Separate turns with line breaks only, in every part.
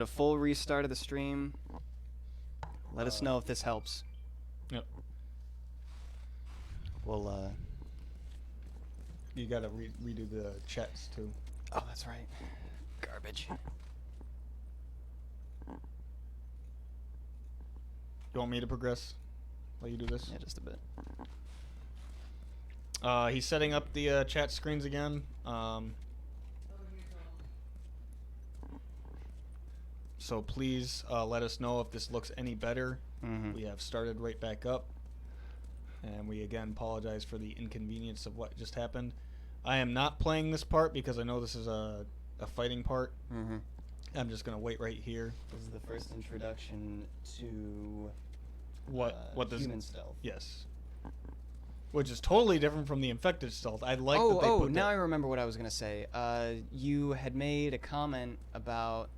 A full restart of the stream. Let us know if this helps.
Yep.
We'll,
You gotta redo the chats too.
Oh, that's right. Garbage.
You want me to progress? Let you do this?
Yeah, just a bit.
He's setting up the chat screens again. So please let us know if this looks any better.
Mm-hmm.
We have started right back up. And we again apologize for the inconvenience of what just happened. I am not playing this part because I know this is a fighting part.
Mm-hmm.
I'm just going to wait right here.
This is the first introduction to
What this
human stealth.
Yes. Which is totally different from the infected stealth. I like
Oh,
that they put
now
that.
I remember what I was gonna say. You had made a comment about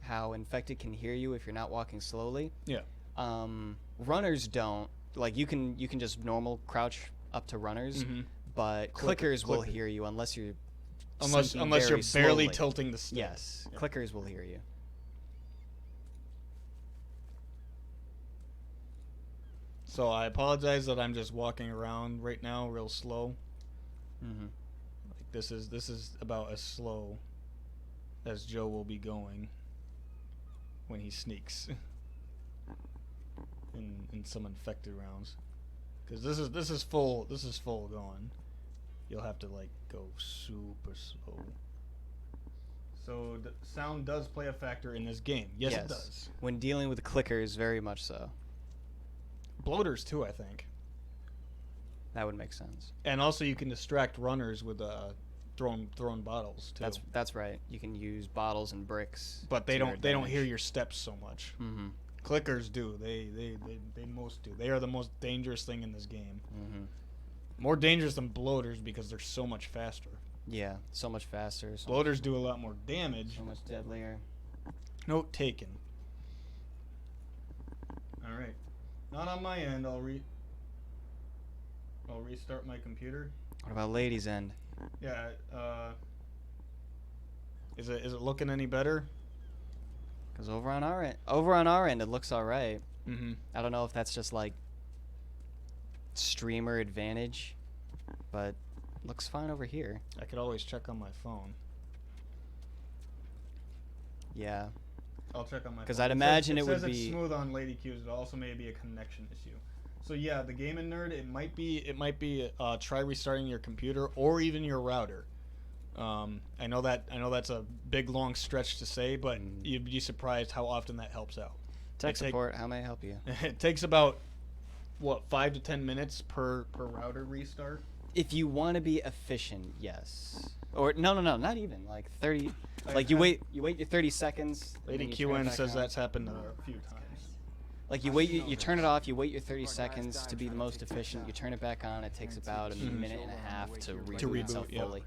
how infected can hear you if you're not walking slowly.
Yeah.
Runners don't. Like you can just normal crouch up to runners,
Mhm.
but clickers will hear you unless you're
Unless
sinking
you're
very
barely
slowly.
tilting the stick.
Yes,
Yeah.
clickers will hear you.
So I apologize that I'm just walking around right now real slow.
Mm-hmm.
Like this is about as slow as Joe will be going when he sneaks in some infected rounds. Cuz this is full going. You'll have to like go super slow. So sound does play a factor in this game. Yes, it does.
When dealing with clickers, very much so.
Bloaters too, I think.
That would make sense.
And also you can distract runners with thrown bottles too.
That's right. You can use bottles and bricks.
But they
to your
don't hear
advantage.
your steps so much.
Mm-hmm.
Clickers do. They most do. They are the most dangerous thing in this game.
Mm-hmm.
More dangerous than bloaters because they're so much faster.
Yeah, so much faster.
Bloaters do a lot more damage.
So much deadlier.
Note taken. All right. Not on my end. I'll restart my computer.
What about ladies' end?
Yeah. Is it looking any better?
Because over on our end, it looks all right.
Mm-hmm.
I don't know if that's just like streamer advantage, but looks fine over here.
I could always check on my phone.
Yeah.
I'll check on my phone.
'Cause I'd imagine it would
says it's
be-
smooth on Lady Q's. It also may be a connection issue. So yeah, the Gaming Nerd. It might be. Try restarting your computer or even your router. I know that's a big long stretch to say, but you'd be surprised how often that helps out.
Tech support, how may I help you?
It takes about 5 to 10 minutes per router restart.
If you want to be efficient, yes. Or no, not even like 30.
I-
Like you
I-
wait your 30 seconds. and
Lady
then you turn it
QN
back
says
on.
that's happened a few times.
Like you turn it off, you wait your 30 seconds to be the most efficient. You turn it back on. It takes about a minute and a half to reboot itself
yeah.
fully.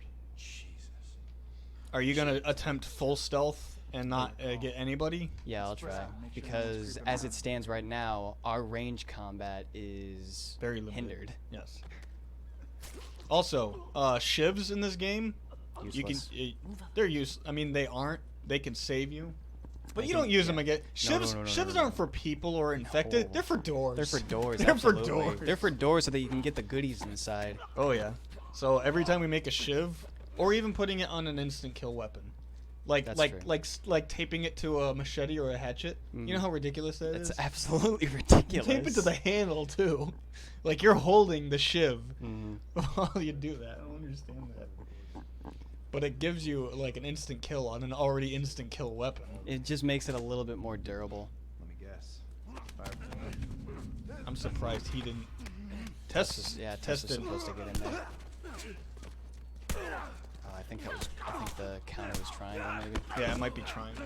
Are you gonna attempt full stealth and not get anybody?
Yeah, I'll try. Because as it stands right now, our range combat is
Very limited.
hindered.
Yes. Also, shivs in this game,
Useless.
they're useless. I mean, they aren't. They can save you, but
They
you
can-
don't use them
yeah.
again. Shivs,
no,
shivs
no.
aren't for people or infected.
No.
They're for doors.
They're for doors.
They're for
absolutely.
doors.
They're for doors so that you can get the goodies inside.
Oh yeah. So every time we make a shiv, or even putting it on an instant kill weapon, like
That's
like
true.
like taping it to a machete or a hatchet. You know
Mhm.
how ridiculous that is.
It's absolutely
You
ridiculous.
tape it to the handle too, like you're holding the shiv
Mhm.
while you do that. I don't understand that. But it gives you like an instant kill on an already instant kill weapon.
It just makes it a little bit more durable.
Let me guess.
I'm surprised he didn't test this.
Yeah, Tess was
tested.
supposed to get in there. I think the counter was triangle maybe.
Yeah, it might be triangle.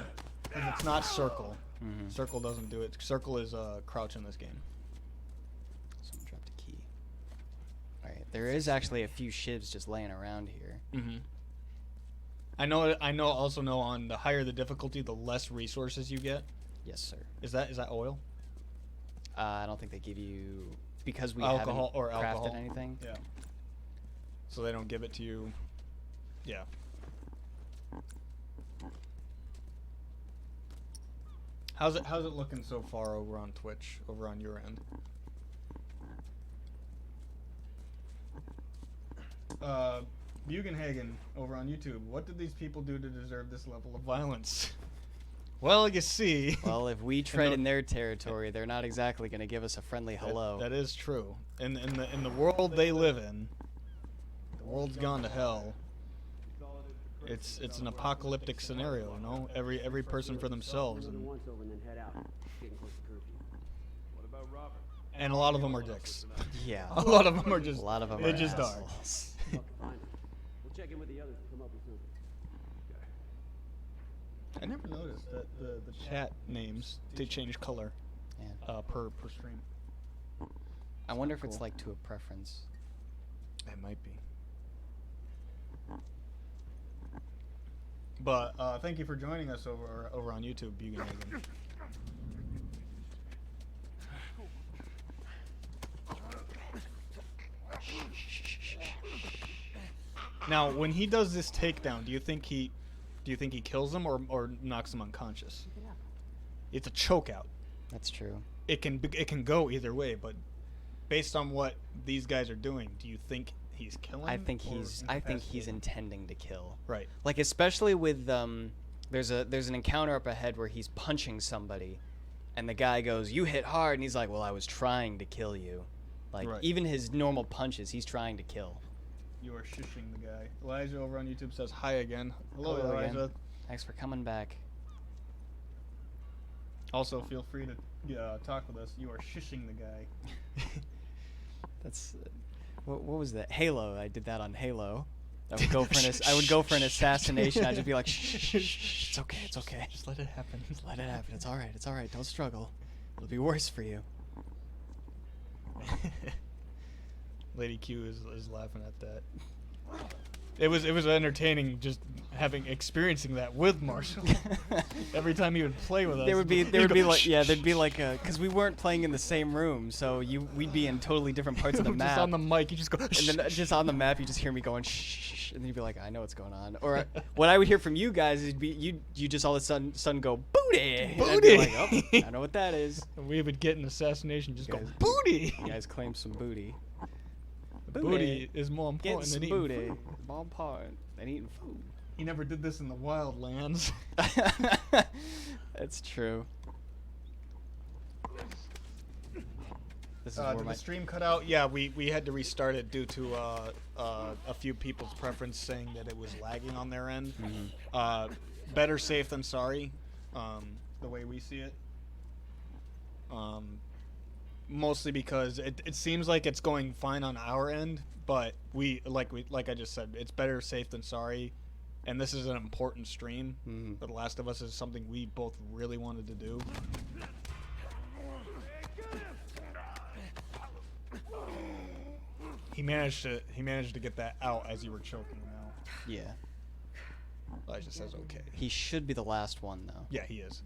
If it's not circle.
Mhm.
Circle doesn't do it. Circle is crouch in this game.
Someone dropped a key. Alright, there is actually a few shivs just laying around here.
Mm-hmm. Also know on the higher the difficulty, the less resources you get.
Yes, sir.
Is that oil?
I don't think they give you because we
Alcohol
haven't
or
crafted
alcohol.
anything.
Yeah. So they don't give it to you. Yeah. How's it looking so far over on Twitch, over on your end? Bugenhagen over on YouTube. What did these people do to deserve this level of violence? Well, you see.
Well, if we tread in their territory, they're not exactly going to give us a friendly hello.
That is true. In the world they live in, the world's gone to hell. It's an apocalyptic scenario, you know. Every person for themselves, and a lot of them are dicks.
Yeah.
A lot of them are just.
A lot of them
they
are
just
assholes.
We'll check in with the others and come up with something.
I never noticed that the chat names did change color
Yeah.
per stream.
I wonder if
Cool.
it's like to a preference.
It might be. But thank you for joining us over on YouTube, Bugenhagen. Now, when he does this takedown, do you think he kills him or knocks him unconscious? It's a chokeout.
That's true.
It can go either way, but based on what these guys are doing, do you think he's killing?
I think
or
he's
incapacitating?
intending to kill.
Right.
Like especially with there's an encounter up ahead where he's punching somebody, and the guy goes, "You hit hard," and he's like, "Well, I was trying to kill you." Like
Right.
even his normal punches, he's trying to kill.
You are shushing the guy. Elijah over on YouTube says hi again. Hello,
Hello again.
Elijah.
Thanks for coming back.
Also, feel free to talk with us. You are shushing the guy.
That's what was that? Halo. I did that on Halo. I would go for an assassination. I'd just be like, shh, it's okay, it's okay.
Just let it happen.
Just let it happen. It's all right. It's all right. Don't struggle. It'll be worse for you.
Lady Q is laughing at that. It was entertaining just experiencing that with Marshall. Every time he would play with us,
There would be
he'd go,
like
"Shh,
there'd be
shh,
like because we weren't playing in the same room, so we'd be in totally different parts of the map.
Just on the mic, you just go.
and then just on the map, you just hear me going shh, and then you'd be like, I know what's going on. Or what I would hear from you guys is you just all of a sudden go booty. And I'd be like, oh, I know what that is.
We would get an assassination, just go
Guys-
booty.
You guys claim some booty.
Booty is more
Getting
important
some
than eating
booty.
food.
More important than eating food.
He never did this in the wildlands.
That's true. This is where
Did
my
the stream cut out? Yeah, we had to restart it due to a few people's preference saying that it was lagging on their end. Better safe than sorry, the way we see it. Mostly because it seems like it's going fine on our end, but like I just said, it's better safe than sorry. And this is an important stream. The Last of Us is something we both really wanted to do. He managed to get that out as you were choking him out.
yeah.
Elijah says okay.
He should be the last one though.
Yeah, he is.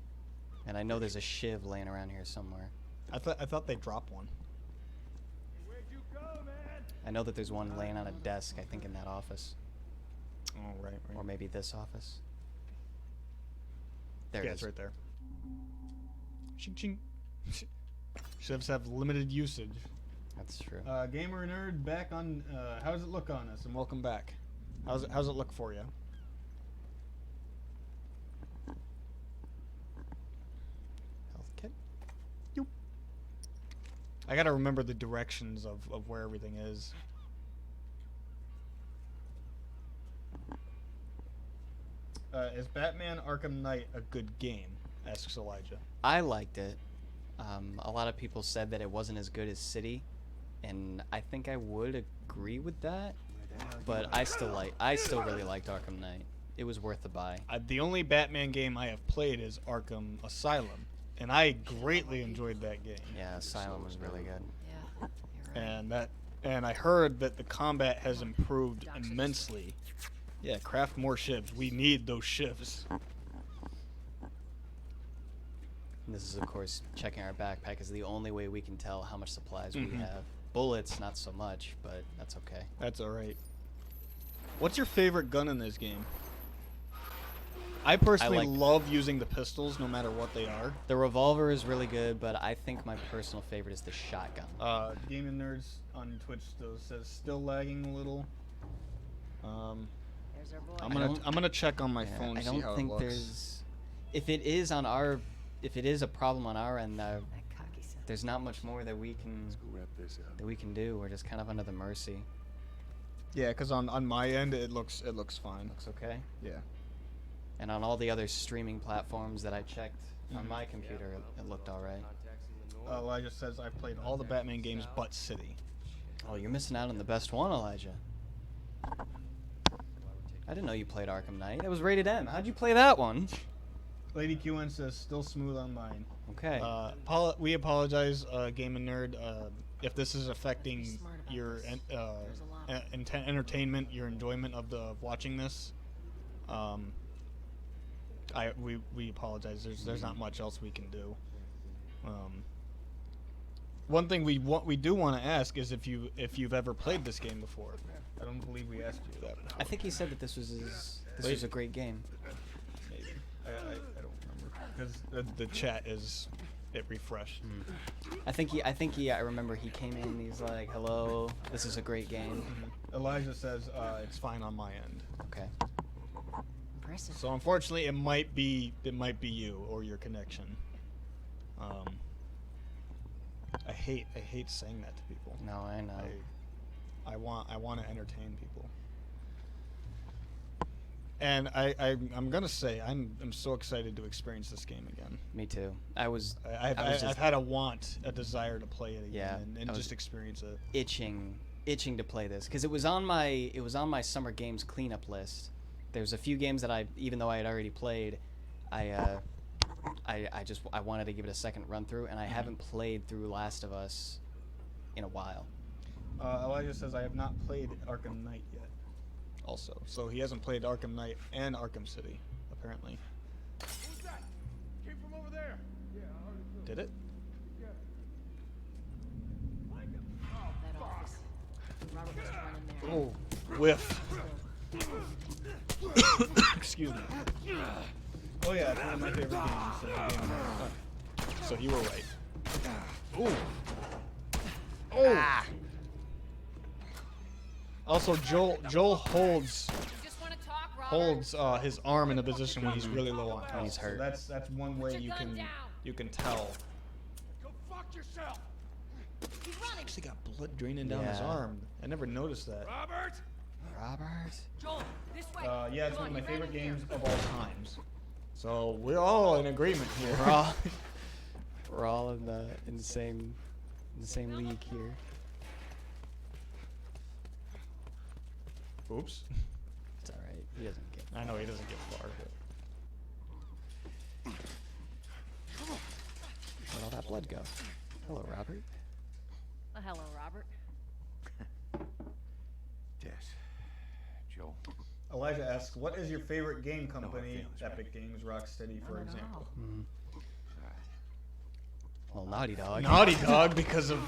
And I know there's a shiv laying around here somewhere.
I thought they dropped one.
I know that there's one laying on a desk, I think in that office.
Oh, right.
Or maybe this office. There
Yeah,
it
it's
is.
right there. Ching ching. Shivs have limited usage.
That's true.
Gamer Nerd back on. How does it look on us? And welcome back. How's it look for you?
Health kit.
I gotta remember the directions of where everything is. Is Batman Arkham Knight a good game? Asks Elijah.
I liked it. A lot of people said that it wasn't as good as City, and I think I would agree with that. But I still really liked Arkham Knight. It was worth the buy.
The only Batman game I have played is Arkham Asylum, and I greatly enjoyed that game.
Yeah, Asylum was really good.
Yeah, you're right.
And I heard that the combat has improved immensely. Yeah, craft more shivs. We need those shivs.
And this is, of course, checking our backpack is the only way we can tell how much supplies we
Mhm.
have. Bullets, not so much, but that's okay.
That's alright. What's your favorite gun in this game? I personally
like-
love using the pistols no matter what they are.
The revolver is really good, but I think my personal favorite is the shotgun.
Gaming Nerds on Twitch says still lagging a little.
There's our boy.
I'm gonna check on my
Yeah,
phone.
I
See
don't
how
think
it looks.
there's. If it is a problem on our end,
That cocky son.
there's not much more that we can do. We're just kind of under the mercy.
Yeah, because on my end it looks fine.
Looks okay.
Yeah.
And on all the other streaming platforms that I checked on my computer, it looked all right.
Elijah says I've played all the Batman games but City.
Oh, you're missing out on the best one, Elijah. I didn't know you played Arkham Knight. That was rated M. How'd you play that one?
Lady QN says still smooth on mine.
Okay.
We apologize, Game and Nerd, if this is affecting
Smart about
your
this. There's a lot.
entertainment, your enjoyment of watching this. We apologize. There's not much else we can do. One thing we do want to ask is if you've ever played this game before. I don't believe we asked you that.
I think he said that this was a great game.
Maybe I don't remember because the chat it refreshed.
I remember he came in and he's like, "Hello, this is a great game."
Elijah says it's fine on my end.
Okay.
Impressive.
So unfortunately, it might be you or your connection. I hate saying that to people.
No, I know.
I want to entertain people. And I'm gonna say I'm so excited to experience this game again.
Me too. I've
I've had a desire to play it again
Yeah,
and
I was-
just experience it.
itching to play this because it was on my summer games cleanup list. There's a few games that even though I had already played, I wanted to give it a second run through, and I haven't played through Last of Us in a while.
Elijah says I have not played Arkham Knight yet. Also, so he hasn't played Arkham Knight and Arkham City apparently.
Who's that? Came from over there. Yeah, I already killed.
Did it?
That office. Robert was running there.
Oh, whiff. Excuse me. Oh yeah, it's one of my favorite games. So you were right. Ooh. Oh. Also, Joel holds his arm in a position when he's really low on health.
he's hurt.
So that's one way you can tell.
Go fuck yourself.
Actually got blood draining down his
Yeah.
arm. I never noticed that.
Robert.
Robert.
Yeah, it's one of my favorite games of all times. So we're all in agreement here.
We're all in the same league here.
Oops.
It's all right. He doesn't get.
I know he doesn't get far.
Where'd all that blood go? Hello, Robert.
Hello, Robert.
Yes. Joe.
Elijah asks, "What is your favorite game company?
feelings, right?
Epic Games, Rocksteady, for
Not at
example."
Well, Naughty Dog.
Naughty Dog, because of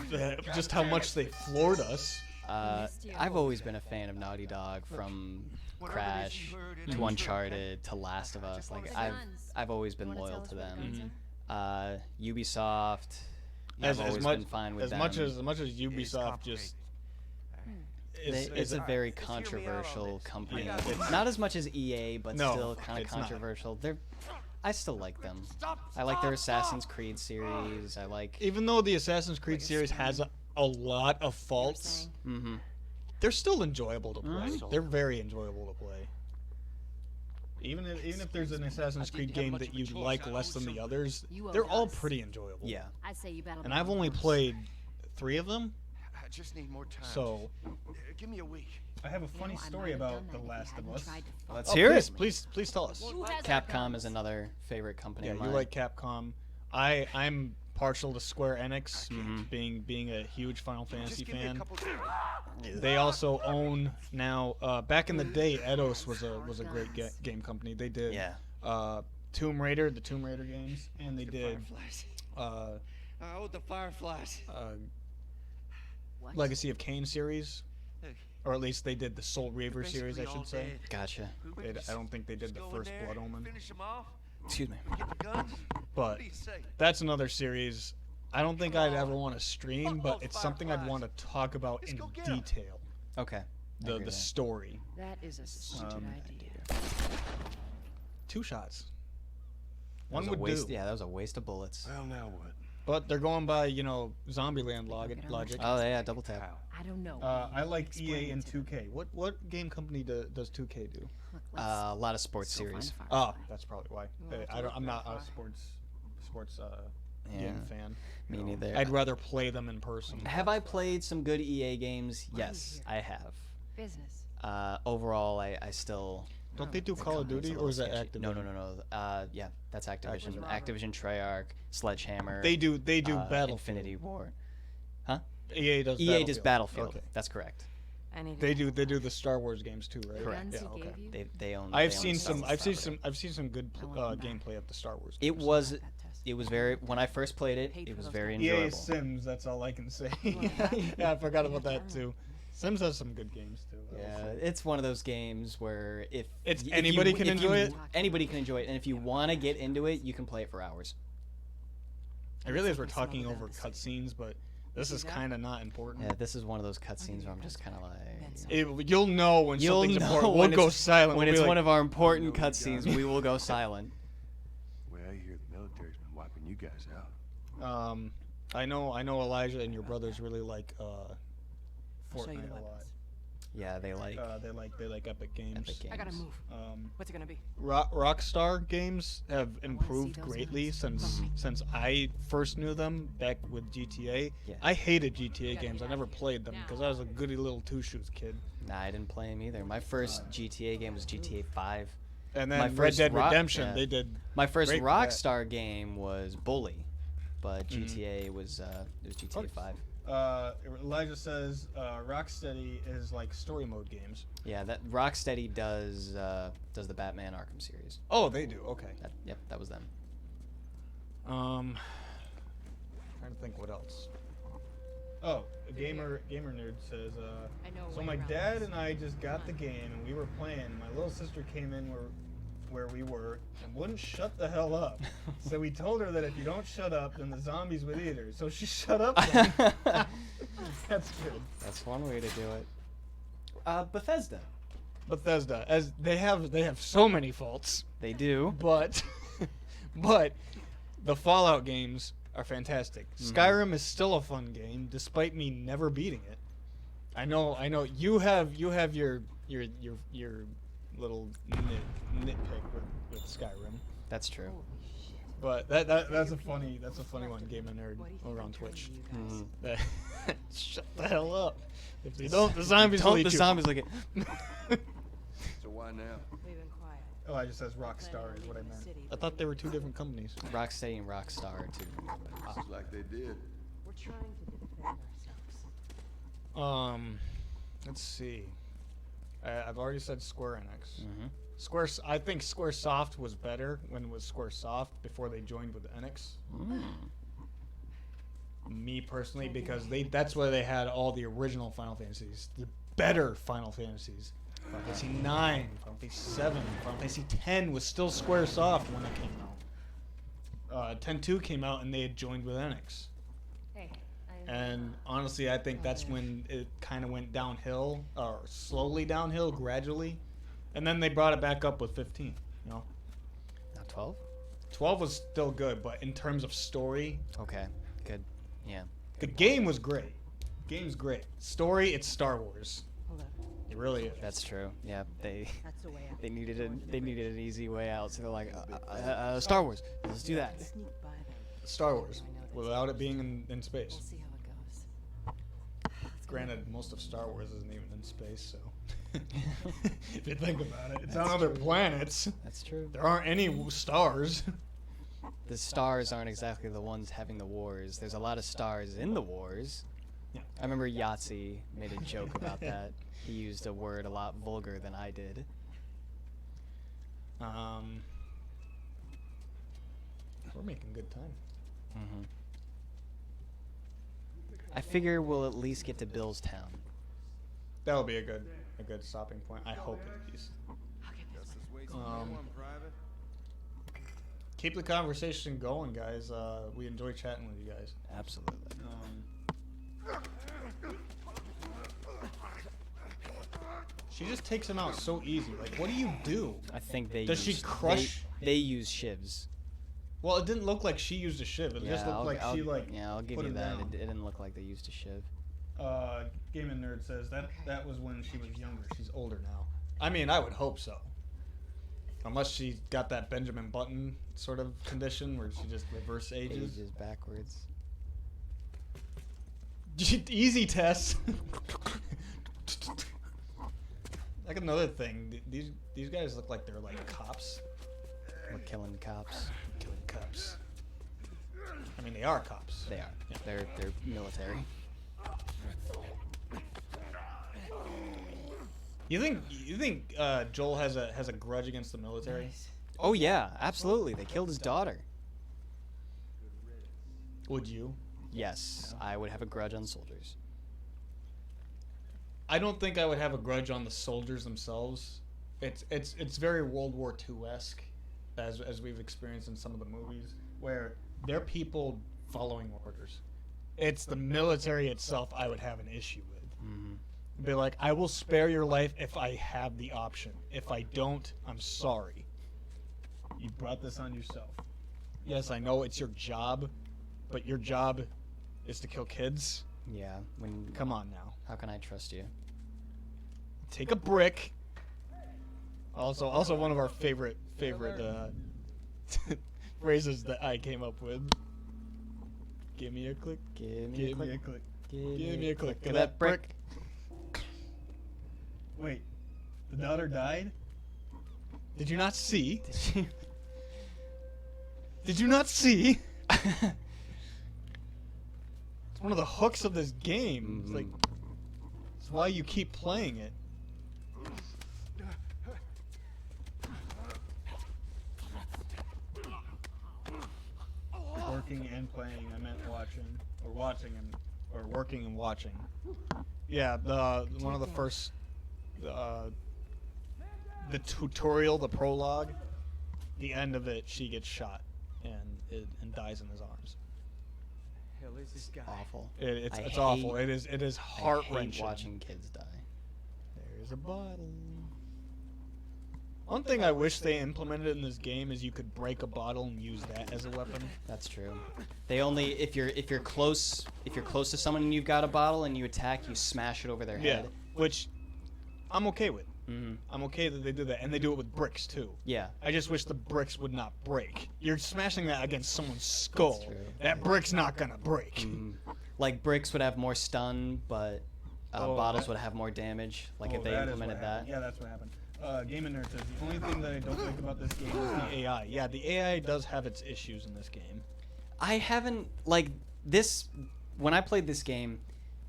just how much they floored us.
I've always been a fan of Naughty Dog from Crash to Uncharted to Last of Us. Like I've always been loyal to them. Ubisoft. I've always been fine with
as
them.
much as Ubisoft just.
It's a very controversial company. Not as much as EA, but
No,
still kind of
it's not.
controversial. I still like them. I like their Assassin's Creed series. I like.
Even though the Assassin's Creed series has a lot of faults,
Saying.
Mm-hmm.
they're still enjoyable to play.
Mhm.
They're very enjoyable to play. Even if there's an Assassin's Creed game that you like less than the others,
You
they're
owe
all
us.
pretty enjoyable.
Yeah.
I'd say you better.
And I've only played 3 of them,
I just need more time.
so
Give me a week.
I have a funny story about The Last of Us.
Let's hear it.
Please tell us.
Capcom is another favorite company
Yeah,
of
you
mine.
like Capcom. I'm partial to Square Enix,
Mhm.
being a huge Final Fantasy
Just give me a
fan.
couple.
They also own now. Back in the day, Eidos was a great game company. They did
Yeah.
Tomb Raider, the Tomb Raider games, and they did
Oh, the fireflies.
Legacy of Kain series. or at least they did the Soul Reaver series, I should say.
Gotcha.
I don't think they did the first Blood Omen.
Finish him off.
Excuse me.
Get the guns.
But
What do you say?
that's another series I don't think I'd ever want to stream, but it's something I'd want to talk about in
go get 'em.
detail.
Okay. I
The
agree
the
with that.
story.
That is a stupid idea.
2 shots.
That
One
was a
would
waste.
do.
Yeah, that was a waste of bullets.
Well, now what?
But they're going by, Zombieland logic.
Oh yeah, double tap.
I don't know.
I like
Explain
EA
it
and
to me.
2K. What game company does 2K do?
Look, let's
A lot of sports
still
series.
find
Oh,
Firefly.
that's probably why.
We'll have to look
I'm not a
Firefly.
sports
Yeah.
game fan.
Me neither.
I'd rather play them in person.
Have I played some good EA games?
Why are you
Yes,
here?
I have.
Business.
Overall, I still.
Don't they do
the
Call of
company's a
Duty
little
or is that
sketchy.
Activision?
No. Yeah, that's Activision.
Robert.
Activision, Treyarch, Sledgehammer.
They do Battlefield.
Infinity War.
EA does
EA does Battlefield.
Okay.
That's correct.
They do the Star Wars games too, right?
The
Correct.
guns
Yeah,
he
okay.
gave you?
They own.
I've
they own
seen
Star
some.
Wars property.
I've seen some good
I want them
gameplay of the Star Wars.
It
games.
was.
That test.
It was very. When I first played it,
Paid
it
for
was
those
very
guys.
EA
enjoyable.
Sims. That's all I can say.
want that?
Yeah, I forgot about
You have
that
to earn
too. Sims has some good games too. I will
Yeah,
say.
it's one of those games where if
It's
if
anybody
you,
can
if
enjoy
you-
it?
Anybody can enjoy it, and if you want to get into it, you can play it for hours.
I realize we're
Something small
talking
down
over
the street.
cutscenes, but this
See
is
that?
kind of not important.
Yeah, this is one of those cutscenes where I'm just kind of like.
You'll know when
You'll
something's
know
important.
when
We'll go
it's-
silent.
When
We'll
it's
be
one
like,
of our important
"Oh, you got
cutscenes,
it."
we will go silent.
Well, I hear the military's been wiping you guys out.
I know Elijah and your brothers really like
I'll show you
Fortnite
the
a lot.
weapons.
Yeah, they like
They like Epic Games.
Epic Games.
I gotta move.
Um,
What's it gonna be?
Rockstar games have
see
improved
those
greatly
guns.
since I first knew them back with GTA.
Yeah.
I hated GTA games. I never played them because I was a goody little two shoes kid.
Nah, I didn't play them either. My first GTA game was GTA 5.
And
My
then Red
first
Dead
Rock-
Redemption,
yeah.
they did.
My first
Great with that.
Rockstar game was Bully, but
Mhm.
GTA was it was GTA 5.
Elijah says Rocksteady is like story mode games.
Yeah, that Rocksteady does the Batman Arkham series.
Oh, they do. Okay.
Yep, that was them.
Trying to think what else. Oh, a gamer nerd says.
I know.
So
way
my
around
dad
this.
and I just got the game and we were playing. My little sister came in where we were and wouldn't shut the hell up. So we told her that if you don't shut up, then the zombies would eat her. So she shut up. then. That's good.
That's one way to do it. Bethesda.
Bethesda, as they have so many faults,
They do.
but but the Fallout games are fantastic. Skyrim is still a fun game, despite me never beating it. I know. You have your little nitpick with Skyrim,
That's true.
Holy shit.
but that's a funny one. Game and Nerd
What do you
over
think
on
I'm
Twitch.
training you guys?
Mhm.
Shut the hell up! If they don't, the zombies will
Don't
eat
the
you.
zombies look at.
So why now?
We've been quiet.
Oh, I just says
Planning
Rockstar
on
is what I
leaving the
meant.
city,
I
but
thought they were two different companies.
Rocksteady and Rockstar are two.
Seems like they did.
We're trying to defend ourselves.
Let's see. I've already said Square Enix.
Mm-hmm.
I think SquareSoft was better when it was SquareSoft before they joined with Enix. Me personally, because that's where they had all the original Final Fantasies, the better Final Fantasies. Final Fantasy 9, Final Fantasy 7, Final Fantasy 10 was still SquareSoft when it came out. 10-2 came out and they had joined with Enix.
Hey.
And honestly, I think that's when it kind of went downhill, or slowly downhill, gradually. And then they brought it back up with 15, you know?
Not 12?
12 was still good, but in terms of story,
Okay, good. Yeah.
the game was great. Game's great. Story, it's Star Wars.
Hold up.
It really is.
That's true. Yeah, they
That's the way out.
they needed an easy way out. So they're like, Star Wars. Let's do that.
Sneak by them.
Star Wars, without it being in space.
We'll see how it goes.
Granted, most of Star Wars isn't even in space, so. If you think about it, it's on other planets.
That's true.
There aren't any stars.
The stars aren't exactly the ones having the wars. There's a lot of stars in the wars.
Yeah.
I remember Yahtzee made a joke about that. He used a word a lot vulgar than I did.
We're making good time.
Mm-hmm. I figure we'll at least get to Billstown.
That'll be a good stopping point. I hope at least. Keep the conversation going, guys. We enjoy chatting with you guys.
Absolutely.
She just takes him out so easy. Like, what do you do?
I think they
Does she
use,
crush-
They use shivs.
Well, it didn't look like she used a shiv. It just looked like she like.
Yeah, I'll give
put
you
him
that.
down.
It didn't look like they used a shiv.
Game and Nerd says that was when she was younger. She's older now. I mean, I would hope so. Unless she got that Benjamin Button sort of condition where she just reverse ages.
Ages backwards.
Easy test. Like another thing, these guys look like they're like cops.
We're killing cops.
Killing cops. I mean, they are cops.
They are.
Yeah.
They're military.
You think Joel has a grudge against the military?
Oh yeah, absolutely. They killed his daughter.
Would you?
Yes, I would have a grudge on soldiers.
I don't think I would have a grudge on the soldiers themselves. It's very World War II-esque, as we've experienced in some of the movies, where they're people following orders. It's the military itself I would have an issue with. Be like, I will spare your life if I have the option. If I don't, I'm sorry. You brought this on yourself. Yes, I know it's your job, but your job is to kill kids.
Yeah. When
Come on now.
How can I trust you?
Take a brick. Also one of our favorite phrases that I came up with. Give me a click.
Give me
Give
a click.
me a click.
Give
me a click
of that brick.
Wait, the daughter died? Did you not see?
Did you?
Did you not see? It's one of the hooks of this game. It's like, it's why you keep playing it. Working and playing. I meant watching, or watching and, or working and watching. Yeah, the one of the first, the tutorial, the prologue, the end of it, she gets shot and dies in his arms.
Hell is this guy?
Awful.
It's
I
awful.
hate-
It is
I
heart
hate
wrenching.
watching kids die.
There's a bottle. One thing I wish they implemented in this game is you could break a bottle and use that as a weapon.
That's true. They only if you're close to someone and you've got a bottle and you attack, you smash it over their
Yeah,
head.
which I'm okay with.
Mm-hmm.
I'm okay that they do that, and they do it with bricks too.
Yeah.
I just wish the bricks would not break. You're smashing that against someone's skull.
true.
That brick's not gonna break.
Mhm. Like bricks would have more stun, but bottles would have more damage. Like if they implemented that.
Yeah, that's what happened. Game and Nerd says the only thing that I don't like about this game is the AI. Yeah, the AI does have its issues in this game.
I haven't like this when I played this game,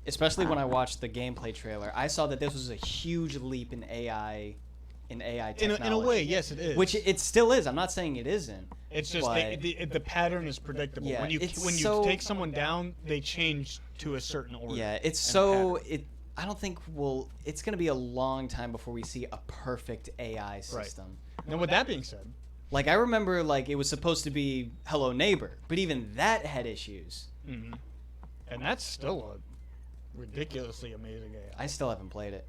especially when I watched the gameplay trailer. I saw that this was a huge leap in AI technology.
In a way, yes, it is.
Which it still is. I'm not saying it isn't.
It's just
but-
the pattern is predictable.
Yeah,
when you
it's
when you
so-
take someone down, they change to a certain order.
Yeah, it's
and
so
pattern.
I don't think it's going to be a long time before we see a perfect AI system.
Now, with that being said,
Like I remember like it was supposed to be Hello Neighbor, but even that had issues.
and that's still a ridiculously amazing AI.
I still haven't played it.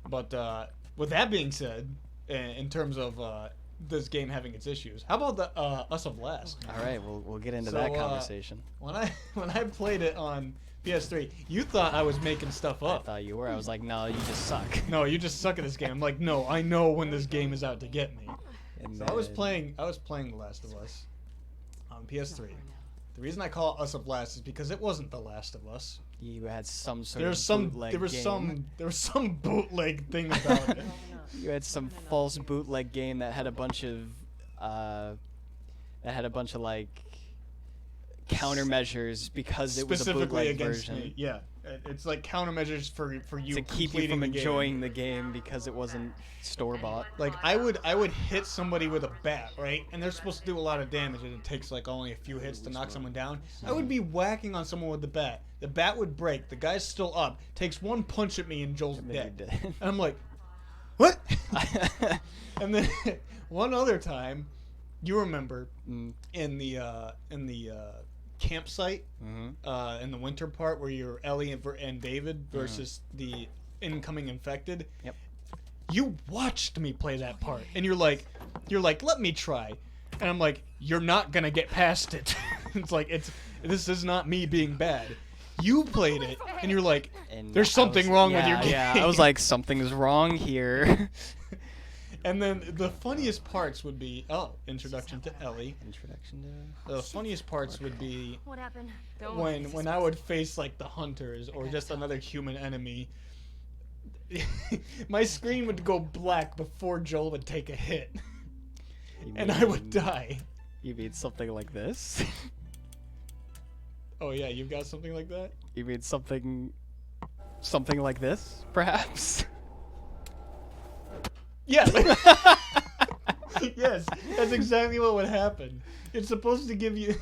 But with that being said, in terms of this game having its issues, how about the Us of Last?
All right, we'll get into
So,
that conversation.
When I played it on PS3, you thought I was making stuff
I
up.
thought you were. I was like, no, you just suck.
No, you just suck at this game. I'm like, no, I know when this game is out to get me.
And
So I was
then-
playing The Last of Us on PS3. The reason I call it Us of Last is because it wasn't The Last of Us.
You had some sort
There
of
was some
bootleg
there was
game.
some bootleg thing about it.
You had some false bootleg game that had a bunch of like countermeasures because it was a
Specifically
bootleg
against
version.
me. Yeah. It's like countermeasures for you
to keep you
completing
from
the game.
enjoying the game because it wasn't store bought.
Like I would hit somebody with a bat, right? And they're supposed to do a lot of damage, and it takes like only a few hits to knock someone down. I would be whacking on someone with the bat. The bat would break. The guy's still up. Takes one punch at me, and Joel's
And then you're
dead.
dead.
And I'm like, what? And then one other time, you remember
Mm.
in the campsite
Mhm.
in the winter part where you're Ellie and David versus the incoming infected.
Yep.
You watched me play that part, and you're like, let me try, and I'm like, you're not gonna get past it. It's like this is not me being bad. You played it, and you're like,
And
there's
I
something
was-
wrong with your game.
Yeah, I was like, something's wrong here.
And then the funniest parts would be introduction to Ellie.
Introduction to.
The funniest parts would be
What happened?
when I would face like the hunters or just another human enemy. My screen would go black before Joel would take a hit,
You
and I would
mean-
die.
You mean something like this?
Oh yeah, you've got something like that?
You mean something like this, perhaps?
Yes. Yes, that's exactly what would happen. It's supposed to give you,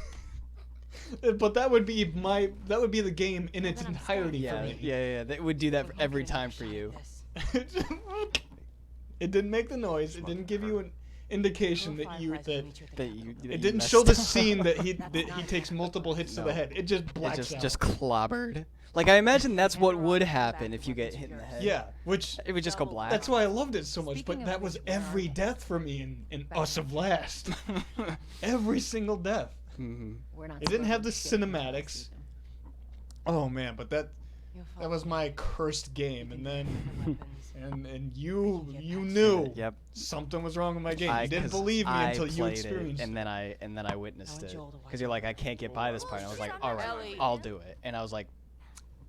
but that would be the game in its entirety for
Yeah,
me.
yeah. They would do that every time for you.
It didn't make the noise. It didn't give you an indication that
That you
it didn't show the scene that he takes multiple hits to the head. It just
It
blacks out.
just clobbered. Like I imagine that's what would happen if you get hit in the head.
Yeah, which
It would just go black.
that's why I loved it so much.
Speaking
But
of
that was
which,
every death for me in Us of Last. Every single death.
Mhm.
It didn't have the cinematics. Oh man, but that was my cursed game, and then and you knew
Yep.
something was wrong with my game.
I-
You didn't
'cause
believe me
I
until you
played
experienced
it, and then I witnessed it. Because you're like, I can't get by this part. And I was like, all right, I'll do it. And I was like,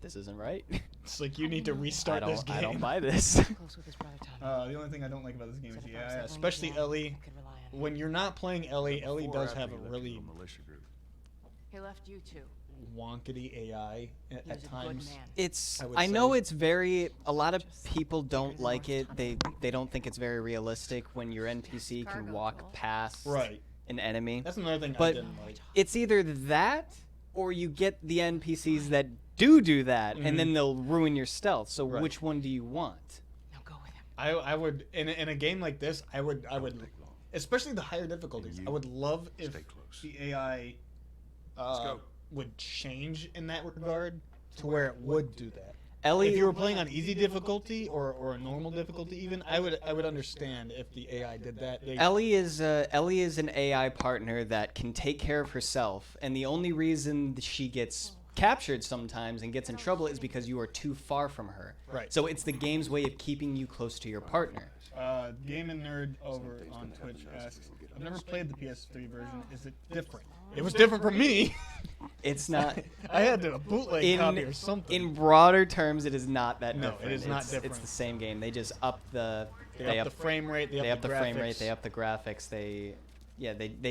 this isn't right.
It's like you need to restart this game.
I don't buy this.
The only thing I don't like about this game is the AI, especially Ellie. When you're not playing Ellie, Ellie does have a really
He left you two.
wonkety AI
He
at
was a good
times.
man.
It's.
I would
I know
say.
it's very. A lot of people don't like it. They don't think it's very realistic when your NPC can walk past
Right.
an enemy.
That's another thing I
But
didn't like.
it's either that or you get the NPCs that do that, and then they'll ruin your stealth. So
Right.
which one do you want?
Now go with him.
I would in a game like this, I would especially the higher difficulties. I would love if the AI would change in that regard to where it would do that.
Ellie,
If you were playing on easy difficulty or a normal difficulty, even I would understand if the AI did that.
Ellie is an AI partner that can take care of herself, and the only reason that she gets captured sometimes and gets in trouble is because you are too far from her.
Right.
So it's the game's way of keeping you close to your partner.
Game and Nerd over on Twitch asks, I've never played the PS3 version. Is it different? It was different for me.
It's not.
I had to bootleg copy or
In,
something.
in broader terms, it is not that
No,
different.
it is not
It's
different.
the same game. They just up the.
they up the frame rate.
They up the frame rate. They up the graphics. They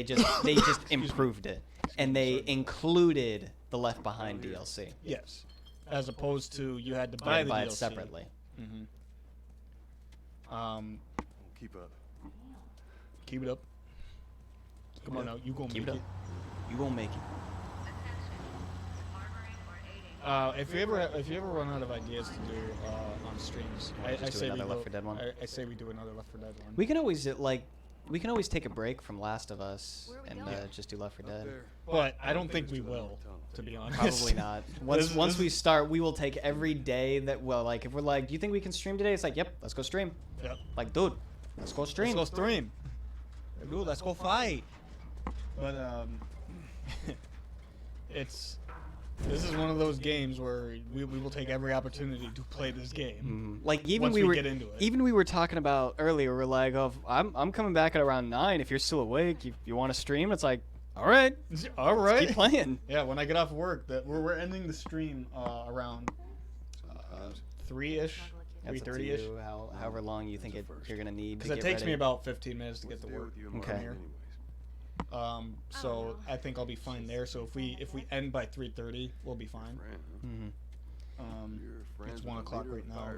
just improved it, and they included the Left Behind DLC.
Yes, as opposed to you had to
You
buy
had to
the
buy
DLC.
it separately.
Keep up.
Keep it up. Come on now, you gonna
Keep
make
it up. You gonna make it.
If you ever run out of ideas to do on streams, I
just do
say we
another Left
go-
4 Dead one?
I say we do another Left 4 Dead one.
We can always take a break from Last of Us and just do Left 4 Dead.
But I don't think we will, to be honest.
Probably not. Once we start, we will take every day that if we're like, do you think we can stream today? It's like, yep, let's go stream.
Yep.
Like, dude, let's go stream.
Let's go stream. Dude, let's go fight. But this is one of those games where we will take every opportunity to play this game.
Like even
Once we
were
get into it.
even we were talking about earlier. We're like, oh, I'm coming back at around 9. If you're still awake, you want to stream? It's like, all right,
All right.
keep playing.
Yeah, when I get off work, we're ending the stream around 3-ish,
That's up to
3:30ish.
you, however long you think you're gonna need.
Because it takes me about 15 minutes to get to work.
Okay.
Here. So I think I'll be fine there. So if we end by 3:30, we'll be fine. It's 1 o'clock right now,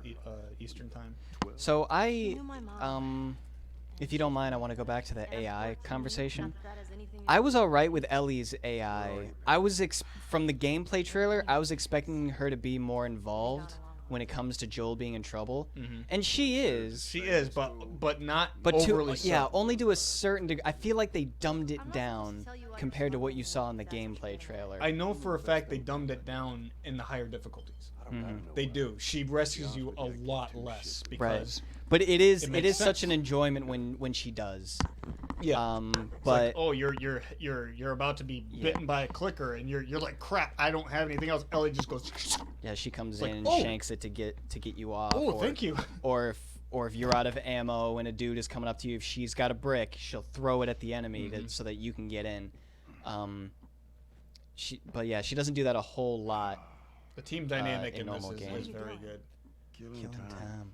Eastern time.
So I,
You knew my mom.
if you don't mind, I want to go back to the AI conversation.
Not that has anything to
I
do
was alright with Ellie's AI. I was from the gameplay trailer, I was expecting her to be more involved when it comes to Joel being in trouble, and she is.
She is, but not
But
overly so.
yeah, only to a certain degree. I feel like they dumbed it
I'm not supposed
down
to tell you I
compared to what you
follow
saw in the
that's what
gameplay
you
trailer.
I know for a fact they dumbed it down in the higher difficulties. They do. She rescues you a lot less
Right.
because
But it is
It
it
makes
is such
sense.
an enjoyment when she does.
yeah.
It's
But
like,
oh, you're about to be bitten by a clicker, and you're like, crap, I don't have anything else. Ellie just goes,
yeah, she comes
like,
in and
oh.
shanks it to get you off.
oh,
or,
thank you.
Or if you're out of ammo and a dude is coming up to you, if she's got a brick, she'll throw it at the enemy so that you can get in. But yeah, she doesn't do that a whole lot.
The team dynamic
in
in this
normal
is
games.
very good.
Killing time.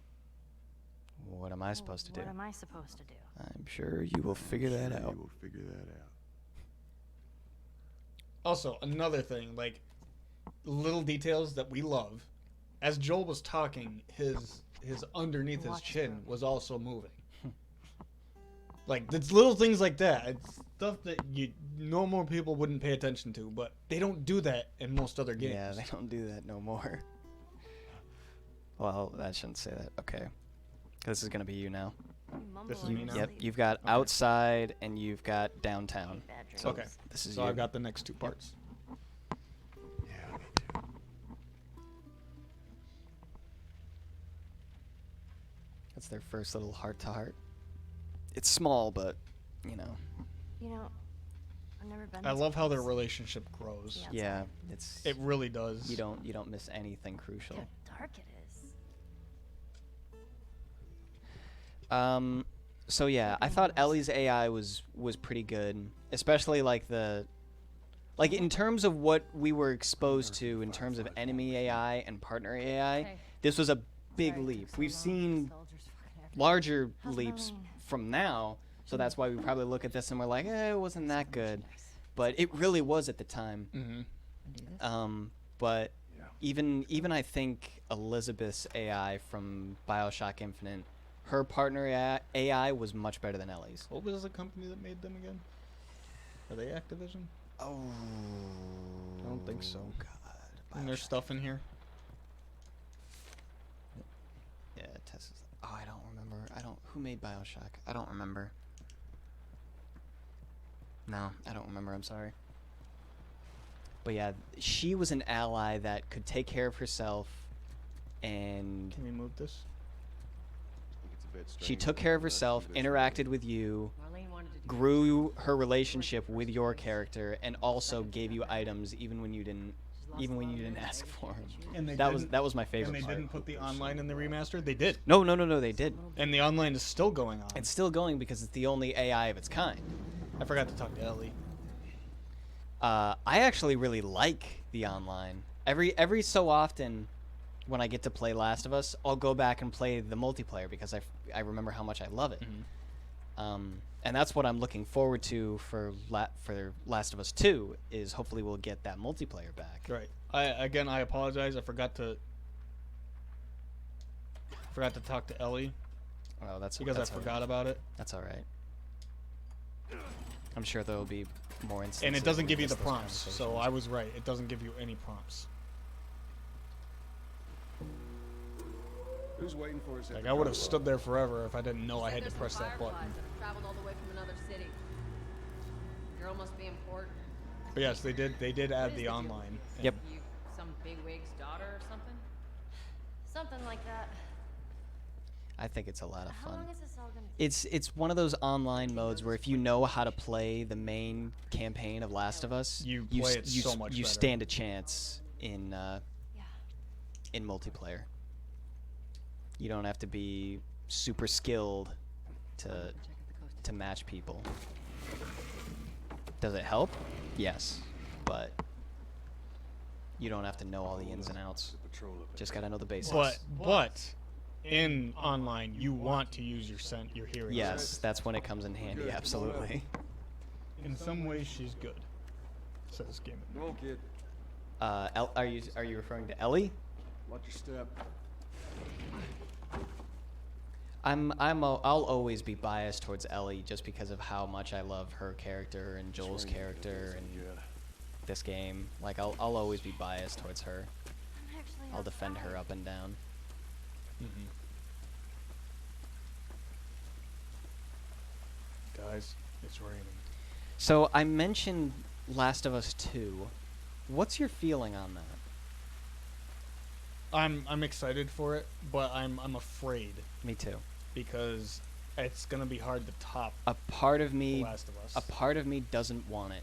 What am I supposed to do?
What am I supposed to do?
I'm sure you will figure that out.
We'll figure that out.
Also, another thing, like little details that we love. As Joel was talking, his underneath his
Watch
chin
them.
was also moving. Like it's little things like that. It's stuff that normal people wouldn't pay attention to, but they don't do that in most other games.
Yeah, they don't do that no more. Well, I shouldn't say that. Okay. This is going to be you now.
You mumble
This is
like
me
a
now?
Yep,
sleep.
you've got outside and you've got downtown.
Bad dreams.
Okay.
This is
So
you.
I've got the next two parts.
Yeah, me too.
That's their first little heart-to-heart. It's small, but, you know.
You know, I've never been.
I
this
love how their
close.
relationship grows.
Yeah.
Yeah, it's
It really does.
you don't miss anything crucial.
Look how dark it is.
So yeah, I thought Ellie's AI was pretty good, especially like in terms of what we were exposed to in terms of enemy AI and partner AI.
Hey.
This was a big
Sorry it
leap.
took so
We've
long.
seen
Soldiers fucking everywhere.
larger
How's
leaps
Marlene?
from now, so that's why we probably look at this and we're like, it wasn't that good, but it really was at the time.
Mm-hmm.
But
Yeah.
even I think Elizabeth's AI from BioShock Infinite, her partner AI was much better than Ellie's.
What was the company that made them again? Are they Activision?
Oh,
I don't think so.
God,
And there's stuff in here.
Yeah, Tessa's. Oh, I don't remember. Who made BioShock? I don't remember. No, I don't remember. I'm sorry. But yeah, she was an ally that could take care of herself, and
Can we move this?
It's a bit
she
strange
took
that
care of
the rest
herself,
this
interacted with you,
Marlene wanted to do
grew her relationship with your character, and also gave you items even when you didn't ask for them.
And they
That was
didn't-
that was my
And
favorite
they
part.
didn't put the online in the remaster? They did.
No, they did.
And the online is still going on.
It's still going because it's the only AI of its kind.
I forgot to talk to Ellie.
I actually really like the online. Every so often, when I get to play Last of Us, I'll go back and play the multiplayer because I remember how much I love it. And that's what I'm looking forward to for Last of Us 2 is hopefully we'll get that multiplayer back.
Right. I apologize. I forgot to talk to Ellie
Oh, that's
because
that's
I
all right.
forgot about it.
That's all right. I'm sure there will be more instances.
And it doesn't
where
give
we
you the
miss those
prompts. So
conversations.
I was right. It doesn't give you any prompts.
Who's waiting for us? at
Like
the
I would have
door?
stood there forever if I didn't know I had to
There's
press
some
that button.
fireflies that have traveled all the way from another city. Girl must be important.
But yes, they did
What
add
is
the
the deal?
online.
Yep.
You some bigwig's daughter or something?
Something like that.
I think it's a lot of
How
fun.
long is this all gonna
It's one of those online modes where if you know how to play the main campaign of Last of Us,
You play it so much
you
better.
stand a chance in
Yeah.
in multiplayer. You don't have to be super skilled to match people. Does it help? Yes, but you don't have to know all the ins and outs.
The patrol of it.
Just gotta know the basics.
But in online, you want to use your hearing.
Yes, that's when it comes in handy. Absolutely.
In some ways, she's good. Says Game.
No, kid.
Are you referring to Ellie?
Watch your step.
I'll always be biased towards Ellie just because of how much I love her character and Joel's character and this game. Like I'll always be biased towards her.
I'm actually
I'll defend her
outside.
up and down.
Guys, it's raining.
So I mentioned Last of Us 2. What's your feeling on that?
I'm excited for it, but I'm afraid
Me too.
because it's gonna be hard to top
A part of
The
me
Last of Us.
a part of me doesn't want it.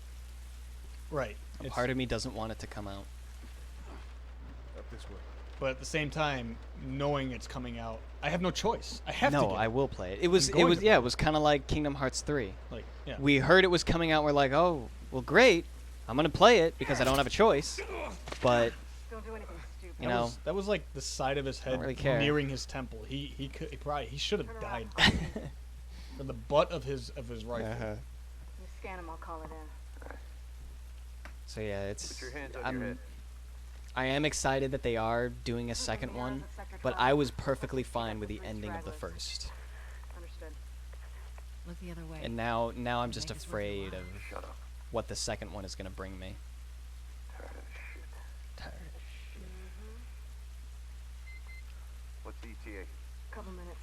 Right.
A part of me doesn't want it to come out.
Up this way.
But at the same time, knowing it's coming out, I have no choice. I have to.
No,
Get
I
it.
will play it. It was
going to
yeah,
play
it was kind of like Kingdom Hearts 3.
Like, yeah.
We heard it was coming out. We're like, "Oh, well great. I'm going to play it because I don't have a choice." But
Don't do anything stupid.
you know,
that was like the side of his head
really care.
nearing his temple. He should have died for the butt of his rifle.
Uh-huh.
You scan them, I'll call it in.
So yeah, it's
Put your hands on your head.
I am excited that they are doing a second one, but I was perfectly fine with the ending of the first.
Understood.
Look the other way.
And now I'm just
Make us look
afraid of
Shut up.
what the second one is going to bring me.
Tired of this shit.
Tired of shit.
What's ETA?
Couple minutes.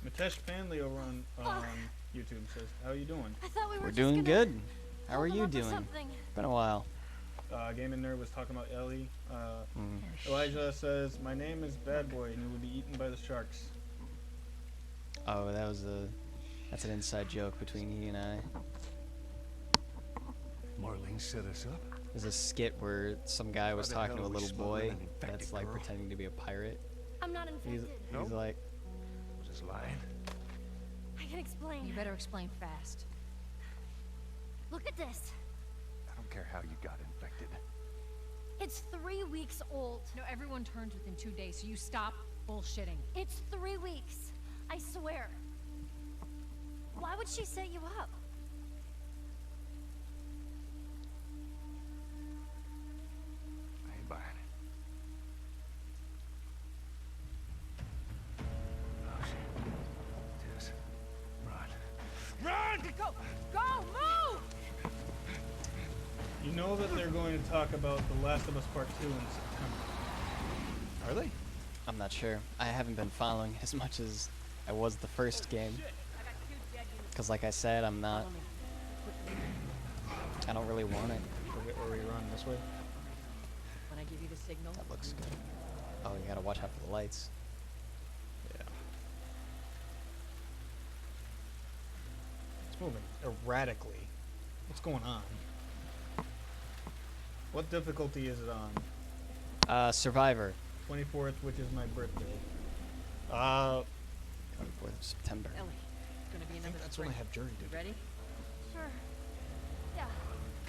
Mitesh Fanley over on YouTube says, "How you doing?"
I thought we were
We're
just
doing
gonna
good. How are
open
you
up or
doing?
something.
Been a while.
Game and Nerd was talking about Ellie.
Mm.
Elijah says, "My name is Bad Boy, and you will be eaten by the sharks."
Oh, that's an inside joke between he and I.
Marlene set us up.
There's a skit where some guy was
the
talking to
hell
a
are we
little
smuggling
boy
an infected
that's like
girl?
pretending to be a pirate.
I'm not
He's,
infected.
No?
he's like,
Just lying.
I can explain.
You better explain fast.
Look at this.
I don't care how you got infected.
It's 3 weeks old.
No, everyone turns within 2 days, so you stop bullshitting.
It's 3 weeks. I swear. Why would she set you up?
I ain't buying it. Oh shit. Tess. Run.
Go! Go! Move!
You know that they're going to talk about The Last of Us Part 2 in September. Are they?
I'm not sure. I haven't been following as much as I was the first game. Because like I said, I don't really want it.
Or we run this way?
When I give you the signal,
That looks good. Oh, you gotta watch out for the lights.
Yeah. It's moving erratically. What's going on? What difficulty is it on?
Survivor.
24th, which is my birthday.
24th of September.
Ellie, it's gonna be
I
another
think that's when I
sprint.
have jury
You
duty.
ready?
Sure. Yeah.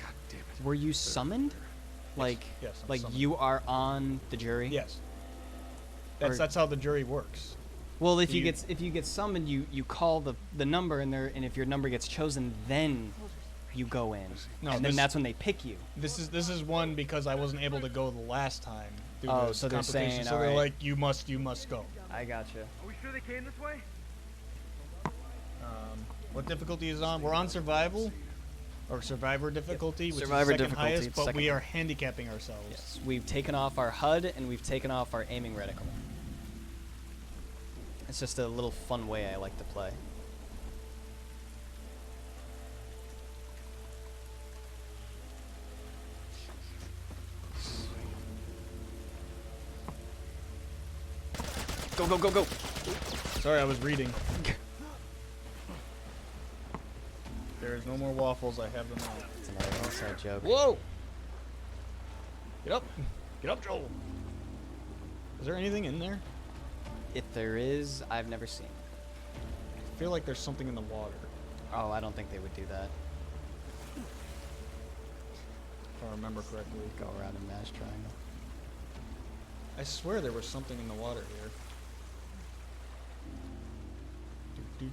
God damn it.
Were you summoned? Like,
Yes, I'm
like
summoned.
you are on the jury?
Yes.
Or-
That's how the jury works.
Well, if
So
you get summoned, you call the number and if your number gets chosen, then you go in.
No,
and then
this-
that's when they pick you.
This is one because I wasn't able to go the last time. Due
Oh,
to
so
the
they're
competition.
saying,
so they're
alright.
like, you must go.
I gotcha.
Are we sure they came this way?
What difficulty is it on? We're on survival, or survivor difficulty, which
Survivor
is the second
difficulty,
highest,
it's
but
second
we are
highest.
handicapping ourselves.
Yes, we've taken off our HUD and we've taken off our aiming reticle. It's just a little fun way I like to play. Go, go, go, go!
Sorry, I was reading. There's no more waffles. I have them all.
It's another inside joke.
Whoa! Get up! Get up, Joel! Is there anything in there?
If there is, I've never seen.
I feel like there's something in the water.
Oh, I don't think they would do that.
If I remember correctly.
Go around and mash triangle.
I swear there was something in the water here. If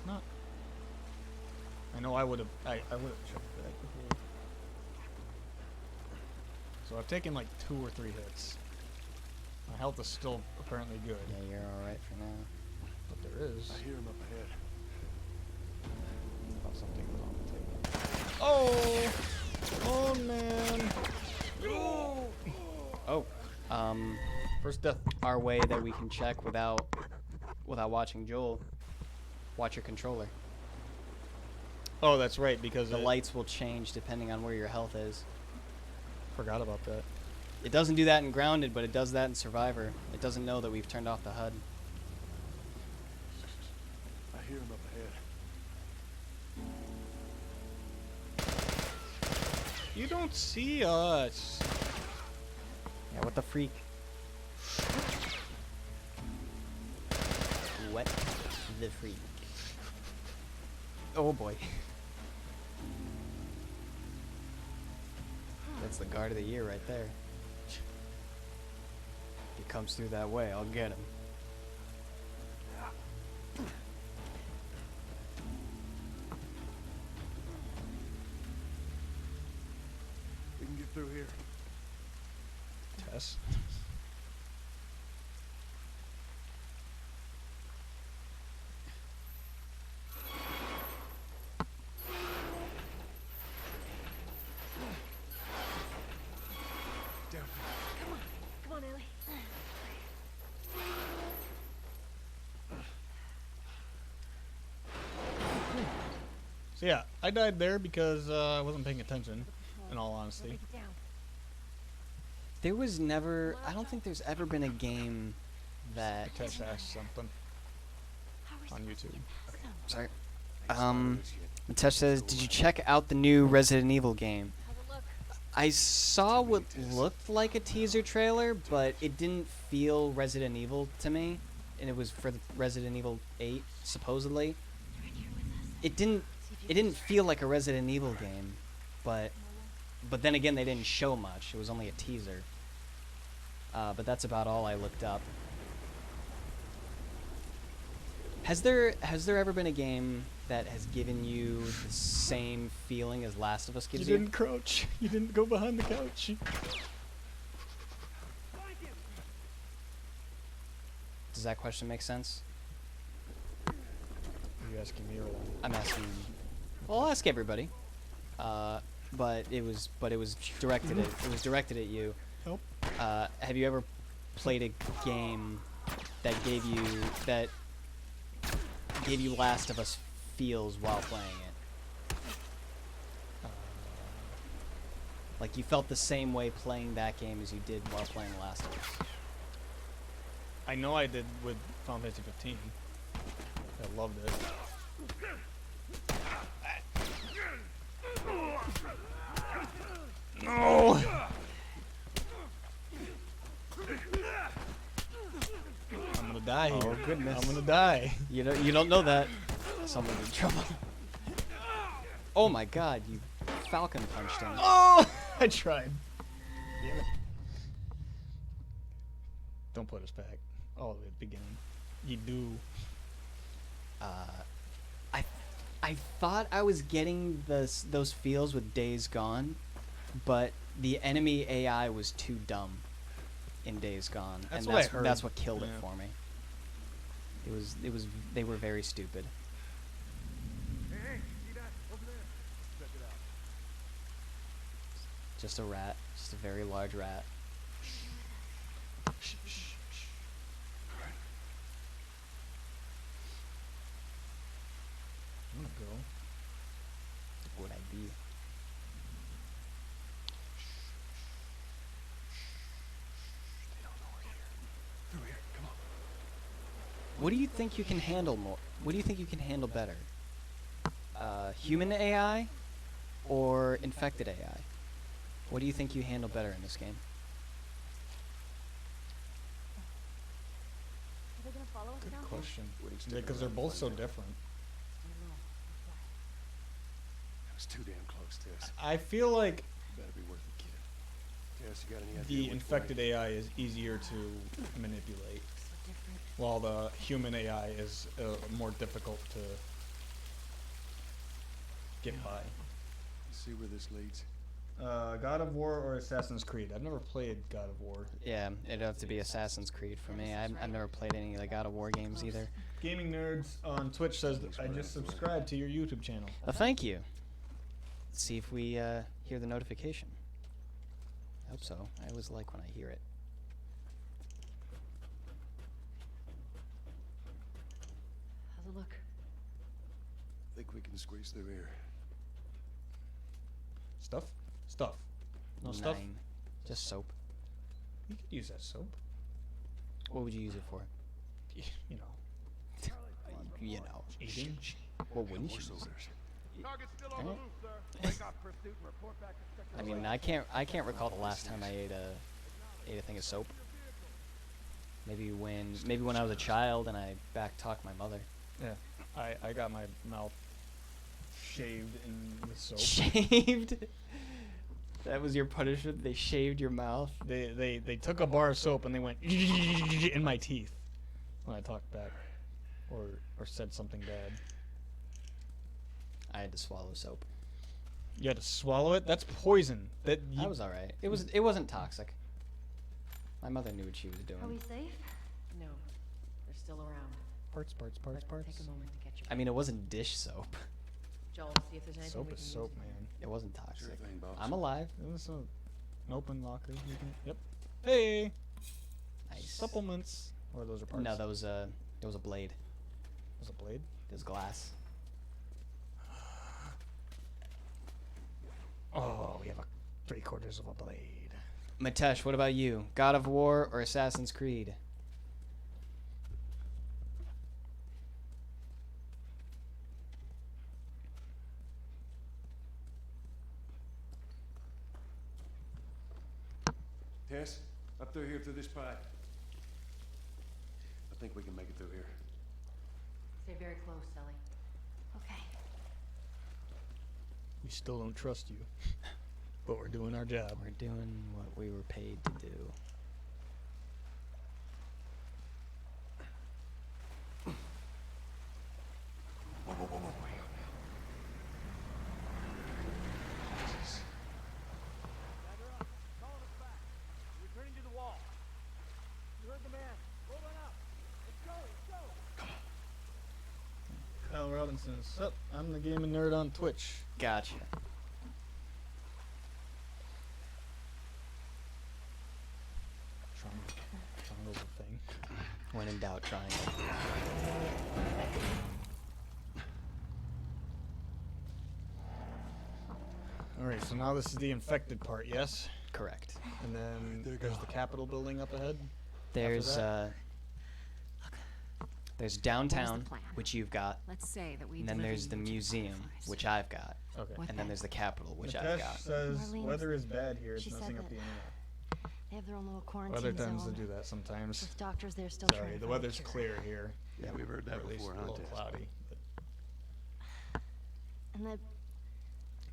not, I know I would have. I would have checked that before. So I've taken like 2 or 3 hits. My health is still apparently good,
Yeah, you're all right for now.
but there is.
I hear him up ahead.
Oh, something was on the table. Oh! Oh man!
Oh,
First death.
our way that we can check without watching Joel. Watch your controller.
Oh, that's right, because
The lights will change depending on where your health is.
Forgot about that.
It doesn't do that in Grounded, but it does that in Survivor. It doesn't know that we've turned off the HUD.
I hear him up ahead.
You don't see us.
Yeah, what the freak? What the freak? Oh boy. That's the guard of the year right there. If he comes through that way, I'll get him.
We can get through here.
Tess.
Down.
Come on, Ellie.
So yeah, I died there because I wasn't paying attention, in all honesty.
Break it down.
There was never. I don't think there's ever been a game that.
Tess asked something
How are we
on
supposed to
YouTube.
get past them?
Sorry.
Ain't spotted us yet.
Tesh says, "Did you check out the new Resident Evil game?"
How's it look?
I saw what looked like a teaser trailer, but it didn't feel Resident Evil to me, and it was for the Resident Evil 8 supposedly.
Right here with us.
It didn't. It didn't feel like a Resident Evil game, but then again, they didn't show much. It was only a teaser. But that's about all I looked up. Has there ever been a game that has given you the same feeling as Last of Us gives you?
crouch. You didn't go behind the couch.
Does that question make sense?
Are you asking me or them?
I'm asking. Well, I'll ask everybody. But it was directed at directed at you.
Nope.
Have you ever played a game that gave you Last of Us feels while playing it? Like you felt the same way playing that game as you did while playing Last of Us.
I know I did with Final Fantasy 15. I loved it. No! I'm gonna die here.
Oh, goodness.
I'm gonna die.
You don't know that. Someone's in trouble. Oh my God! You falcon punched him.
Oh! I tried. Damn it. Don't put us back. All the way at the beginning. You do.
I thought I was getting those feels with Days Gone, but the enemy AI was too dumb in Days Gone,
That's
and
what I heard.
that's what killed it
Yeah.
for me. It was they were very stupid.
Hey, see that? Over there. Check it out.
Just a rat, just a very large rat.
I'm gonna go.
Would I be?
They don't know we're here. Through here. Come on.
What do you think you can handle more? What do you think you can handle better? Human AI or infected AI? What do you think you handle better in this game?
Are they gonna follow us
Good
down
question.
Would he stick
Because they're
around
both
and
so
find out?
different.
That was too damn close, Tess.
I feel like
Better be worth it, kid. Tess, you got any idea
the
which
infected
way?
AI is easier to manipulate. while the human AI is more difficult to get by.
Let's see where this leads.
God of War or Assassin's Creed? I've never played God of War.
Yeah, it'd have to be Assassin's Creed for me. I've never played any of the God of War games either.
Gaming Nerds on Twitch says that I just subscribed to your YouTube channel.
Thank you. Let's see if we hear the notification. I hope so. I always like when I hear it.
How's it look?
Think we can squeeze through here.
Stuff? Stuff. No stuff?
9. Just soap.
You could use that soap.
What would you use it for?
You know,
You know.
eating.
What wouldn't you
More
use it?
soldiers.
Alright. I mean, I can't recall the last time I ate a thing of soap. Maybe when I was a child and I back talked my mother.
Yeah. I got my mouth shaved in with soap.
Shaved. That was your punishment. They shaved your mouth.
They took a bar of soap and they went in my teeth when I talked back or said something bad.
I had to swallow soap.
You had to swallow it? That's poison. That
I was all right. It wasn't toxic. My mother knew what she was
Are
doing.
we safe?
No. They're still around.
parts.
But take a moment to get your
I mean, it wasn't dish soap.
Joel, see if there's anything
Soap
we
is
can
soap,
use.
man.
It wasn't toxic.
Sure thing, boss.
I'm alive.
This is an open locker. You can, yep. Hey,
Nice.
supplements. Or those are parts.
No, that was a blade.
was a blade.
It was glass.
Oh, we have a 3/4 of a blade.
Matesh, what about you? God of War or Assassin's Creed?
Tess, up through here through this pipe. I think we can make it through here.
Stay very close, Ellie.
Okay.
We still don't trust you, but we're doing our job.
We're doing what we were paid to do.
Whoa, whoa, whoa, whoa, wait. Jesus.
Kyle Robinson. Sup? I'm the gaming nerd on Twitch.
Gotcha.
Triangle's a thing.
When in doubt, triangle.
Alright, so now this is the infected part, yes?
Correct.
And then
There you
there's
go.
the Capitol building up ahead.
There's
that?
there's downtown,
plan?
which you've got,
Let's say that we
and then
deliver
there's
you
the
what you
museum,
promised.
which I've got,
Okay.
What
and then
then?
there's the Capitol, which I've
Nitesh
got.
says
Marlene,
weather is bad here. It's
she said
messing up
that
the internet.
they have their own little quarantine
Weather tends to
zone
do that sometimes.
with doctors there still
Sorry,
trying to
the
find a
weather's
cure.
clear here.
Yeah, we've heard
Or
that
at least
before,
a
huh,
little
Tess?
cloudy. But
And the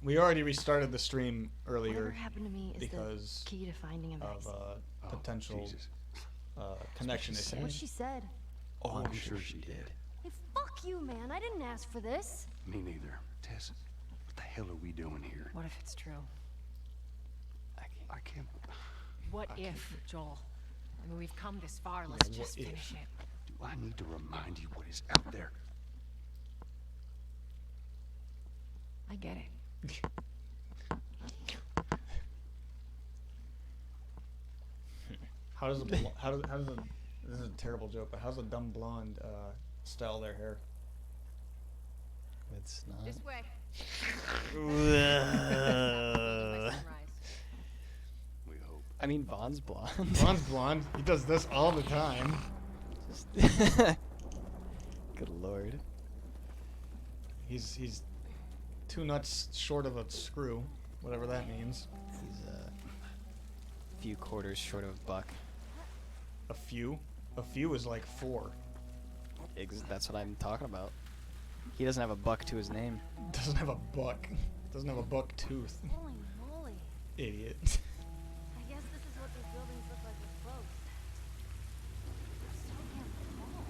we already restarted the stream
whatever
earlier
happened to me is
because
the key to finding a
of
vaccine.
Oh,
potential
Jesus.
connection
she
issue.
said.
What she said.
Oh,
I'm sure she did.
Hey, fuck you, man. I didn't ask for this.
Me neither. Tess, what the hell are we doing here?
What if it's true?
I can't.
What
I
if, Joel? I mean, we've come this far.
Yeah,
Let's
what
just
if?
finish it.
Do I need to remind you what is out there?
I get it.
How does a how does a this is a terrible joke, but how's a dumb blonde style their hair?
It's not.
This way.
Uh,
We hope.
I mean, Bond's blonde.
Blonde's blonde. He does this all the time.
Good lord.
He's 2 nuts short of a screw, whatever that means.
He's a few quarters short of a buck.
A few. A few is like 4.
That's what I'm talking about. He doesn't have a buck to his name.
Doesn't have a buck. Doesn't have a buck tooth.
Holy moly.
Idiot.
I guess this is what these buildings look like up close. So damn tall.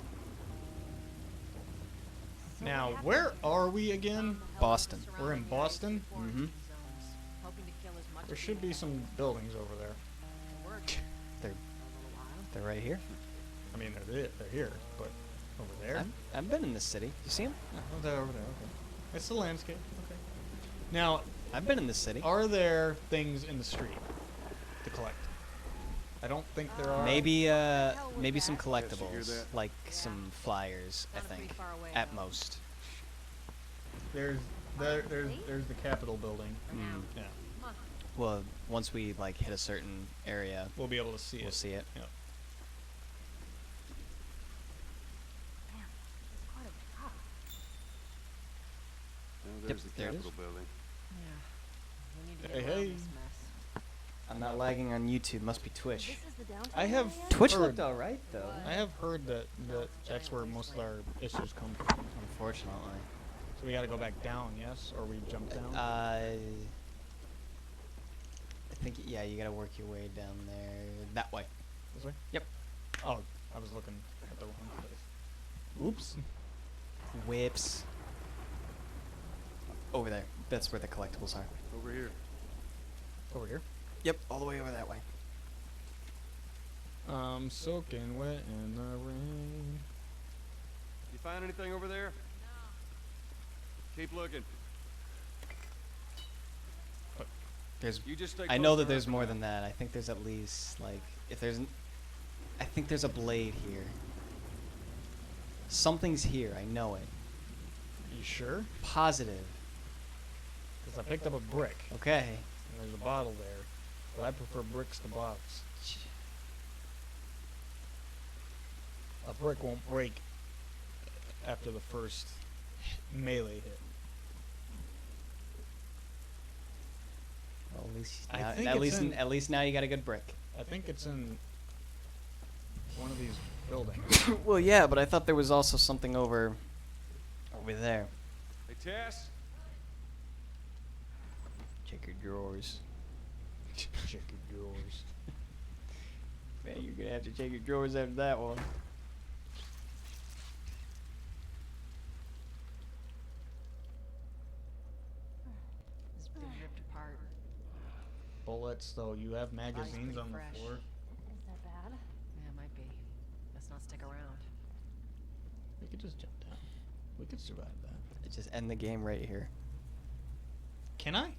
Now, where are we again?
Boston.
We're in Boston?
Mm-hmm.
There should be some buildings over there.
They're right here.
I mean, they're here, but over there?
I've been in this city. You see them?
Oh, they're over there, okay. It's the landscape, okay. Now,
I've been in this city.
are there things in the street to collect? I don't think there are.
Maybe maybe some
Yes, you hear
collectibles,
that?
like some flyers. I
Not pretty
think
far away,
at
though.
most.
There's the Capitol building.
Mm.
Yeah,
Well, once we like hit a certain area,
we'll be able to see
we'll
it.
see it.
Yeah.
Quite a drop.
Oh, there's the
there it is.
Capitol building.
Yeah. We need to
Hey,
get around
hey.
this mess.
I'm not lagging on YouTube. Must be Twitch.
This is the downtown
I have
area?
Twitch
heard-
looked alright though.
I have heard that that's where most of our issues come from.
Unfortunately.
So we got to go back down, yes, or we jump down.
I think yeah, you gotta work your way down there that way.
This way?
Yep.
Oh, I was looking at the wrong place. Oops.
Whips. Over there. That's where the collectibles are.
Over here.
Over here.
Yep, all the way over that way.
I'm soaking wet in the rain.
You find anything over there? Keep looking.
There's.
You just stay
I
close
know
to
that there's
her.
more than that. I think there's at least like if there's. I think there's a blade here. Something's here. I know it.
You sure?
Positive.
Because I picked up a brick,
Okay.
and there's a bottle there. But I prefer bricks to bottles. A brick won't break after the first melee hit.
Well, at least
I
now,
think
at
it's
least
in-
at least now you got a good brick.
I think it's in one of these buildings.
Well, yeah, but I thought there was also something over there.
Hey, Tess.
Check your drawers.
Check your drawers.
Man, you're gonna have to check your drawers after that one.
It's been ripped apart.
Bullets, though. You have magazines
pretty
on the
fresh.
floor.
Is that bad?
Yeah, it might be. Let's not stick around.
We could just jump down. We could survive that.
Just end the game right here.
Can I?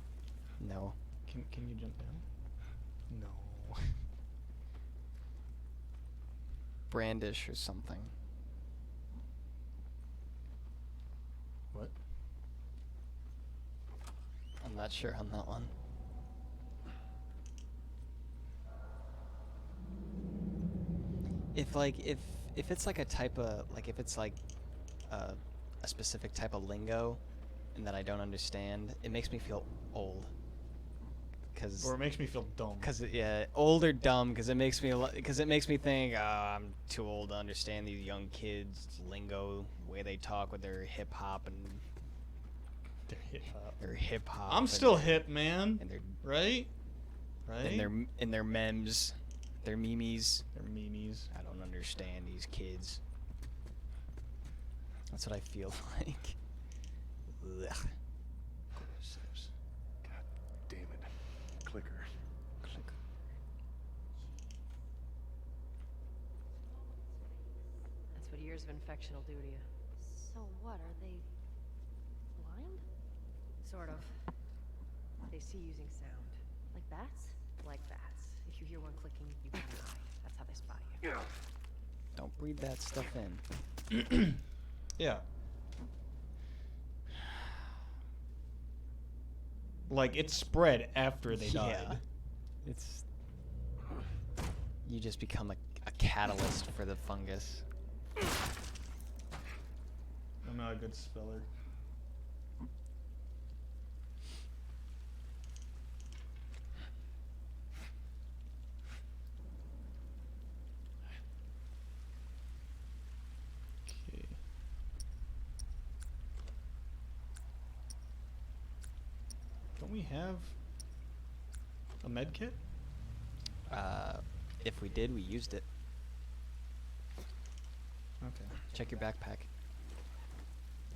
No.
Can you jump down? No.
Brandish or something.
What?
I'm not sure on that one. If it's like a type of like if it's like a specific type of lingo and that I don't understand, it makes me feel old.
Or it makes me feel dumb.
Yeah, old or dumb, because it makes me think I'm too old to understand these young kids' lingo, the way they talk with their hip hop and
They're hip hop.
their hip hop.
I'm still hip, man.
and their
Right? Right?
and their memes, their memes.
They're memes.
I don't understand these kids. That's what I feel like. Ugh.
God damn it. Clicker.
That's what years of infection will do to you.
So what, are they blind?
Sort of. They see using sound.
Like bats?
Like bats. If you hear one clicking, you can hide. That's how they spot you.
Don't breathe that stuff in.
Yeah. Like, it spread after they died.
It's you just become a catalyst for the fungus.
I'm not a good speller. Okay. Don't we have a med kit?
If we did, we used it.
Okay.
Check your backpack.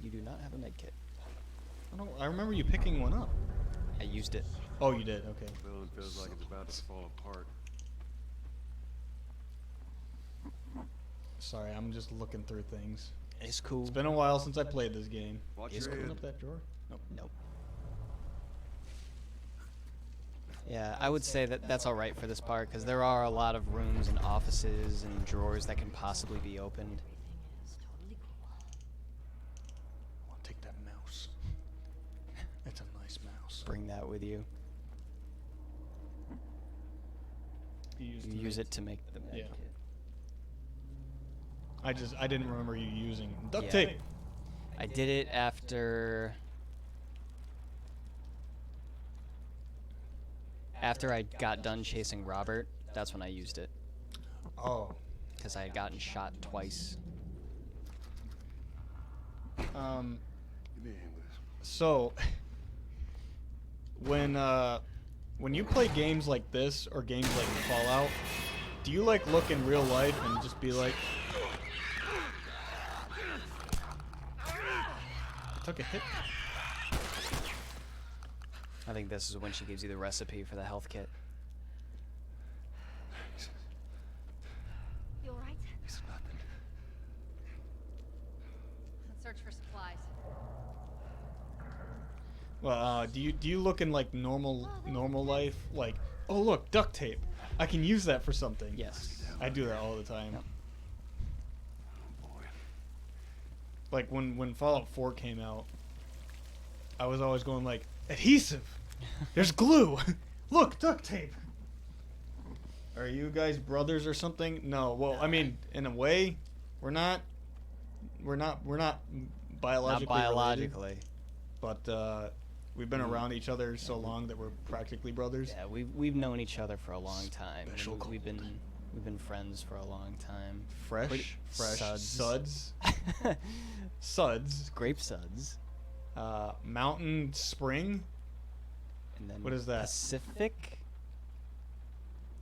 You do not have a med kit.
I remember you picking one up.
I used it.
Oh, you did. Okay.
Building feels like it's about to fall apart.
Sorry, I'm just looking through things.
It's cool.
It's been a while since I played this game.
Watch
It's
your
Open
head.
up that drawer. Nope.
Nope. Yeah, I would say that that's all right for this part because there are a lot of rooms and offices and drawers that can possibly be opened.
I'll take that mouse. It's a nice mouse.
Bring that with you. You use it to make the med
Yeah.
kit.
I didn't remember you using duct
Yeah.
tape.
I did it after I got done chasing Robert. That's when I used it
Oh.
because I had gotten shot twice.
Give me a hand with this.
So when you play games like this or games like Fallout, do you like look in real life and just be like, I took a hit?
I think this is when she gives you the recipe for the health kit.
You alright?
It's nothing.
Let's search for supplies.
Well, do you look in like normal life like, oh look, duct tape. I can use that for something.
Yes.
I do that all the time.
Yep.
Oh boy.
Like when Fallout 4 came out, I was always going like, adhesive. There's glue. Look, duct tape. Are you guys brothers or something? No. Well, I mean, in a way, we're not biologically
Not
related,
biologically.
but we've been around each other so long that we're practically brothers.
Yeah, we've known each other for a long time.
Special
We've been friends for a long time.
Fresh
Suds.
Suds.
Grape suds.
Mountain Spring.
And then
What is that?
Pacific?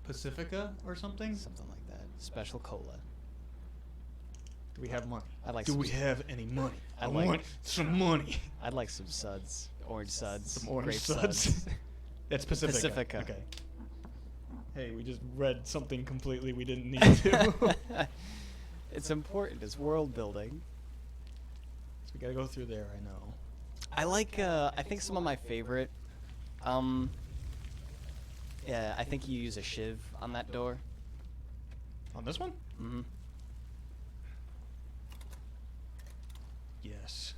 Pacifica or something?
Something like that. Special cola.
Do we have money?
I'd like
Do
some
we have any money? I
I'd like-
want some money.
I'd like some suds. Orange suds.
Some orange
grape
suds. That's Pacifica.
Pacifica.
Okay. Hey, we just read something completely we didn't need to.
It's important. It's world building.
So we gotta go through there, I know.
I like, I think some of my favorite, yeah, I think you use a shiv on that door.
On this one?
Mm-hmm.
Yes.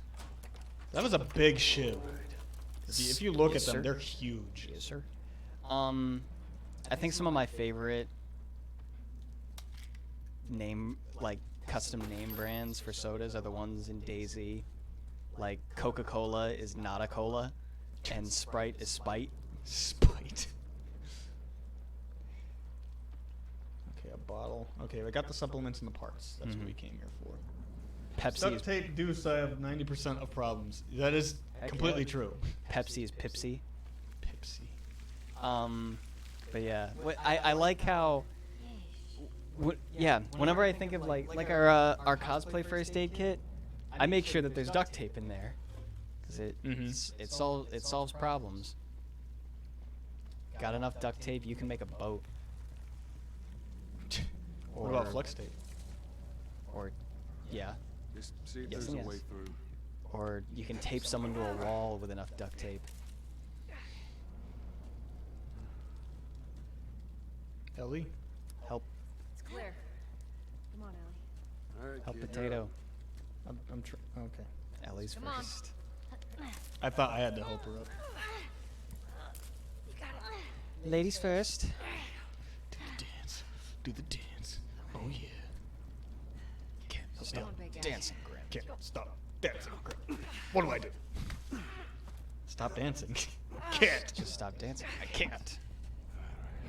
That was a big shiv. If you look
Yes,
at them,
sir.
they're huge.
Yes, sir. I think some of my favorite custom name brands for sodas are the ones in DayZ. Like Coca-Cola is not a cola, and Sprite is Spite.
Spite. Okay, a bottle. Okay, I got the supplements and the parts. That's what
Mhm.
we came here for.
Pepsi
Duct
is
tape do solve 90% of problems. That is
Heck
completely
yeah.
true.
Pepsi is Pipsy.
Pepsi.
But yeah, I like how. Yeah, whenever I think of like our cosplay first aid kit, I make sure that there's duct tape in there, because it solves problems. Got enough duct tape, you can make a boat.
What about flex tape?
Or, yeah,
Just see if
Yes,
there's
yes.
a way through.
or you can tape someone to a wall with enough duct tape.
Ellie?
Help,
It's clear. Come on, Ellie.
All right,
help,
kid, you're
potato.
up.
Okay.
Ellie's
Come on.
first.
I thought I had to help her up.
You got it.
Ladies first.
Do the dance. Do the dance. Oh yeah. Can't
Come
stop
on, big guy.
Dancing, Grim.
Can't stop dancing. What do I do? Stop dancing. Can't.
Just stop dancing. I can't.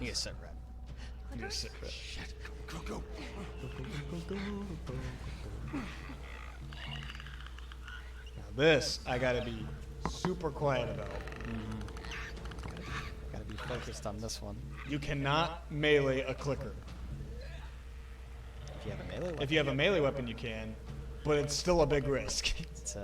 You get set right.
You just sit there.
Go, go.
Now this I gotta be super quiet about.
Gotta be focused on this one.
You cannot melee a clicker.
If you have a melee weapon,
If you have a melee weapon, you can, but it's still a big risk.
it's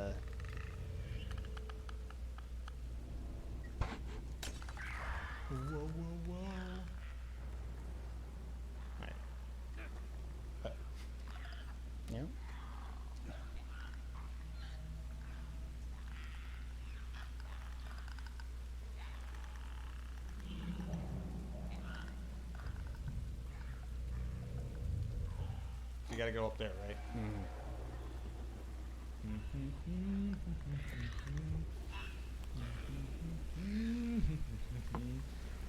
gotta go up there, right?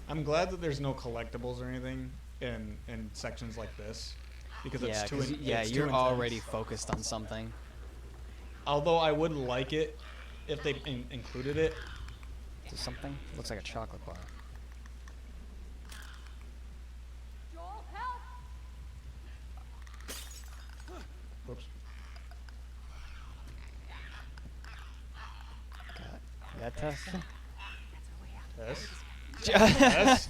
I'm glad that there's no collectibles or anything in sections like this, because
Yeah,
it's too.
'cause
it's too
you're
intense.
already focused on something.
Although I would like it if they included it.
Is this something? Looks like a chocolate bar.
Joel, help!
Whoops.
Got Tess?
Yes.
Yes.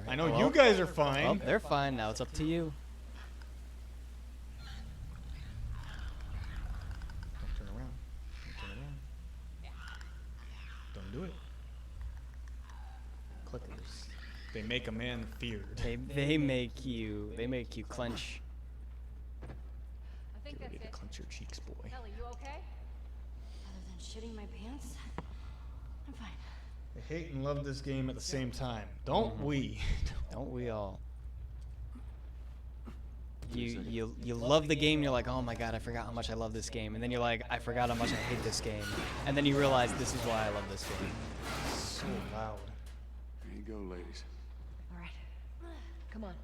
I know you guys are
Oh,
fine.
they're fine. Now it's up to you.
Don't turn around. Don't turn around. Don't do it. Clickers. They make a man feared.
They make you clench.
I think
Get ready
that's
to
it.
clench your cheeks, boy.
Ellie, you okay?
Other than shitting my pants, I'm fine.
I hate and love this game at the same time. Don't we?
Don't we all? You love the game. You're like, oh my god, I forgot how much I love this game. And then you're like, I forgot how much I hate this game. And then you realize this is why I love this game.
So loud.
There you go, ladies.
All right. Come on.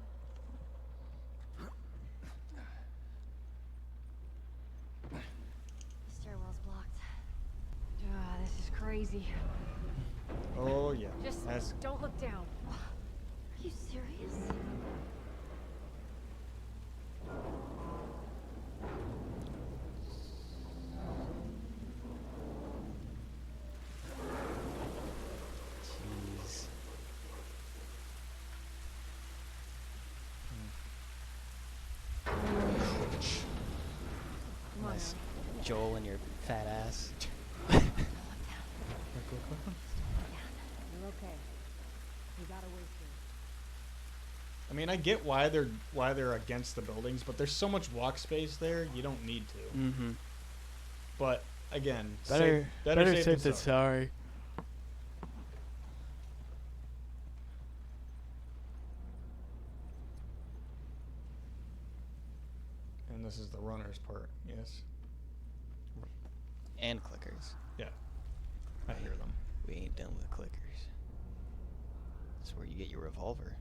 The stairwell's blocked.
This is crazy.
Oh yeah.
Just
That's
don't look down.
Are you serious?
Jeez.
Come on.
Nice.
Ellie.
Joel and your fat ass.
You're okay. We got away through.
I mean, I get why they're against the buildings, but there's so much walk space there, you don't need to.
Mm-hmm.
But again,
Better
safe
safe than
sorry.
sorry.
And this is the runners part, yes.
And clickers.
Yeah, I hear them.
We ain't done with clickers. That's where you get your revolver.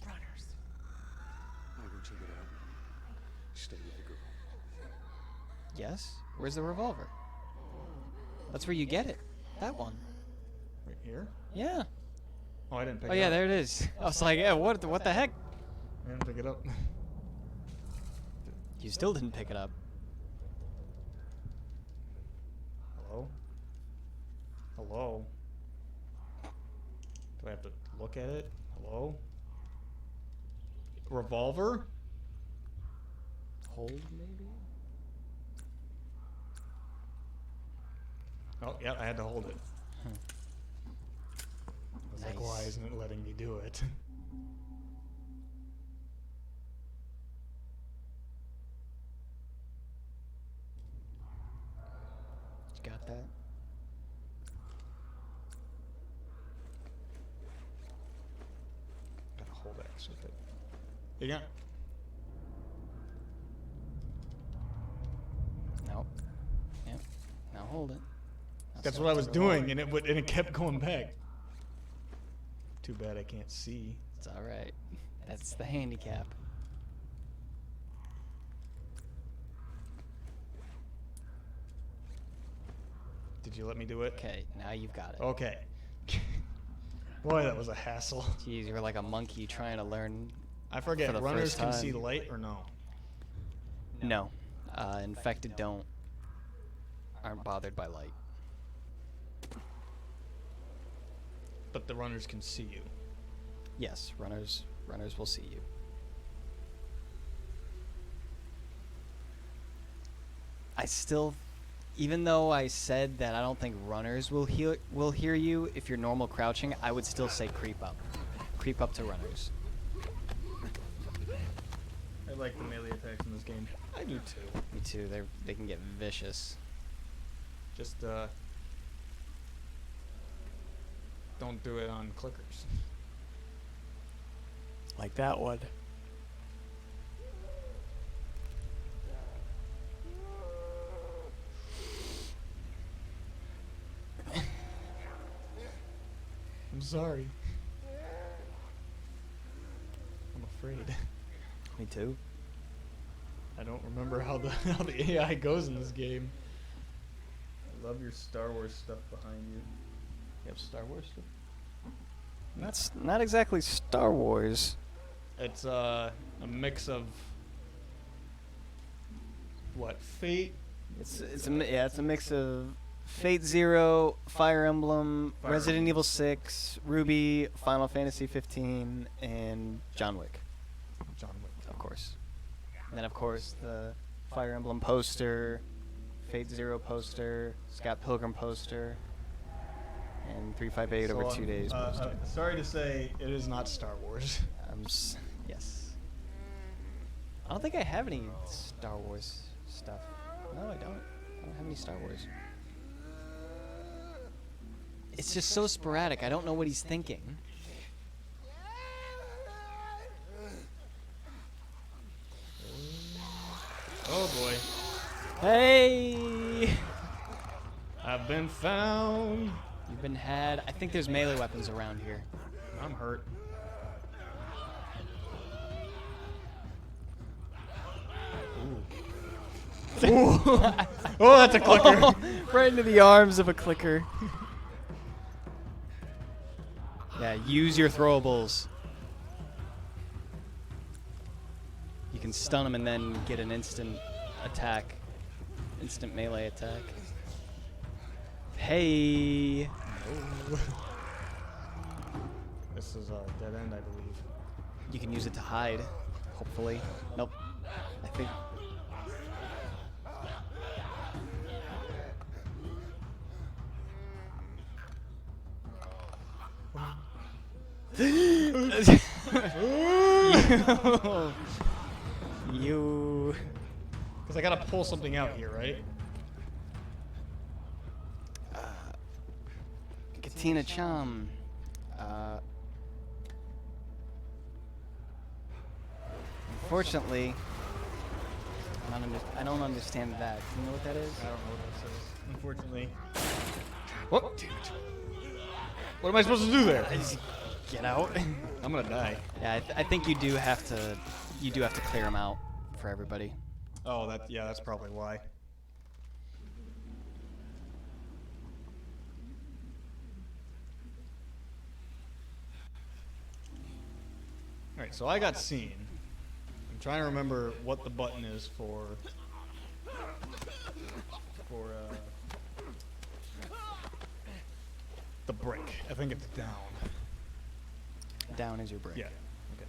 Runners.
I'll go check it out. Stay with the girl.
Yes? Where's the revolver? That's where you get it. That one.
Right here?
Yeah.
Oh, I didn't pick
Oh
it
yeah,
up.
there it is. I was like, yeah, what the heck?
I didn't pick it up.
You still didn't pick it up.
Hello? Hello? Do I have to look at it? Hello? Revolver?
Hold maybe?
Oh, yeah, I had to hold it.
Hmm.
I was like, why
Nice.
isn't it letting me do it?
You got that?
Gotta hold X with it. You got
Nope. Yep. Now hold it.
That's
not
what I was
the
doing,
revolver.
and it kept going back. Too bad I can't see.
It's alright. That's the handicap.
Did you let me do it?
Okay, now you've got it.
Okay. Boy, that was a hassle.
Jeez, you're like a monkey trying to learn.
I forget,
For the
runners
first
can see
time.
light or no?
No. Infected aren't bothered by light.
But the runners can see you.
Yes, runners will see you. I still, even though I said that I don't think runners will hear you if you're normal crouching, I would still say creep up. Creep up to runners.
I like the melee attacks in this game. I do too.
Me too. They can get vicious.
Just don't do it on clickers.
Like that one.
I'm sorry. I'm afraid.
Me too.
I don't remember how the AI goes in this game. I love your Star Wars stuff behind you. You have Star Wars stuff?
That's not exactly Star Wars.
It's a mix of what? Fate?
It's a mix of Fate Zero, Fire Emblem,
Fire
Resident
Emblem.
Evil 6, Ruby, Final Fantasy 15, and John Wick,
John Wick.
of course. And then of course the Fire Emblem poster, Fate Zero poster, Scott Pilgrim poster, and 358 over 2 days poster.
Sorry to say, it is not Star Wars.
Yes. I don't think I have any Star Wars stuff. No, I don't. I don't have any Star Wars. It's just so sporadic. I don't know what he's thinking.
Oh boy.
Hey!
I've been found.
You've been had. I think there's melee weapons around here.
I'm hurt. Oh, that's a clicker.
Right into the arms of a clicker. Yeah, use your throwables. You can stun them and then get an instant attack. Instant melee attack. Hey!
This is a dead end, I believe.
You can use it to hide, hopefully. Nope. I think... you.
Because I gotta pull something out here, right?
Katina Chum. Unfortunately, I don't understand that. Do you know what that is?
I don't know what that says. Unfortunately. What? What am I supposed to do there?
Get out.
I'm gonna die.
Yeah, I think you do have to. You do have to clear them out for everybody.
Oh, that's probably why. All right, so I got seen. I'm trying to remember what the button is for the brick. I think it's down.
Down is your break.
Yeah. Okay.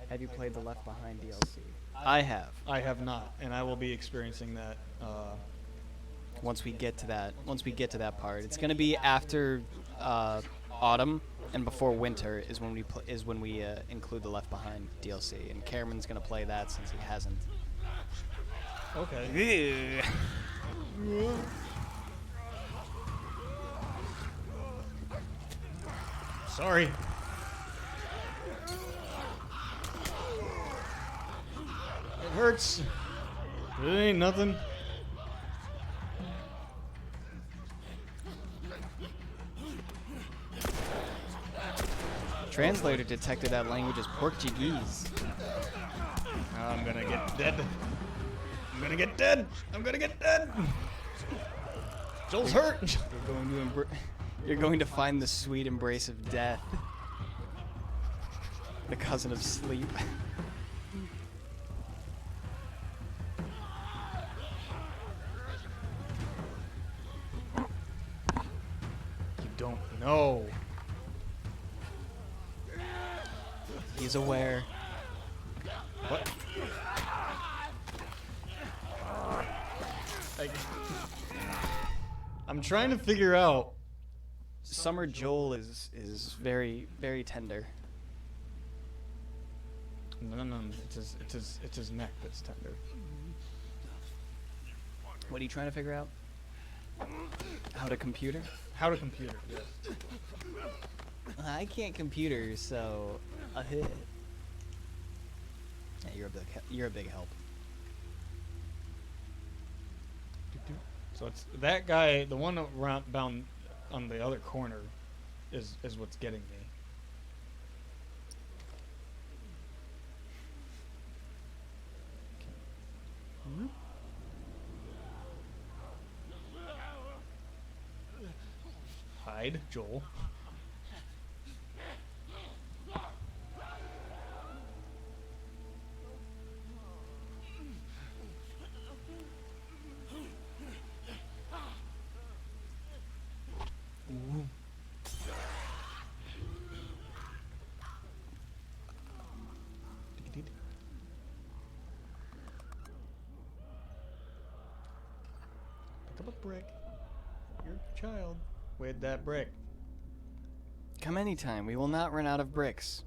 Have you played the Left Behind DLC? I have.
I have not, and I will be experiencing that.
Once we get to that part, it's gonna be after autumn and before winter is when we include the Left Behind DLC, and Cameron's gonna play that since he hasn't.
Okay. Sorry. It hurts. It ain't nothing.
Translator detected that language as Portuguese.
I'm gonna get dead. I'm gonna get dead. I'm gonna get dead. Joel's hurt.
You're going to find the sweet embrace of death, the cousin of sleep.
You don't know.
He's aware.
What? I'm trying to figure out.
Summer Joel is very, very tender.
No. It's his neck that's tender.
What are you trying to figure out? How to computer?
How to computer? Yes.
I can't computer, so yeah, you're a big help.
So it's that guy, the one bound on the other corner, is what's getting me. Hide, Joel. Pick up a brick. You're a child. With that brick.
Come anytime. We will not run out of bricks.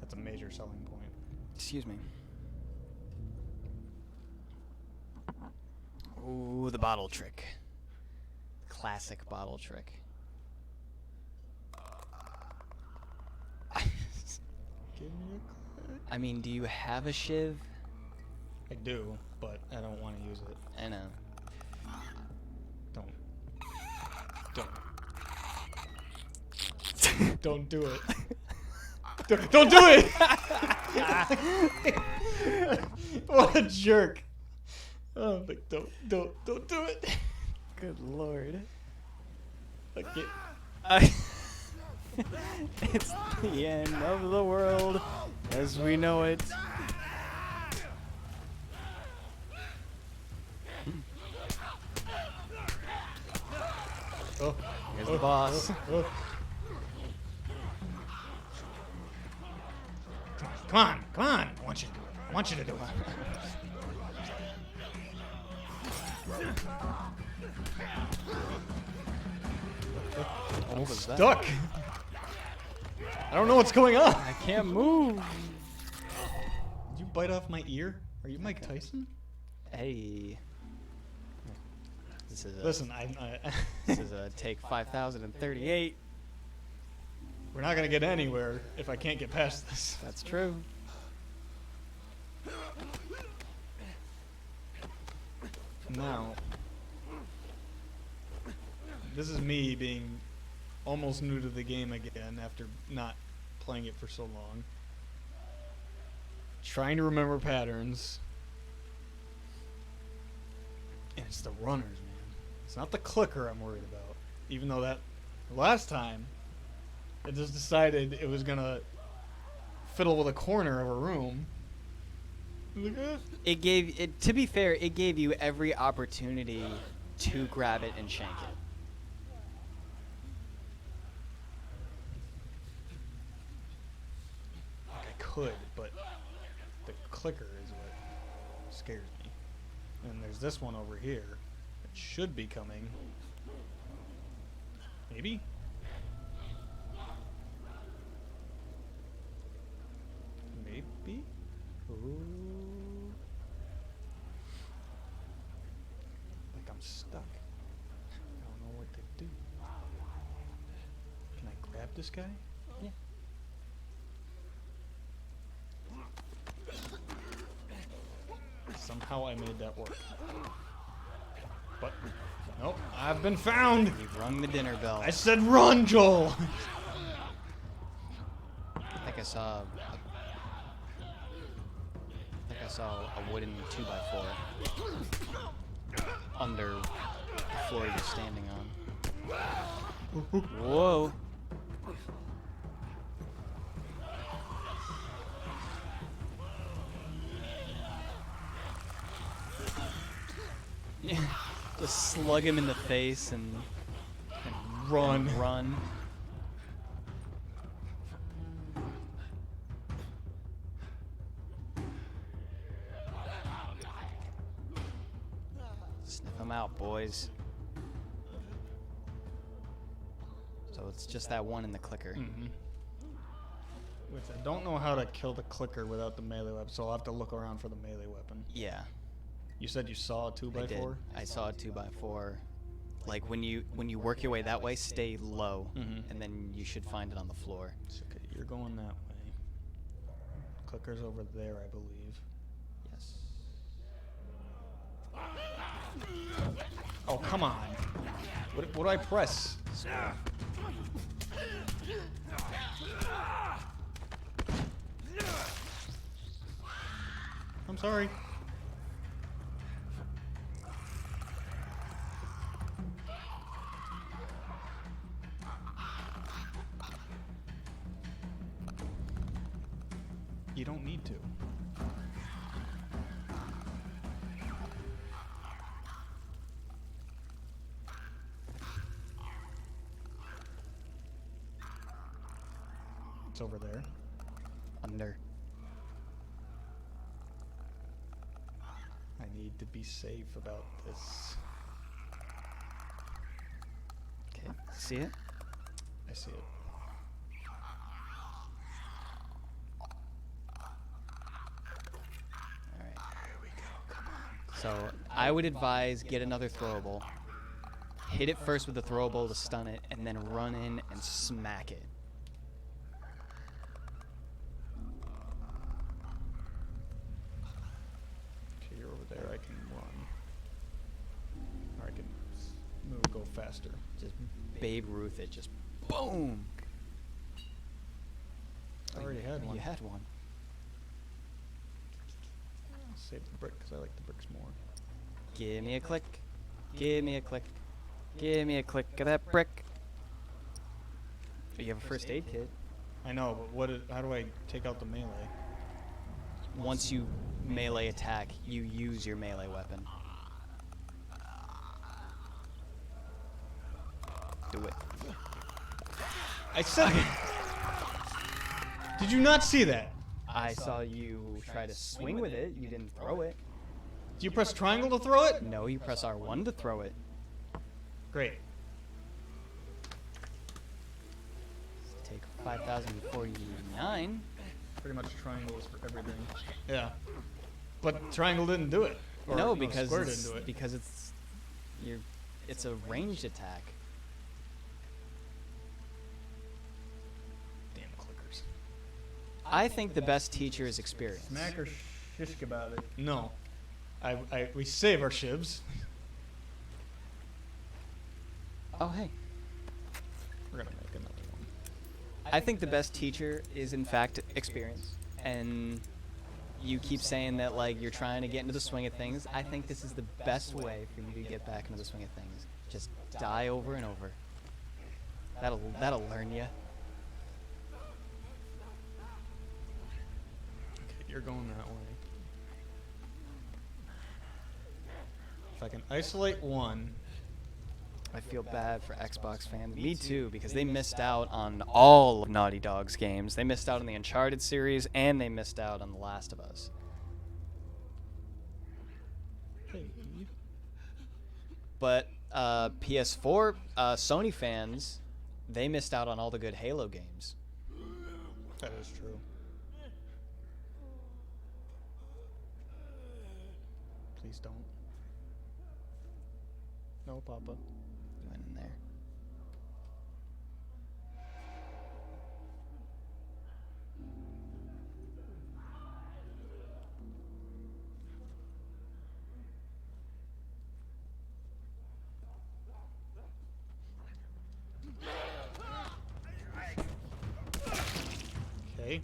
That's a major selling point.
Excuse me. Ooh, the bottle trick. Classic bottle trick.
Give me a
I mean, do you have a shiv?
I do, but I don't want to use it.
I know.
Don't. Don't do it. Don't do it! What a jerk. Oh, but don't do it.
Good lord.
Okay.
It's the end of the world as we know it.
Oh,
Here's the boss.
oh. Come on. I want you to do it.
What was that?
Stuck. I don't know what's going on.
I can't move.
Did you bite off my ear? Are you Mike Tyson?
Hey. This is a,
Listen,
this is a take 5038.
we're not gonna get anywhere if I can't get past this.
That's true.
Now, this is me being almost new to the game again after not playing it for so long. Trying to remember patterns. And it's the runners, man. It's not the clicker I'm worried about. Even though that last time it just decided it was gonna fiddle with a corner of a room. Look at
It gave it. To be fair, it gave you every opportunity to grab it and shank it.
I could, but the clicker is what scares me. And there's this one over here that should be coming. Maybe? Maybe? Ooh. Like I'm stuck. I don't know what to do. Can I grab this guy?
Yeah.
Somehow I made that work. But, nope, I've been found!
You've rung the dinner bell.
I said run, Joel!
I think I saw a wooden 2x4 under the floor you're standing on. Whoa. Just slug him in the face and
Run.
run. Sniff him out, boys. So it's just that one in the clicker.
Mm-hmm. Which I don't know how to kill the clicker without the melee weapon, so I'll have to look around for the melee weapon.
Yeah,
You said you saw a 2x4?
I did. I saw a 2x4. Like when you work your way that way, stay low, and then you should find it on the floor.
It's okay, you're going that way. Clicker's over there, I believe.
Yes.
Oh, come on. What do I press? I'm sorry. You don't need to. It's over there.
Under.
I need to be safe about this.
Okay. See it?
I see it.
Alright. Here we go. Come on. So I would advise get another throwable. Hit it first with the throwable to stun it, and then run in and smack it.
Okay, you're over there. I can run. Or I can move, go faster.
Just Babe Ruth it. Just boom.
I already had one.
You had one.
I'll save the brick because I like the bricks more.
Give me a click. Give me a click. Give me a click of that brick. You have a first aid kit.
I know, but how do I take out the melee?
Once you melee attack, you use your melee weapon. Do it.
I said it! Did you not see that?
I saw you try to swing with it. You didn't throw it.
Do you press triangle to throw it?
No, you press R1 to throw it.
Great.
Take 5,049.
Pretty much triangle is for everything. Yeah. But triangle didn't do it. Or,
No, because
square
it's,
didn't do it.
because it's a ranged attack.
Damn clickers.
I think the best teacher is experience.
Smack or shish about it. No. We save our shivs.
Oh, hey.
We're gonna make another one.
I think the best teacher is, in fact, experience. And you keep saying that, like, you're trying to get into the swing of things. I think this is the best way for you to get back into the swing of things. Just die over and over. That'll learn you.
Okay, you're going that way. If I can isolate one.
I feel bad for Xbox fans. Me too, because they missed out on all of Naughty Dog's games. They missed out on the Uncharted series, and they missed out on The Last of Us.
Hey.
But PS4, Sony fans, they missed out on all the good Halo games.
That is true. Please don't. No, Papa.
You went in there.
Okay.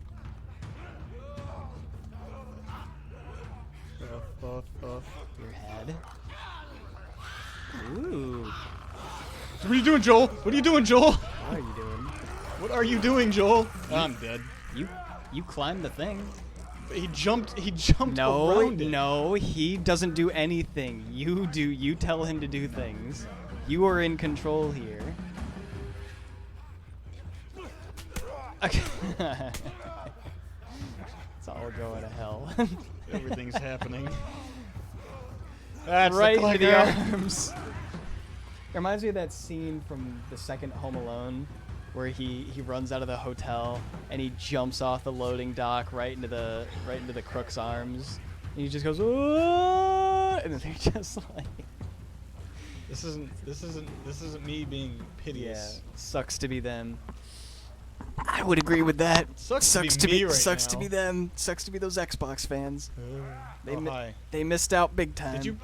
Your head. Ooh.
What are you doing, Joel? What are you doing, Joel?
What are you doing?
What are you doing, Joel? I'm dead.
You climbed the thing.
He jumped
No,
around it.
no, he doesn't do anything. You do. You tell him to do things. You are in control here. Okay. It's all going to hell.
Everything's happening. That's
right
the
into the
clicker.
arms. It reminds me of that scene from the second Home Alone where he runs out of the hotel and he jumps off the loading dock right into the crook's arms, and he just goes, "Whoa!" And then they're just like,
This isn't me being
yeah,
piteous.
sucks to be them. I would agree with that.
Sucks to be me right
sucks to
now.
be them. Sucks to be those Xbox fans. They
Oh,
mi-
hi.
they missed out big time.
Did you?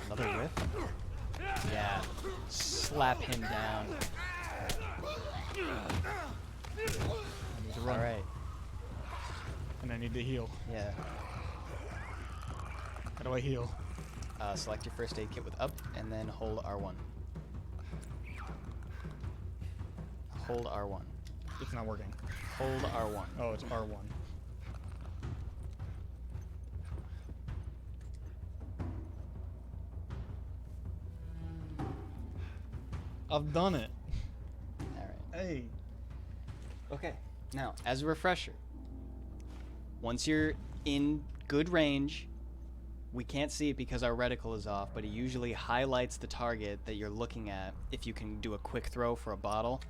Another whiff? Yeah. Slap him down.
I need to run.
All right.
And I need to heal.
Yeah.
How do I heal?
Select your first aid kit with up, and then hold R1. Hold R1.
It's not working.
Hold R1.
Oh, it's R1. I've done it.
All right.
Hey.
Okay. Now, as a refresher, once you're in good range, we can't see it because our reticle is off, but it usually highlights the target that you're looking at if you can do a quick throw for a bottle.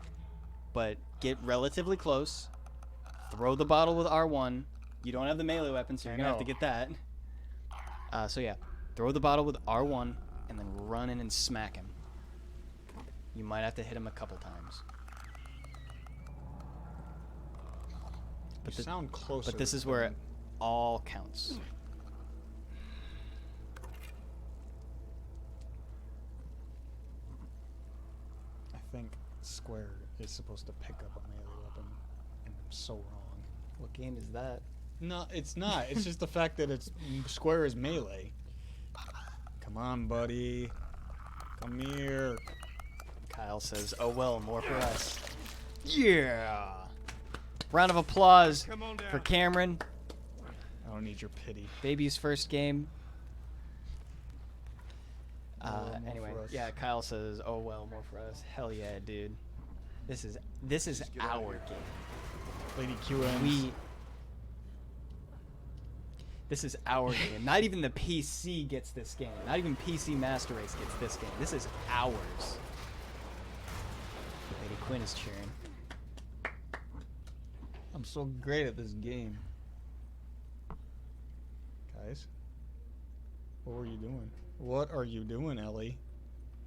But get relatively close, throw the bottle with R1. You don't have the melee weapon, so you're going to have to
know.
get that. So yeah, throw the bottle with R1 and then run in and smack him. You might have to hit him a couple times.
You
thi-
sound closer.
But this is where it all counts.
I think square is supposed to pick up a melee weapon, and I'm so wrong.
What game is that?
No, it's not. It's just the fact that it's square is melee. Come on, buddy. Come here.
Kyle says, "Oh well, more for us." Yeah. Round of applause for Cameron.
I don't need your pity.
Baby's first game.
More
Anyway,
for us.
yeah. Kyle says, "Oh well, more for us." Hell yeah, dude. This is our game.
Lady QN.
This is our game. Not even the PC gets this game. Not even PC Master Race gets this game. This is ours. Lady Quinn is cheering.
I'm so great at this game. Guys, what were you doing? What are you doing, Ellie?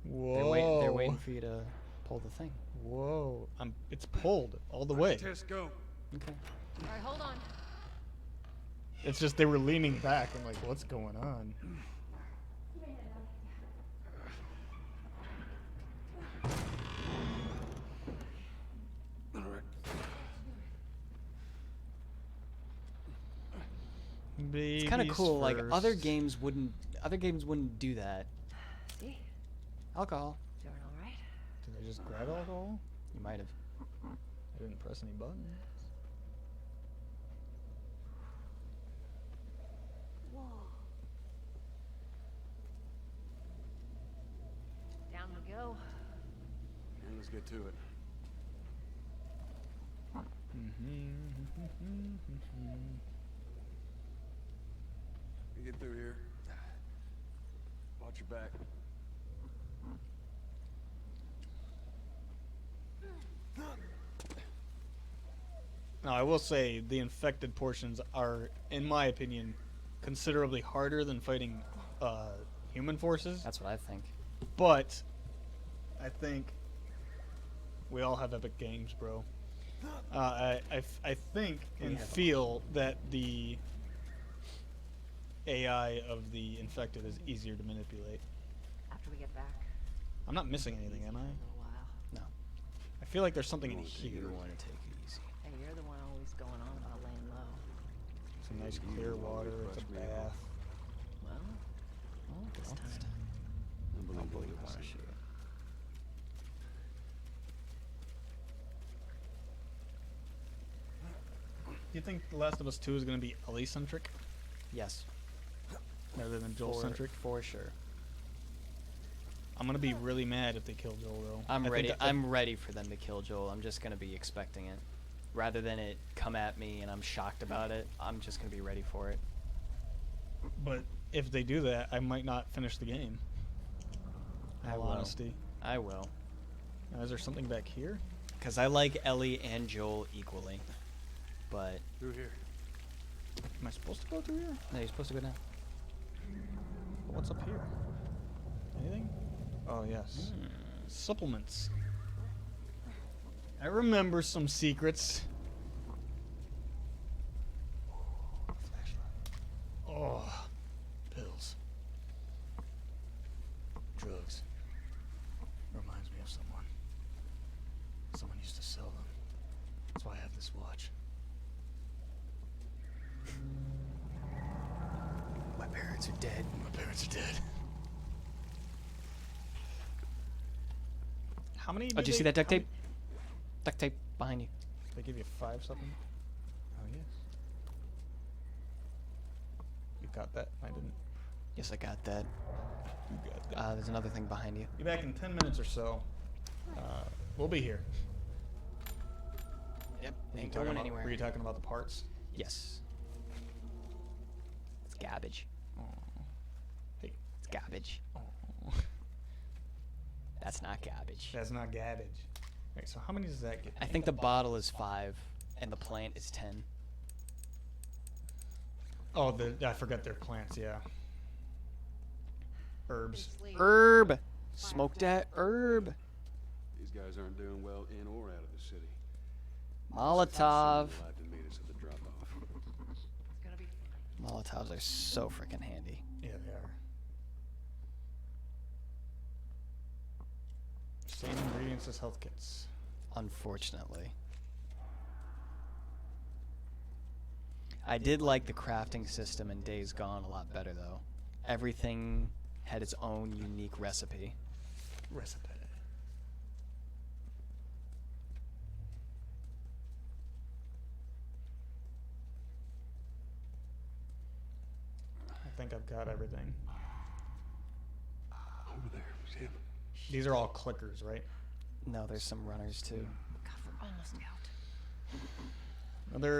Whoa.
They're waiting for you to pull the thing.
Whoa. It's pulled all the way.
Test go.
Okay.
All right, hold on.
It's just they were leaning back and like, what's going on?
It's kind of cool. Like other games wouldn't do that.
See?
Alcohol.
Doing all right?
Did I just grab alcohol?
You might have.
I didn't press any buttons.
Whoa.
Down we go.
And let's get to it. You get through here. Watch your back.
Now, I will say the infected portions are, in my opinion, considerably harder than fighting human forces.
That's what I think.
But I think we all have epic games, bro. I think and feel that the AI of the infected is easier to manipulate.
After we get back.
I'm not missing anything, am
A
I?
little while.
No.
I feel like there's something in here.
You want to take it easy.
Hey, you're the one always going on about laying low.
Some nice clear water. It's a bath.
Well, this time.
Unbelievable.
Do you think The Last of Us 2 is going to be Ellie-centric
Yes.
rather than Joel-centric?
For sure.
I'm going to be really mad if they kill Joel, though.
I'm
I
ready.
think
I'm ready for them to kill Joel. I'm just gonna be expecting it, rather than it come at me and I'm shocked about it. I'm just gonna be ready for it.
But if they do that, I might not finish the game. In
I
all
will.
honesty.
I will.
Now, is there something back here?
Because I like Ellie and Joel equally. But,
Through here.
Am I supposed to go through here?
no, you're supposed to go down.
What's up here? Anything? Oh, yes. Supplements. I remember some secrets. Oh, pills. Drugs. Reminds me of someone. Someone used to sell them. That's why I have this watch.
My parents are dead.
My parents are dead. How many?
Oh, did you see that duct tape? Duct tape behind you.
They give you 5 something? Oh, yes. You got that? I didn't.
Yes, I got that.
You got that.
There's another thing behind you.
Be back in 10 minutes or so. We'll be here.
Yep.
Were you
Ain't
talking
going
about-
anywhere.
Were you talking about the parts?
Yes. It's garbage.
Oh. Hey.
It's garbage.
Oh.
That's not garbage.
That's not garbage. Wait, so how many does that get?
I think the bottle is 5, and the plant is 10.
Oh, I forgot they're plants, yeah. Herbs.
Herb! Smoke that herb!
These guys aren't doing well in or out of the city.
Molotov.
Alive to meet us at the drop-off.
It's gonna be fine.
Molotovs are so freaking handy.
Yeah, they are. Same ingredients as health kits.
Unfortunately. I did like the crafting system in Days Gone a lot better, though. Everything had its own unique recipe.
Recipe. I think I've got everything.
Over there, see him?
These are all clickers, right?
No, there's some runners, too.
God, we're almost out.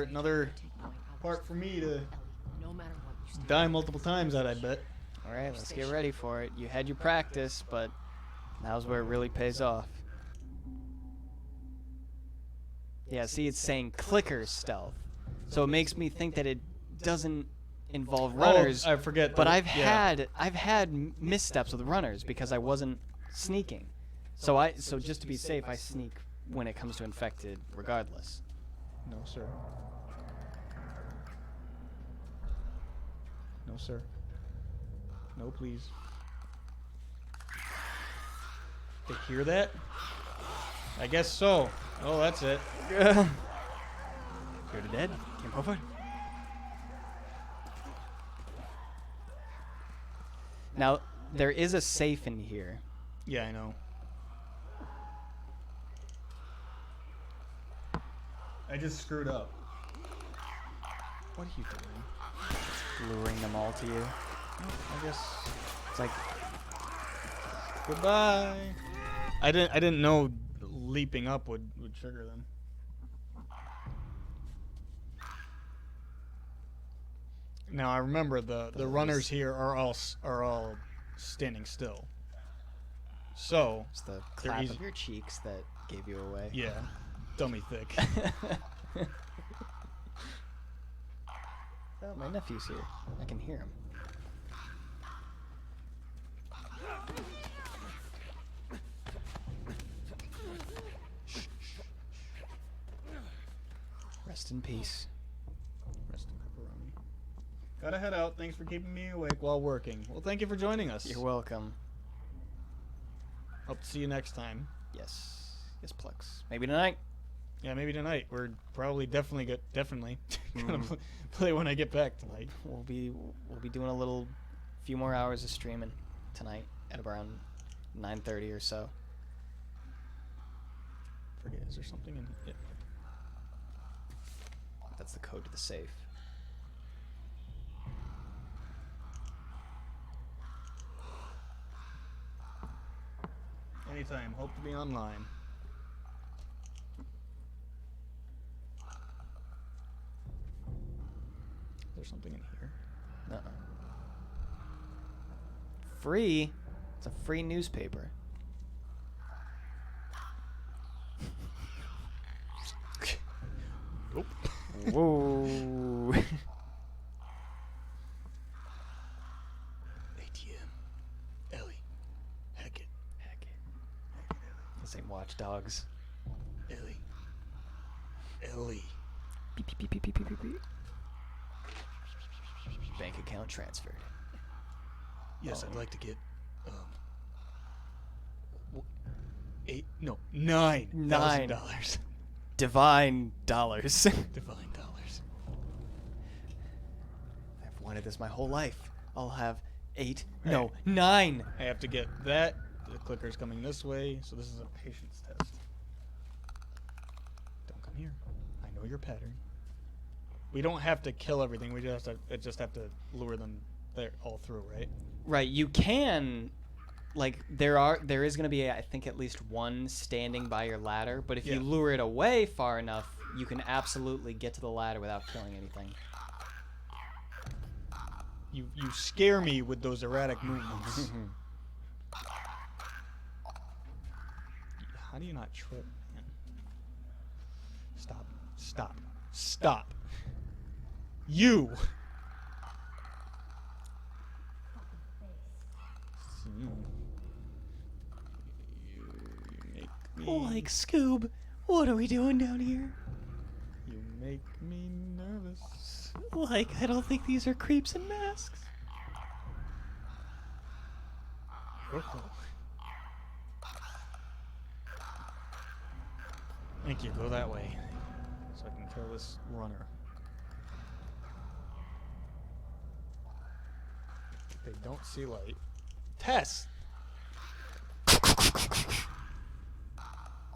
Another
Take point
part for me to
Ellie, no matter what, you stay
die multiple times at, I bet.
Alright, let's get ready for it. You had your practice, but now's where it really pays off. Yeah, see, it's saying clicker stealth. So it makes me think that it doesn't involve runners.
Oh, I forget.
But
that-
I've had missteps with runners because I wasn't sneaking. So just to be safe, I sneak when it comes to infected regardless.
No, sir. No, sir. No, please. They hear that? I guess so. Oh, that's it.
You're dead. Game over. Now, there is a safe in here.
Yeah, I know. I just screwed up. What are you doing?
Luring them all to you.
I guess.
It's like,
Goodbye. I didn't know leaping up would trigger them. Now I remember the runners here are all standing still. So
it's the
They're
clap
easy.
of your cheeks that gave you away.
yeah, dummy thick.
Oh, my nephew's here. I can hear him. Rest in peace.
Rest in pepperoni. Gotta head out. Thanks for keeping me awake while working. Well, thank you for joining us.
You're welcome.
Hope to see you next time.
Yes. Yes, Plex. Maybe tonight.
Yeah, maybe tonight. We're probably definitely gonna play when I get back tonight.
We'll be doing a few more hours of streaming tonight at around 9:30 or so.
Forget, is there something in here?
That's the code to the safe.
Anytime. Hope to be online. Is there something in here?
Uh-uh. Free? It's a free newspaper.
Nope.
Whoa.
ATM. Ellie. Heck it.
Heck it. This ain't Watch Dogs.
Ellie. Ellie.
Beep, beep, beep, beep, beep, beep, beep, beep. Bank account transferred.
Yes,
Oh.
I'd like to get $9,000.
Nine. Divine dollars.
Divine dollars.
I've wanted this my whole life. I'll have 8.
Right.
No, 9.
I have to get that. The clicker's coming this way, so this is a patience test. Don't come here. I know your pattern. We don't have to kill everything. We just have to lure them there all through, right?
Right, you can, like, there is going to be, I think, at least one standing by your ladder, but if
Yeah.
you lure it away far enough, you can absolutely get to the ladder without killing anything.
You scare me with those erratic movements. How do you not trip, man? Stop. Stop. Stop. You! You make me...
Like, Scoob, what are we doing down here?
You make me nervous.
Like, I don't think these are creeps in masks.
Oh. Thank you, go that way. So I can kill this runner. They don't see light. Tess!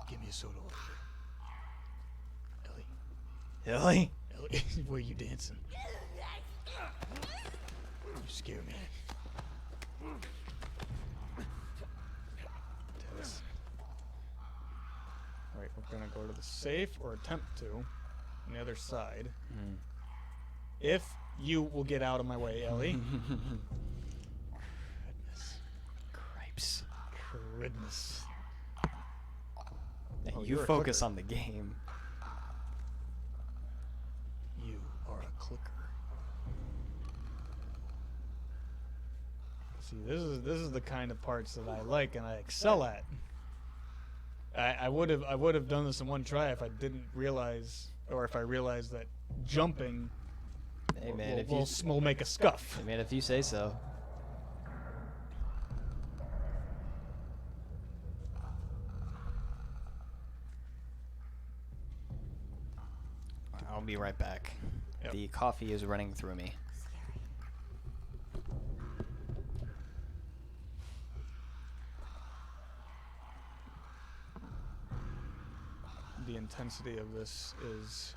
Give me a soda over here.
Ellie?
Ellie, where are you dancing? You scare me. Tess. Alright, we're gonna go to the safe, or attempt to, on the other side. If you will get out of my way, Ellie. Goodness.
Cripes.
Goodness.
Hey,
Oh,
you
you're a
focus
clicker.
on the game.
You are a clicker. See, this is the kind of parts that I like and I excel at. I would have done this in one try if I didn't realize, or if I realized that jumping
Hey, man,
will make a scuff.
Hey, man, if you say so. I'll be right back.
Yep.
The coffee is running through me.
The intensity of this is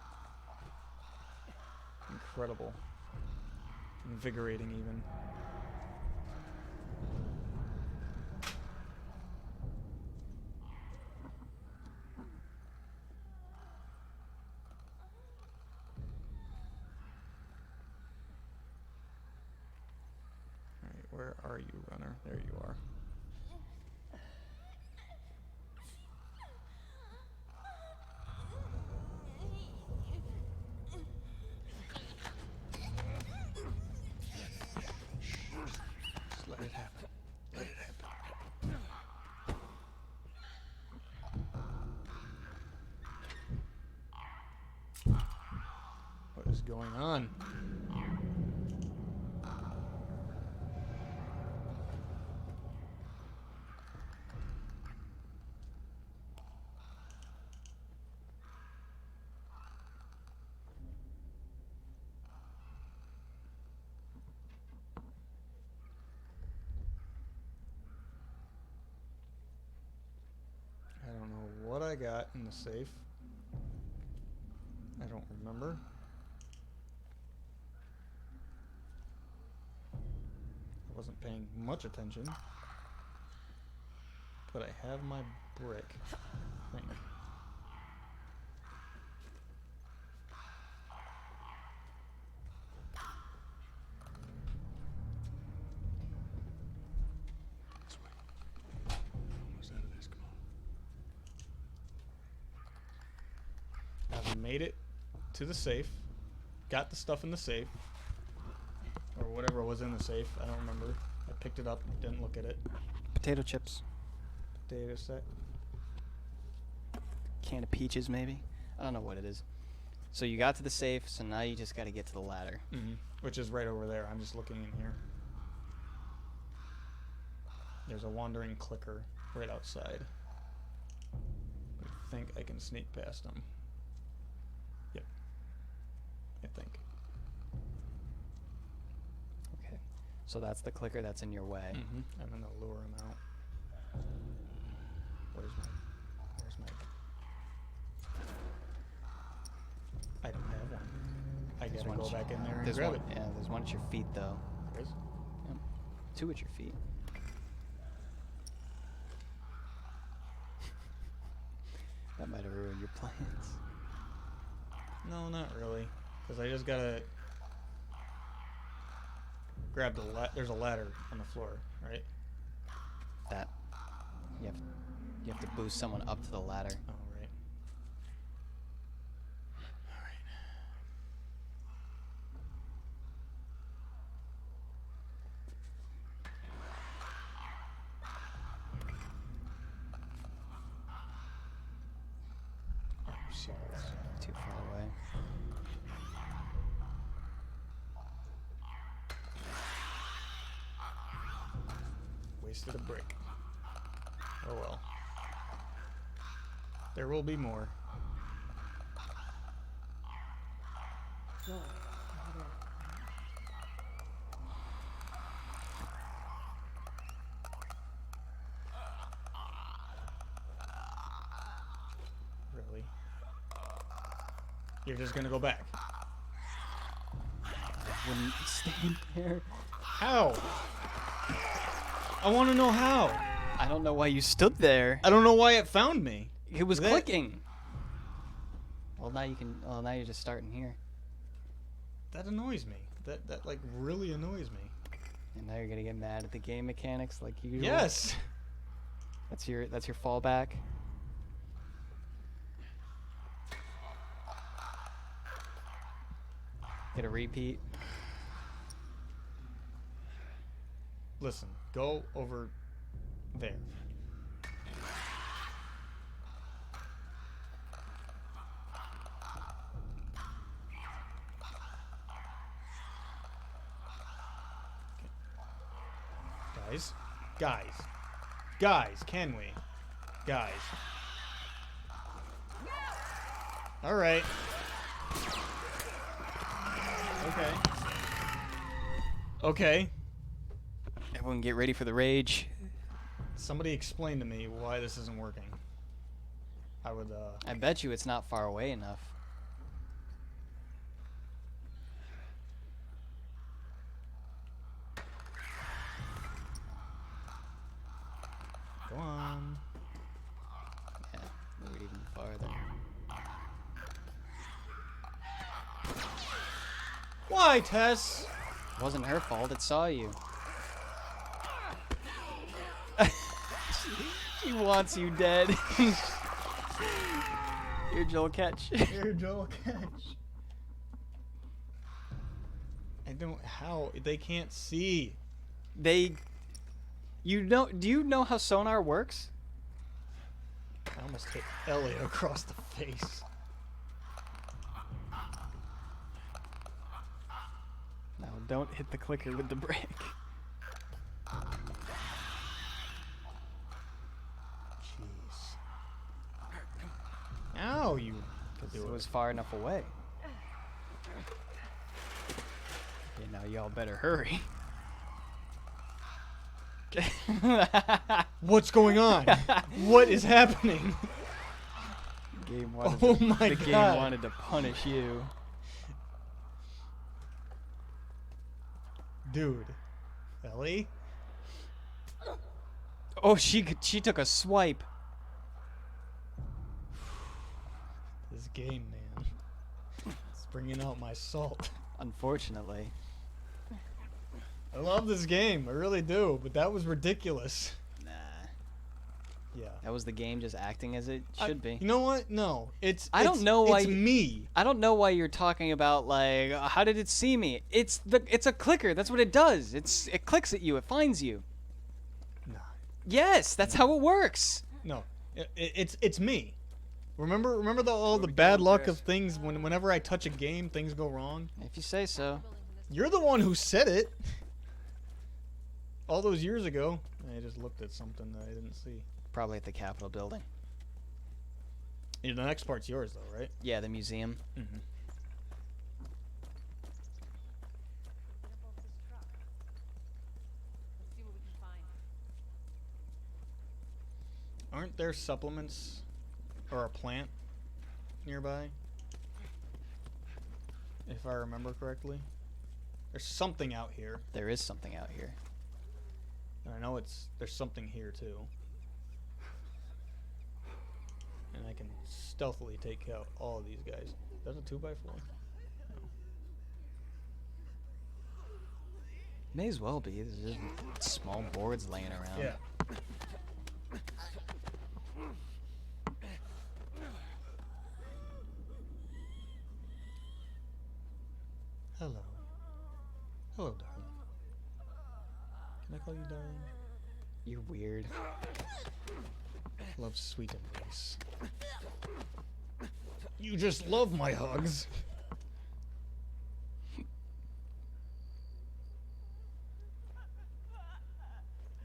incredible. Invigorating, even. Alright, where are you, runner? There you are. Just let it happen. Let it happen. What is going on? I don't know what I got in the safe. I don't remember. I wasn't paying much attention. But I have my brick thing. This way. made it to the safe, got the stuff in the safe, or whatever was in the safe. I don't remember. I picked it up, didn't look at it.
Potato chips.
Data set.
Can of peaches, maybe? I don't know what it is. So you got to the safe, so now you just got to get to the ladder.
Which is right over there. I'm just looking in here. There's a wandering clicker right outside. I think I can sneak past him. Yep. I think.
Okay. So that's the clicker that's in your way.
I'm gonna lure him out. Where's my I don't have one. I
There's
gotta
one
go back in there and
There's
grab
one,
it.
yeah, there's one at your feet, though.
There is?
Yep. 2 at your feet. That might have ruined your plans.
No, not really. Because I just gotta grab the there's a ladder on the floor, right?
That you have to boost someone up to the ladder.
Oh, right. Alright. Are you serious?
Too far away.
Wasted a brick. Oh well. There will be more.
So, over there.
Really? You're just gonna go back?
I wouldn't stand there.
How? I want to know how.
I don't know why you stood there.
I don't know why it found me.
It was
That-
clicking. Well, now you can. Well, now you're just starting here,
That annoys me. That like really annoys me.
and now you're gonna get mad at the game mechanics like usual.
Yes.
That's your fallback. Get a repeat.
Listen, go over there. Okay. Guys, can we? Guys. All right. Okay.
Everyone get ready for the rage.
Somebody explain to me why this isn't working. I would,
I bet you it's not far away enough.
go on.
Yeah, move it even farther.
Why, Tess?
It wasn't her fault, it saw you. She wants you dead. Here, Joel, catch.
Here, Joel, catch. I don't. How? They can't see.
Do you know how sonar works?
I almost hit Elliot across the face.
No, don't hit the clicker with the brick.
Jeez. Ow, you.
Because it was far enough away. Okay, now y'all better hurry.
What's going on? What is happening? Oh my
the game
God.
wanted to punish you.
Dude. Ellie?
Oh, she took a swipe.
This game, man. It's bringing out my salt.
Unfortunately.
I love this game. I really do. But that was ridiculous.
Nah.
Yeah.
That was the game just acting as it should be.
You know what? No,
I don't know why
it's
you-
me.
I don't know why you're talking about like how did it see me? It's a clicker. That's what it does. It clicks at you. It finds you.
Nah.
Yes, that's how it works.
No, it's me. Remember all the
we
bad
going,
luck
Tess?
of things whenever I touch a game, things go wrong.
If you say so.
You're the one who said it. All those years ago. I just looked at something that I didn't see.
Probably at the Capitol building.
Yeah, the next part's yours though, right?
Yeah, the museum.
Mm-hmm.
Let's see what we can find.
Aren't there supplements or a plant nearby? If I remember correctly. There's something out here.
There is something out here.
And I know there's something here too. And I can stealthily take out all of these guys. That's a 2x4.
May as well be. There's just small boards laying around.
Yeah. Hello. Hello, darling. Can I call you darling?
You're weird.
Love's sweet embrace. You just love my hugs.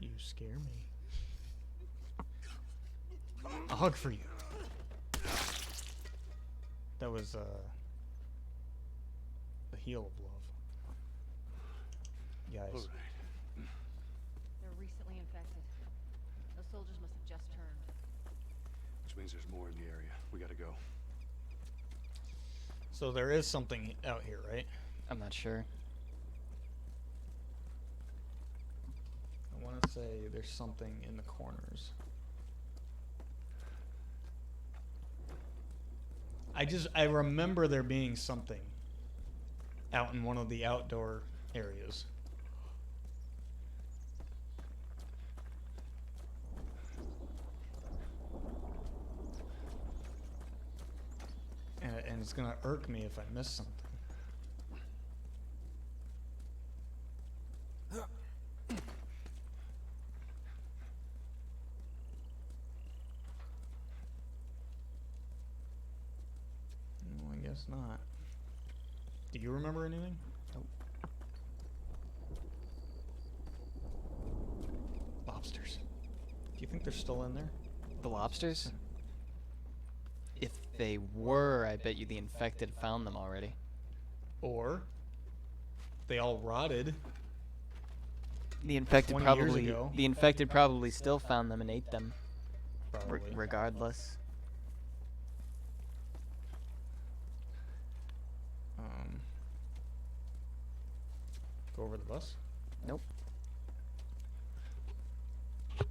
You scare me. A hug for you. That was the heel of love. Guys.
All right.
They're recently infected. Those soldiers must have just turned.
Which means there's more in the area. We gotta go.
So there is something out here, right?
I'm not sure.
I want to say there's something in the corners. I remember there being something out in one of the outdoor areas. And it's gonna irk me if I miss something. No, I guess not. Do you remember anything?
Nope.
Lobsters. Do you think they're still in there?
The lobsters? If they were, I bet you the infected found them already.
Or they all rotted?
The infected
20 years
probably
ago.
the infected probably still found them and ate them.
Probably.
Regardless.
Go over the bus?
Nope.
Like,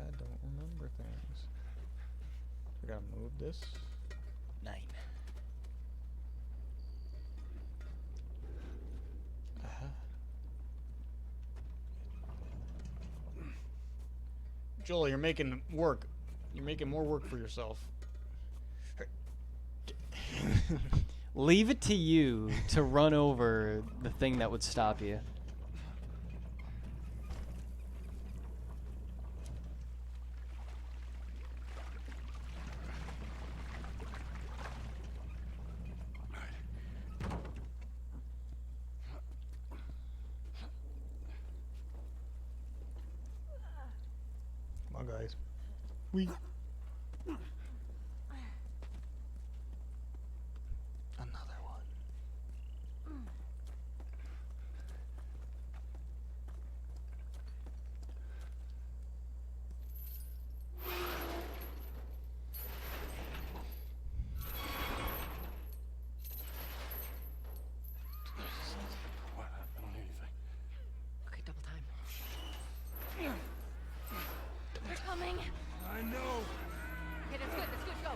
I don't remember things. We gotta move this.
9.
Aha. Joel, you're making work. You're making more work for yourself.
Leave it to you to run over the thing that would stop you.
Come on, guys. We. Another one.
What? I don't hear anything.
Okay, double time.
They're coming.
I know.
Okay, that's good, go.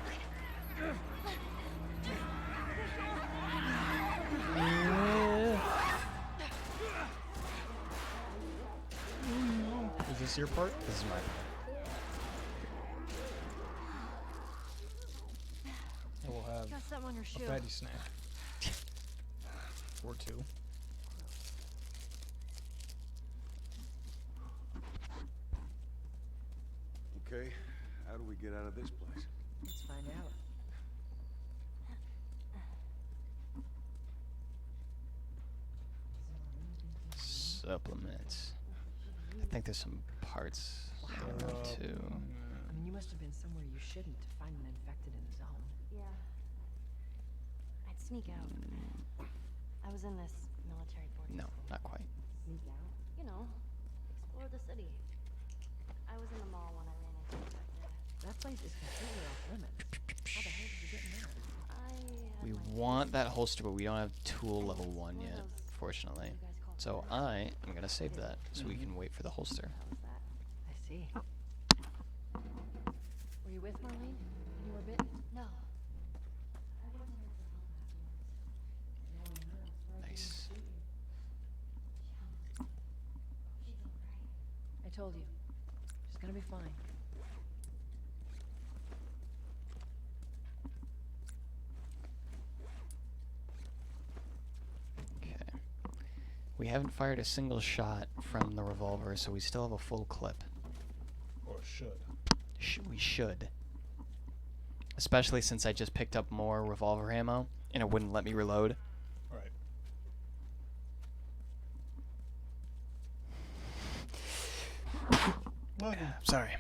Is this your part?
This is my part.
I will have
Got something on your
a
shoe.
fatty snack. Or two.
Okay, how do we get out of this place?
Let's find out.
Supplements. I think there's some parts laying around too.
I mean, you must have been somewhere you shouldn't to find an infected in the zone.
Yeah. I'd sneak out. I was in this military boarding
No,
school.
not quite.
Sneak out?
You know, explore the city. I was in the mall when I ran into infected.
That place is completely off limits. How the hell did you get in there?
I
We
had my
want that holster, but we don't have tool level 1
one of
yet,
those
fortunately.
you guys call
So I am gonna save that so we can wait for the holster.
How was that?
I see. Were you with Marlene when you were bitten?
No.
Nice.
I told you. She's gonna be fine.
Okay. We haven't fired a single shot from the revolver, so we still have a full clip.
Or should.
We should. Especially since I just picked up more revolver ammo, and it wouldn't let me reload.
Alright. Logan,
Sorry.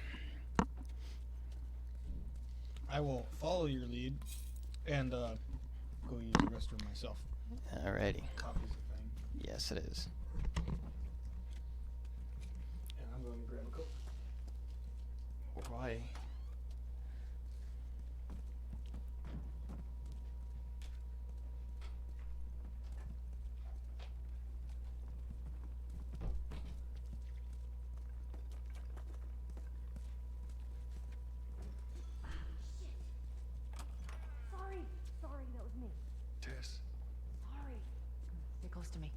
I will follow your lead and go use the restroom myself.
Alrighty.
Coffee's the thing.
Yes, it is.
And I'm going to grab a Coke.
Why?
Sorry. Sorry, that was me.
Tess?
Sorry.
Stay close to me.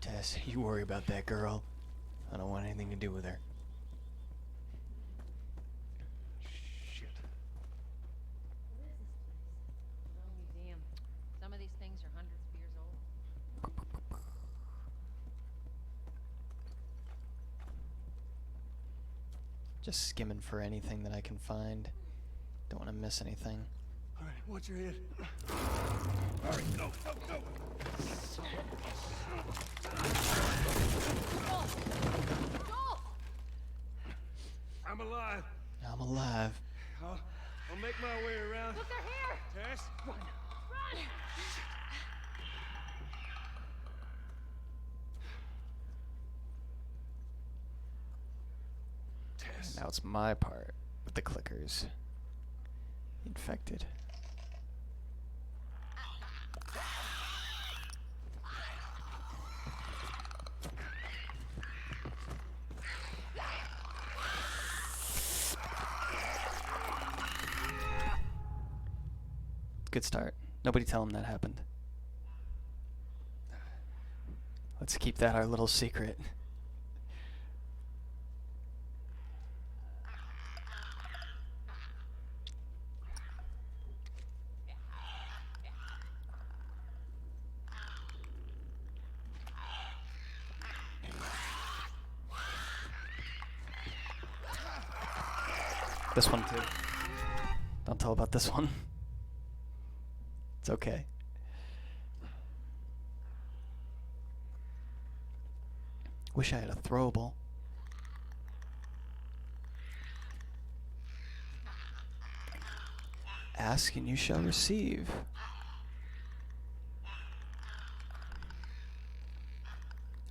Tess, you worry about that girl. I don't want anything to do with her.
Shit.
Little museum. Some of these things are hundreds of years old.
Just skimming for anything that I can find. Don't want to miss anything.
All right, watch your head. All right, go, go, go. I'm alive.
I'm alive.
I'll make my way around.
Look, they're here!
Tess?
Run!
Tess.
Now it's my part with the clickers. Infected. Good start. Nobody tell him that happened. Let's keep that our little secret. This one too. Don't tell about this one. It's okay. Wish I had a throwable. Ask and you shall receive.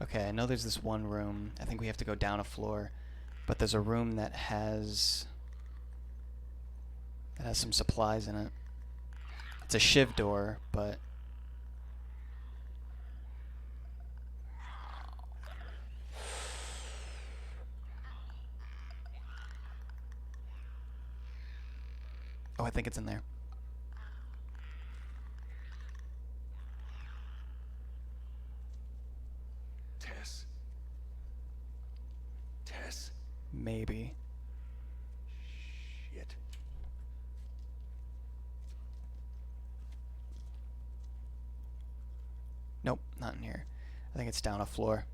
Okay, I know there's this one room. I think we have to go down a floor, but there's a room that has some supplies in it. It's a shiv door, but oh, I think it's in there. Maybe.
Shit.
Nope, not in here. I think it's down a floor.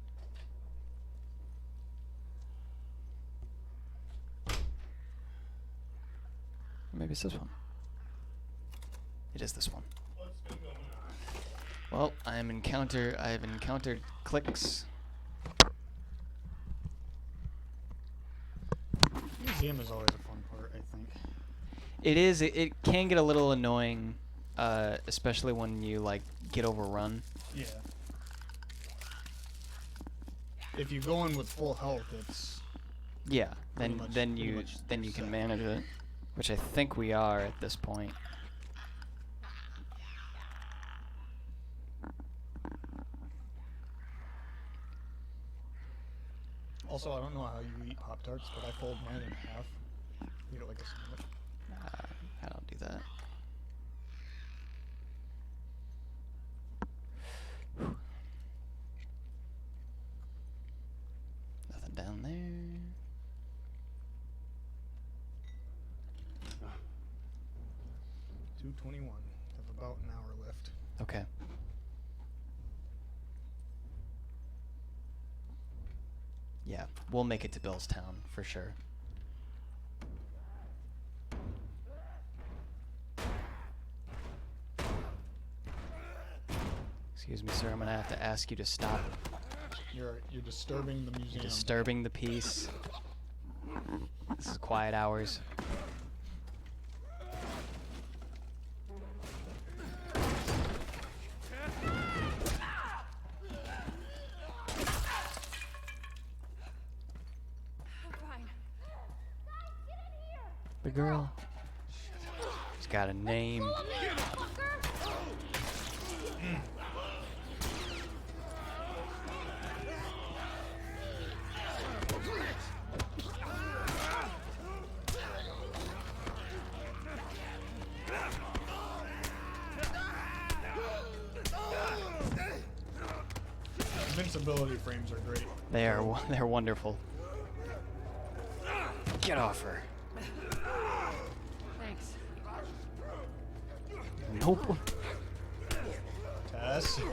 Maybe it's this one. It is this one. Well, I have encountered clicks.
Museum is always a fun part, I think.
It is. It can get a little annoying, especially when you like get overrun.
Yeah. If you go in with full health, it's
Yeah.
Pretty
Then
much-
then
pretty
you
much
then you can
set.
manage it, which I think we are at this point.
also I don't know how you eat Pop Tarts, but I fold mine in half. Eat it like a sandwich.
I don't do that. Nothing down there.
2:21. Have about an hour left.
Okay. Yeah, we'll make it to Billstown for sure. Excuse me, sir. I'm gonna have to ask you to stop.
You're disturbing the museum.
You're disturbing the peace. This is quiet hours.
I'm fine.
The girl. She's got a name.
Invincibility frames are great.
They're wonderful. Get off her.
Thanks.
Nope.
Tess.
Okay,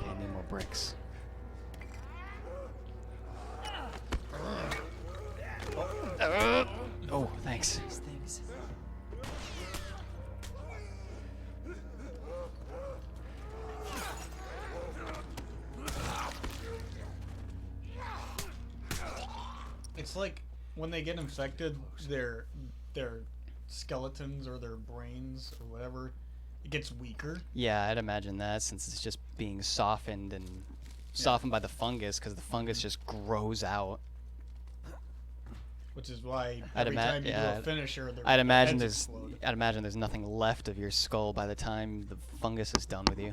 I need more bricks. Oh, thanks.
These things.
It's like when they get infected, their skeletons or their brains or whatever, it gets weaker.
Yeah, I'd imagine that since it's just being softened and softened by the fungus because the fungus just grows out.
Which is why
I'd
every
ima-
time you do
yeah,
a finisher,
I'd imagine
heads
there's
explode.
I'd imagine there's nothing left of your skull by the time the fungus is done with you.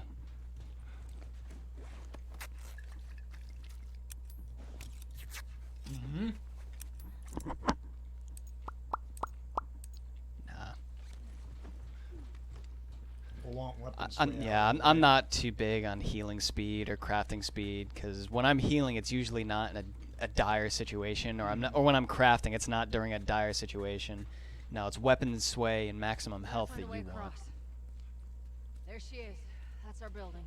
Mm-hmm.
Nah.
We'll want weapons.
I'm not too big on healing speed or crafting speed because when I'm healing, it's usually not in a dire situation, or when I'm crafting, it's not during a dire situation. No, it's weapon sway and maximum health that
Find a way
you want.
across. There she is. That's our building.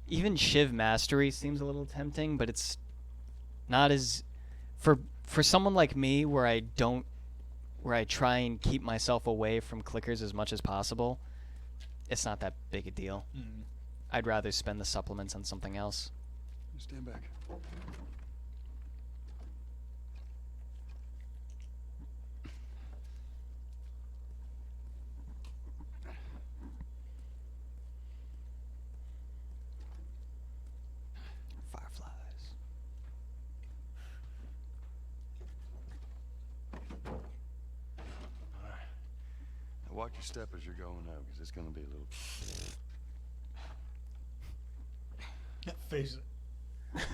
Even Shiv Mastery seems a little tempting, but it's not as for someone like me where I try and keep myself away from clickers as much as possible. It's not that big a deal.
Mm.
I'd rather spend the supplements on something else.
Stand back.
Fireflies.
Now watch your step as you're going out, because it's going to be a little...
Face it.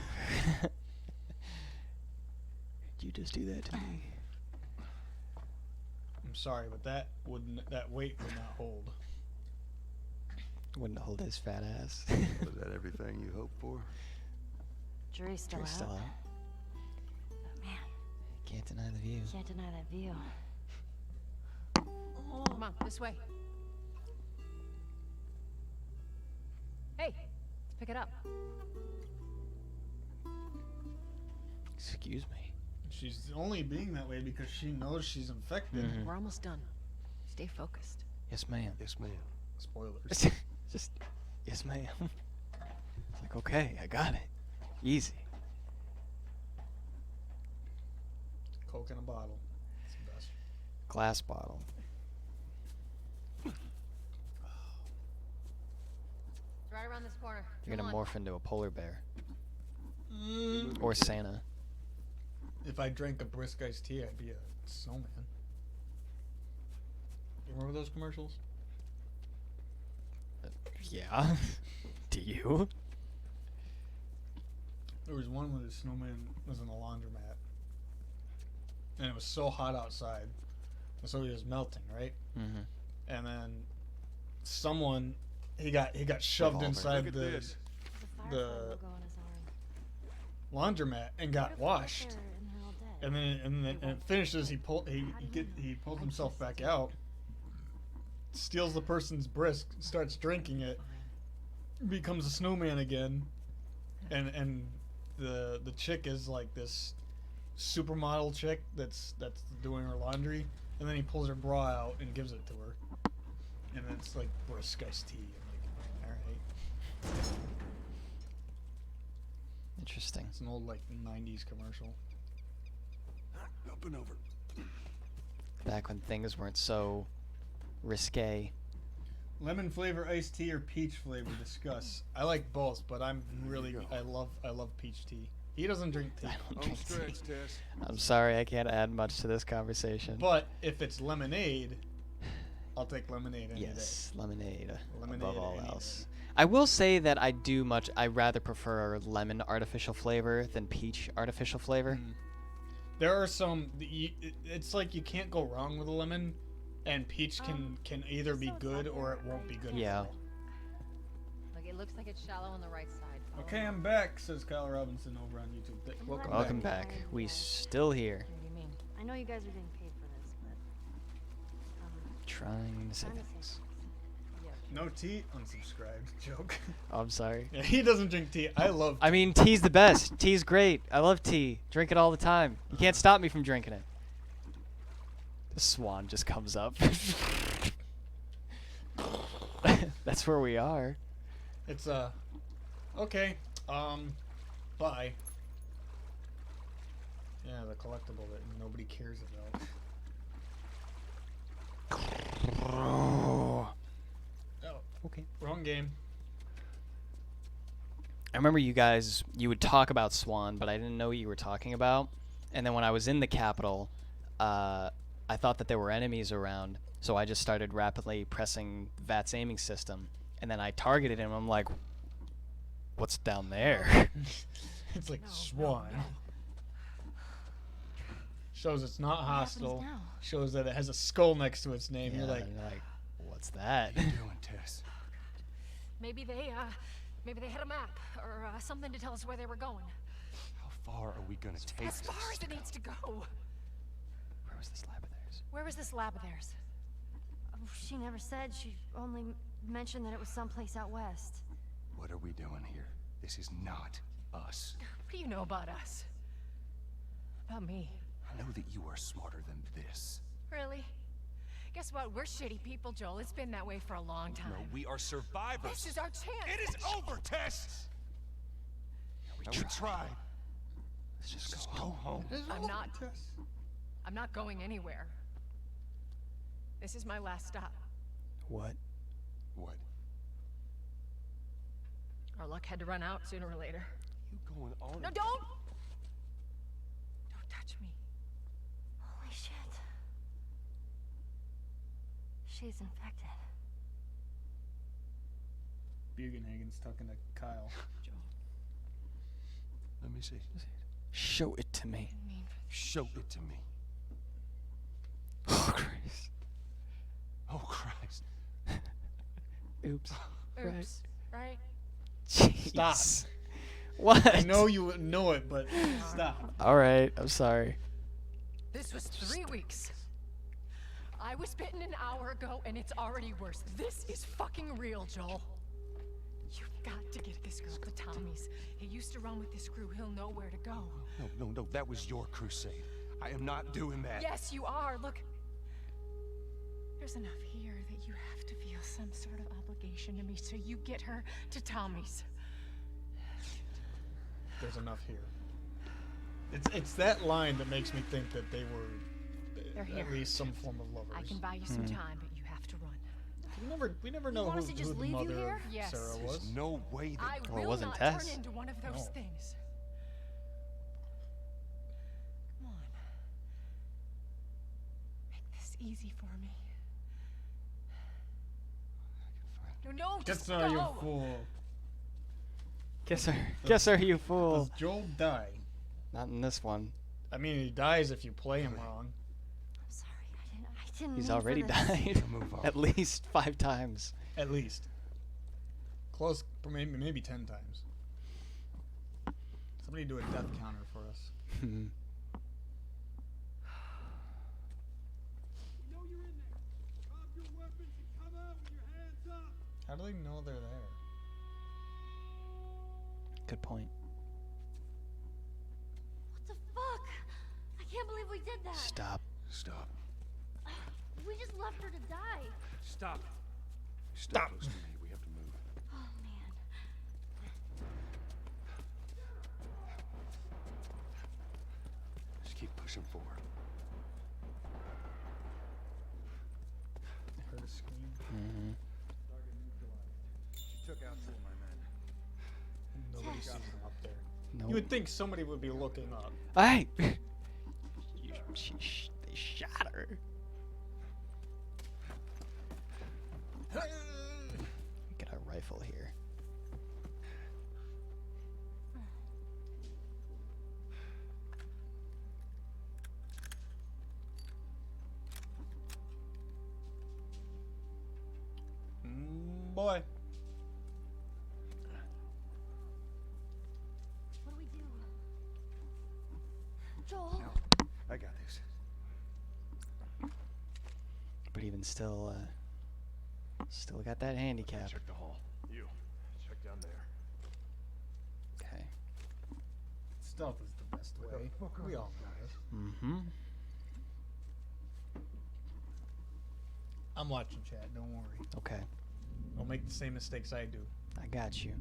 You just do that to me.
I'm sorry, but that weight would not hold.
Wouldn't hold his fat ass.
Was that everything you hoped for?
Jury's still
Jury's
out.
still out.
But man,
Can't deny the view.
can't deny that view.
Come on, this way. Hey, let's pick it up.
Excuse me.
She's only being that way because she knows she's infected.
Mhm.
We're almost done. Stay focused.
Yes, ma'am.
Yes, ma'am.
Spoilers.
Just, yes, ma'am. It's like, okay, I got it. Easy.
Coke in a bottle. It's the best.
Glass bottle.
It's right around this corner.
You're
Come
gonna
on.
morph into a polar bear. Or Santa.
If I drank a brisk iced tea, I'd be a snowman. You remember those commercials?
Yeah. Do you?
There was one where the snowman was in a laundromat, and it was so hot outside, and so he was melting, right?
Mm-hmm.
And then someone he got shoved
Revolver.
inside
Look at
the
this.
The
The-
Firefly logo on his arm.
laundromat and got washed.
They're in there all day.
And then and it finishes. He pulls himself back out, steals the person's brisk, starts drinking it, becomes a snowman again, and the chick is like this supermodel chick that's doing her laundry, and then he pulls her bra out and gives it to her, and it's like brisk iced tea. I'm like, all right,
Interesting.
it's an old like '90s commercial.
Up and over.
Back when things weren't so risque.
Lemon flavor iced tea or peach flavor? Discuss. I like both, but I'm really
go.
I love peach tea. He doesn't drink tea,
I don't
Home
drink tea.
stretch, Tess.
I'm sorry, I can't add much to this conversation.
but if it's lemonade, I'll take lemonade any
Yes, lemonade,
Lemonade
above all
any day.
else. I will say that I rather prefer lemon artificial flavor than peach artificial flavor.
day. There are some. It's like you can't go wrong with a lemon, and peach can either be
so it's
good
not
or it
there,
won't be good.
Yeah.
At all.
Look, it looks like it's shallow on the right side. Follow
Okay,
me.
I'm back, says Kyle Robinson over on YouTube. Welcome,
Welcome
back.
back. We still here,
What do you mean?
I know you guys are getting paid for this, but
trying to say
trying to
things.
say
No tea, unsubscribed. Joke.
Oh, I'm sorry.
Yeah, he doesn't drink tea. I love.
I mean, tea's the best. Tea's great. I love tea. Drink it all the time. You can't stop me from drinking it. The swan just comes up. That's where we are.
It's okay. Bye. Yeah, the collectible that nobody cares about. Oh,
Okay.
wrong game.
I remember you would talk about Swan, but I didn't know what you were talking about. And then when I was in the capital, I thought that there were enemies around, so I just started rapidly pressing VAT's aiming system. And then I targeted him. I'm like, what's down there?
It's like Swan. Shows it's not hostile.
now?
Shows that it has a skull next to its name. You're like,
and you're like, what's that?
What are you doing, Tess?
Maybe they had a map or something to tell us where they were going.
How far are we gonna take
As far
this?
as it needs to go.
Where was this lab of theirs?
Where was this lab of theirs?
Oh, she never said. She only mentioned that it was someplace out west.
What are we doing here? This is not us.
What do you know about us? About me?
I know that you are smarter than this.
Really? Guess what? We're shitty people, Joel. It's been that way for a long time.
No, we are survivors.
This is our chance.
It is over, Tess. We tried.
Let's just
Go home.
I'm not going anywhere. This is my last stop.
What?
What?
Our luck had to run out sooner or later.
You going on?
No,
and-
don't touch me.
Holy shit. She's infected.
Bugenhagen's talking to Kyle.
Let me see.
Show it to me.
Show it to me.
Oh, Christ.
Oh, Christ.
Oops.
Oops. Right?
Stop.
Jeez. What?
I know you know it, but stop.
All right, I'm sorry.
This was 3 weeks. I was bitten an hour ago, and it's already worse. This is fucking real, Joel. You've got to get this girl to Tommy's. He used to run with this crew. He'll know where to go.
No, that was your crusade. I am not doing that.
Yes, you are. Look. There's enough here that you have to feel some sort of obligation to me, so you get her to Tommy's.
There's enough here. It's that line that makes me think that they were
They're
at
here.
least some form of lovers.
I can buy you some time, but you have to run.
We never know
want
who,
us to just
who the
leave you
mother
here?
of
Yes.
Sarah
There's
was.
no way that.
I
Well, it
will
wasn't
not
Tess.
turn into one of those
No.
things. Come on. Make this easy for me. No, just
Guess you
go.
fool.
Guess her, you fool.
Does Joel die?
Not in this one.
I mean, he dies if you play him wrong.
I'm sorry. I didn't
He's
mean for
already
this.
died
Move on.
at least 5 times.
At least. Close, maybe 10 times. Somebody do a death counter for us. How do they know they're there?
Good point.
What the fuck? I can't believe we did that.
Stop.
Stop.
We just left her to die.
Stop. Stay close to me. We have to move.
Oh man.
Just keep pushing forward.
I heard a scream.
Mm-hmm.
Took out 2 of my men.
Nobody sees them up there.
No.
You would think somebody would be looking up.
Hey! They shot her. Get a rifle here.
Boy.
What do we do? Joel.
I got this.
But even still, still got that handicap.
Check the hall. You. Check down there.
Okay.
Stealth is the best way. We all know this.
Mm-hmm.
I'm watching chat, don't worry.
Okay.
Don't make the same mistakes I do.
I got you.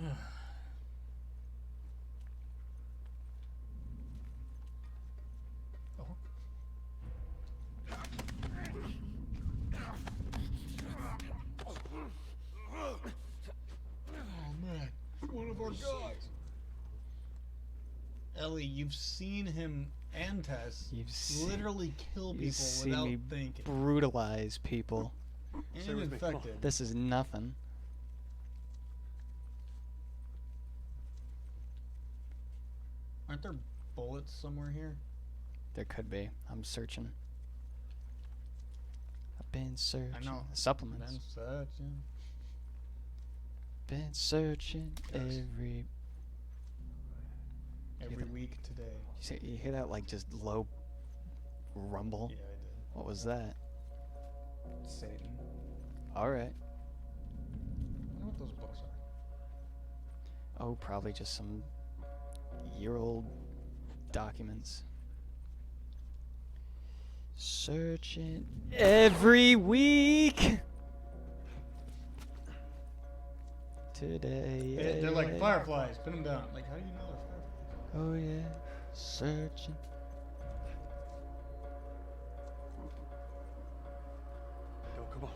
Oh. Oh man, one of our guys. Ellie, you've seen him and Tess
You've seen-
literally kill
You
people
see
without
me
thinking.
brutalize people.
Stay
And
with me, come on.
infected.
This is nothing.
Aren't there bullets somewhere here?
There could be. I'm searching. I've been searching.
I know.
Supplements.
Then searching.
Been searching
Yes. Every
that-
week today.
You hear that like just low rumble?
Yeah, I did.
What was that?
Satan.
All right.
I wonder what those books are.
Oh, probably just some year-old documents. Searching every week. Today.
They're like fireflies. Pin them down. Like, how do you know they're fireflies?
Oh yeah, searching.
Go, come on.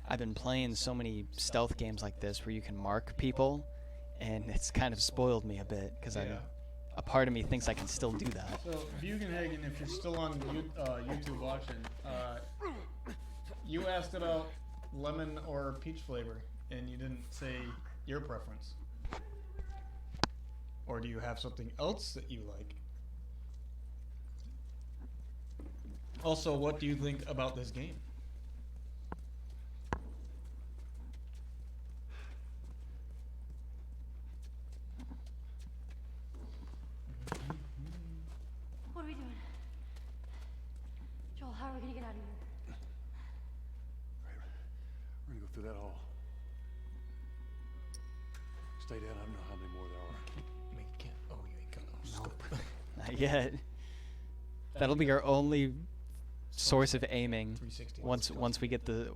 I've been playing so many stealth games like this where you can mark people, and it's kind of spoiled me a bit because
Yeah.
a part of me thinks I can still do that.
So, Bugenhagen, if you're still on YouTube watching, you asked about lemon or peach flavor, and you didn't say your preference. Or do you have something else that you like? Also, what do you think about this game?
What are we doing? Joel, how are we gonna get out of here?
We're gonna go through that hall. Stay down. I don't know how many more there are.
I mean, you can't. Oh, you ain't got no scope.
Not yet. That'll be our only source of aiming.
360.
Once we get the,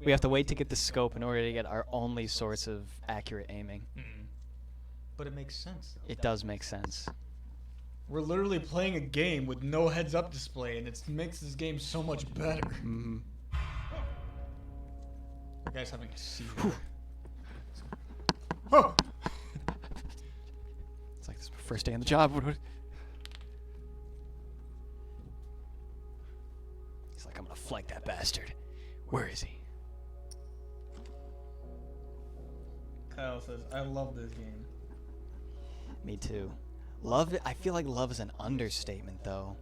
we have to wait to get the scope in order to get our only source of accurate aiming.
But it makes sense, though.
It does make sense.
We're literally playing a game with no heads-up display, and it makes this game so much better.
Mm-hmm.
You guys having a seizure. Oh!
It's like this is my first day on the job. He's like, I'm gonna flank that bastard. Where is he?
Kyle says, I love this game.
Me too. Love. I feel like love is an understatement, though.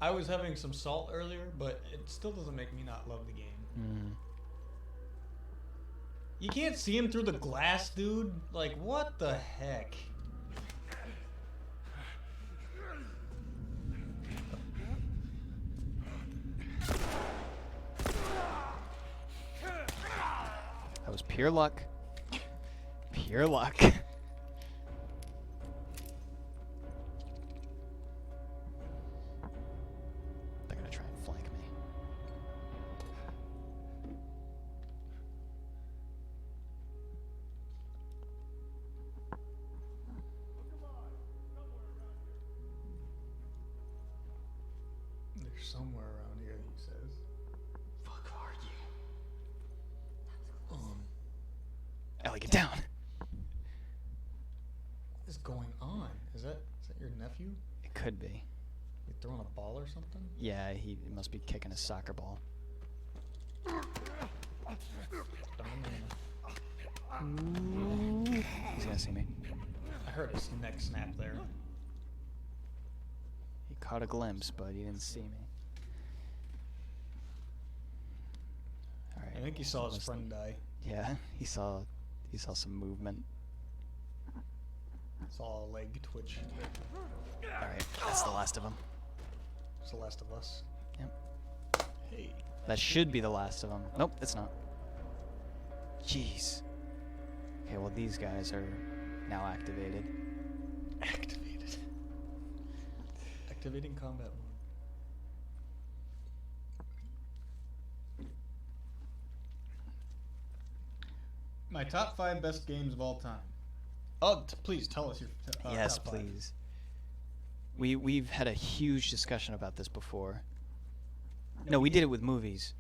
I was having some salt earlier, but it still doesn't make me not love the game.
Mm.
You can't see him through the glass, dude. Like, what the heck?
That was pure luck. Pure luck. They're gonna try and flank me.
They're somewhere around here, he says. Fuck are you?
Ellie, get down.
What is going on? Is that your nephew?
It could be.
You throwing a ball or something?
Yeah, he must be kicking a soccer ball. He's gonna see me.
I heard his neck snap there.
He caught a glimpse, but he didn't see me. All right.
I think he saw his friend die.
Yeah, he saw some movement.
Saw a leg twitch.
All right, that's the last of them.
It's the last of us.
Yep.
Hey.
That should be the last of them. Nope, it's not. Jeez. Okay, well these guys are now activated.
Activated. Activating combat mode. My top 5 best games of all time. Oh, please tell us your
Yes,
top 5.
please. We've had a huge discussion about this before. No, we did it with movies.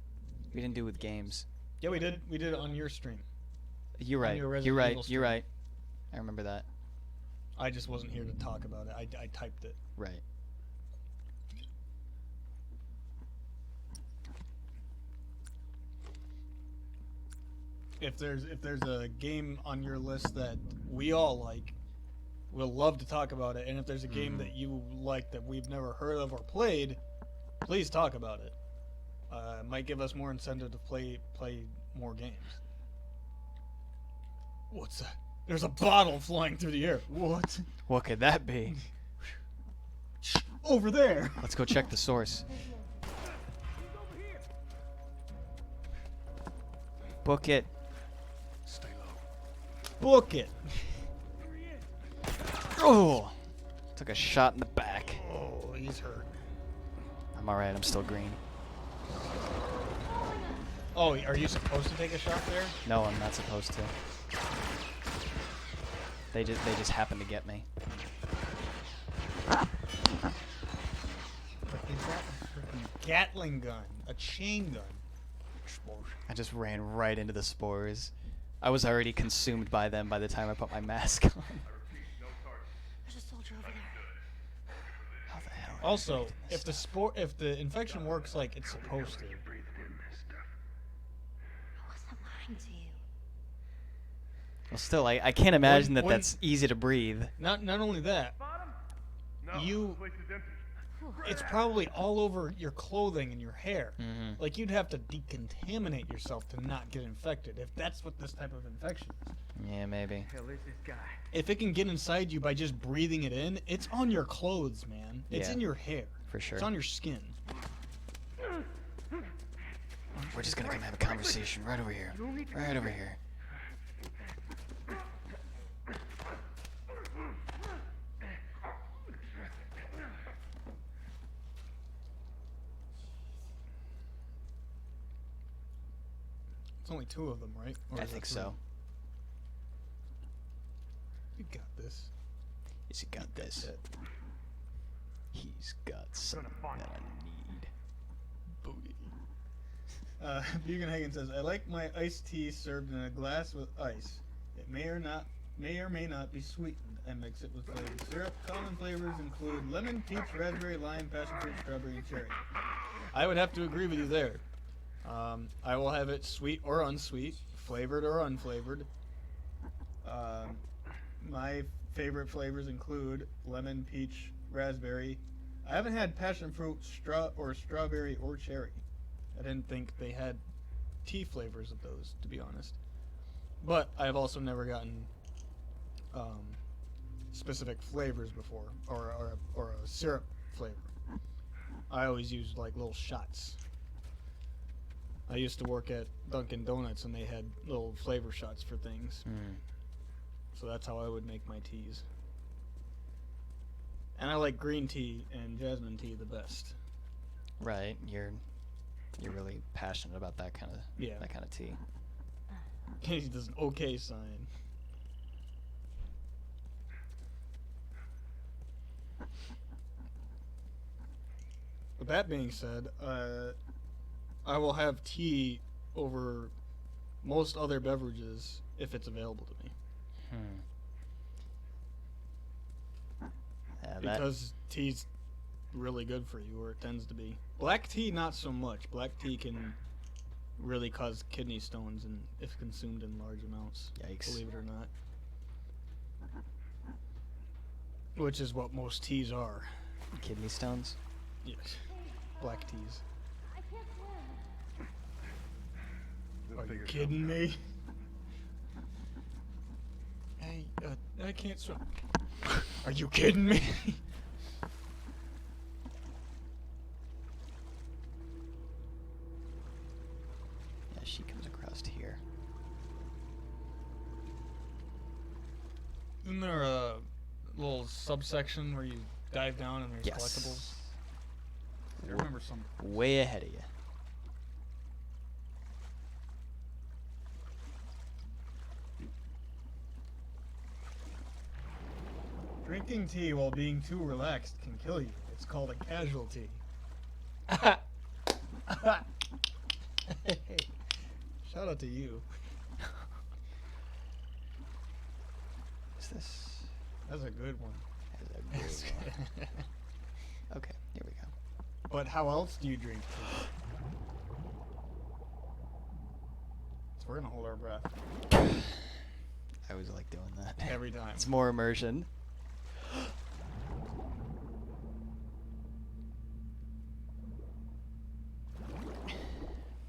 We didn't do it with games.
Yeah, we did. We did it on your stream.
You're right.
your
You're
Resident
right.
Evil
You're
stream.
right. I remember that.
I just wasn't here to talk about it. I typed it.
Right.
If there's a game on your list that we all like, we'll love to talk about it. And if there's a game that you like that we've never heard of or played, please talk about it. It might give us more incentive to play more games. What's that? There's a bottle flying through the air. What?
What could that be?
Over there.
Let's go check the source. Book it.
Stay low.
Book it.
Oh! Took a shot in the back.
Oh, he's hurt.
I'm alright, I'm still green.
Oh, are you supposed to take a shot there?
No, I'm not supposed to. They just happened to get me.
But he's got a freaking Gatling gun, a chain gun.
I just ran right into the spores. I was already consumed by them by the time I put my mask on.
There's a soldier over there.
How the hell?
Also, if the infection works like it's supposed to,
lying to you.
Well, still, I can't imagine that
one-
that's easy to breathe.
Not only that,
No,
You-
the place is empty.
it's probably all over your clothing and your hair.
Mhm.
Like you'd have to decontaminate yourself to not get infected if that's what this type of infection is.
Yeah, maybe.
Hell is this guy?
If it can get inside you by just breathing it in, it's on your clothes, man. It's
Yeah.
in your hair.
For sure.
It's on your skin.
We're just gonna come have a conversation right over here. Right over here.
It's only 2 of them, right? Or
I
is it
think
3?
so.
You got this.
Yes, he got this.
it.
He's got something
find
that I need.
Booty. Bugenhagen says, I like my iced tea served in a glass with ice. It may or may not be sweetened. I mix it with flavored syrup. Common flavors include lemon, peach, raspberry, lime, passion fruit, strawberry, and cherry. I would have to agree with you there. I will have it sweet or unsweet, flavored or unflavored. My favorite flavors include lemon, peach, raspberry. I haven't had passion fruit, strawberry, or cherry. I didn't think they had tea flavors of those, to be honest. But I've also never gotten specific flavors before, or a syrup flavor. I always use like little shots. I used to work at Dunkin' Donuts, and they had little flavor shots for things.
Mm.
So that's how I would make my teas. And I like green tea and jasmine tea the best.
Right, you're really passionate about that kind of
Yeah.
tea.
He does an okay sign. With that being said, I will have tea over most other beverages if it's available to me.
Yeah, that,
Because tea's really good for you, or it tends to be. Black tea, not so much. Black tea can really cause kidney stones, and if consumed in large amounts.
Yikes.
Believe it or not. Which is what most teas are.
kidney stones.
Yes. Black teas.
I can't swim.
We'll
Are you
figure
kidding
something
me? Hey, I can't swim. Are you kidding me?
Yeah, she comes across to here.
Isn't there a little subsection where you dive down and there's
Yes.
collectibles? I remember some.
Way ahead of you.
Drinking tea while being too relaxed can kill you. It's called a casualty. Shout out to you.
What's this?
That's a good one.
That's a good one. Okay, here we go.
But how else do you drink tea? So we're gonna hold our breath
I always like doing that.
every time.
It's more immersion.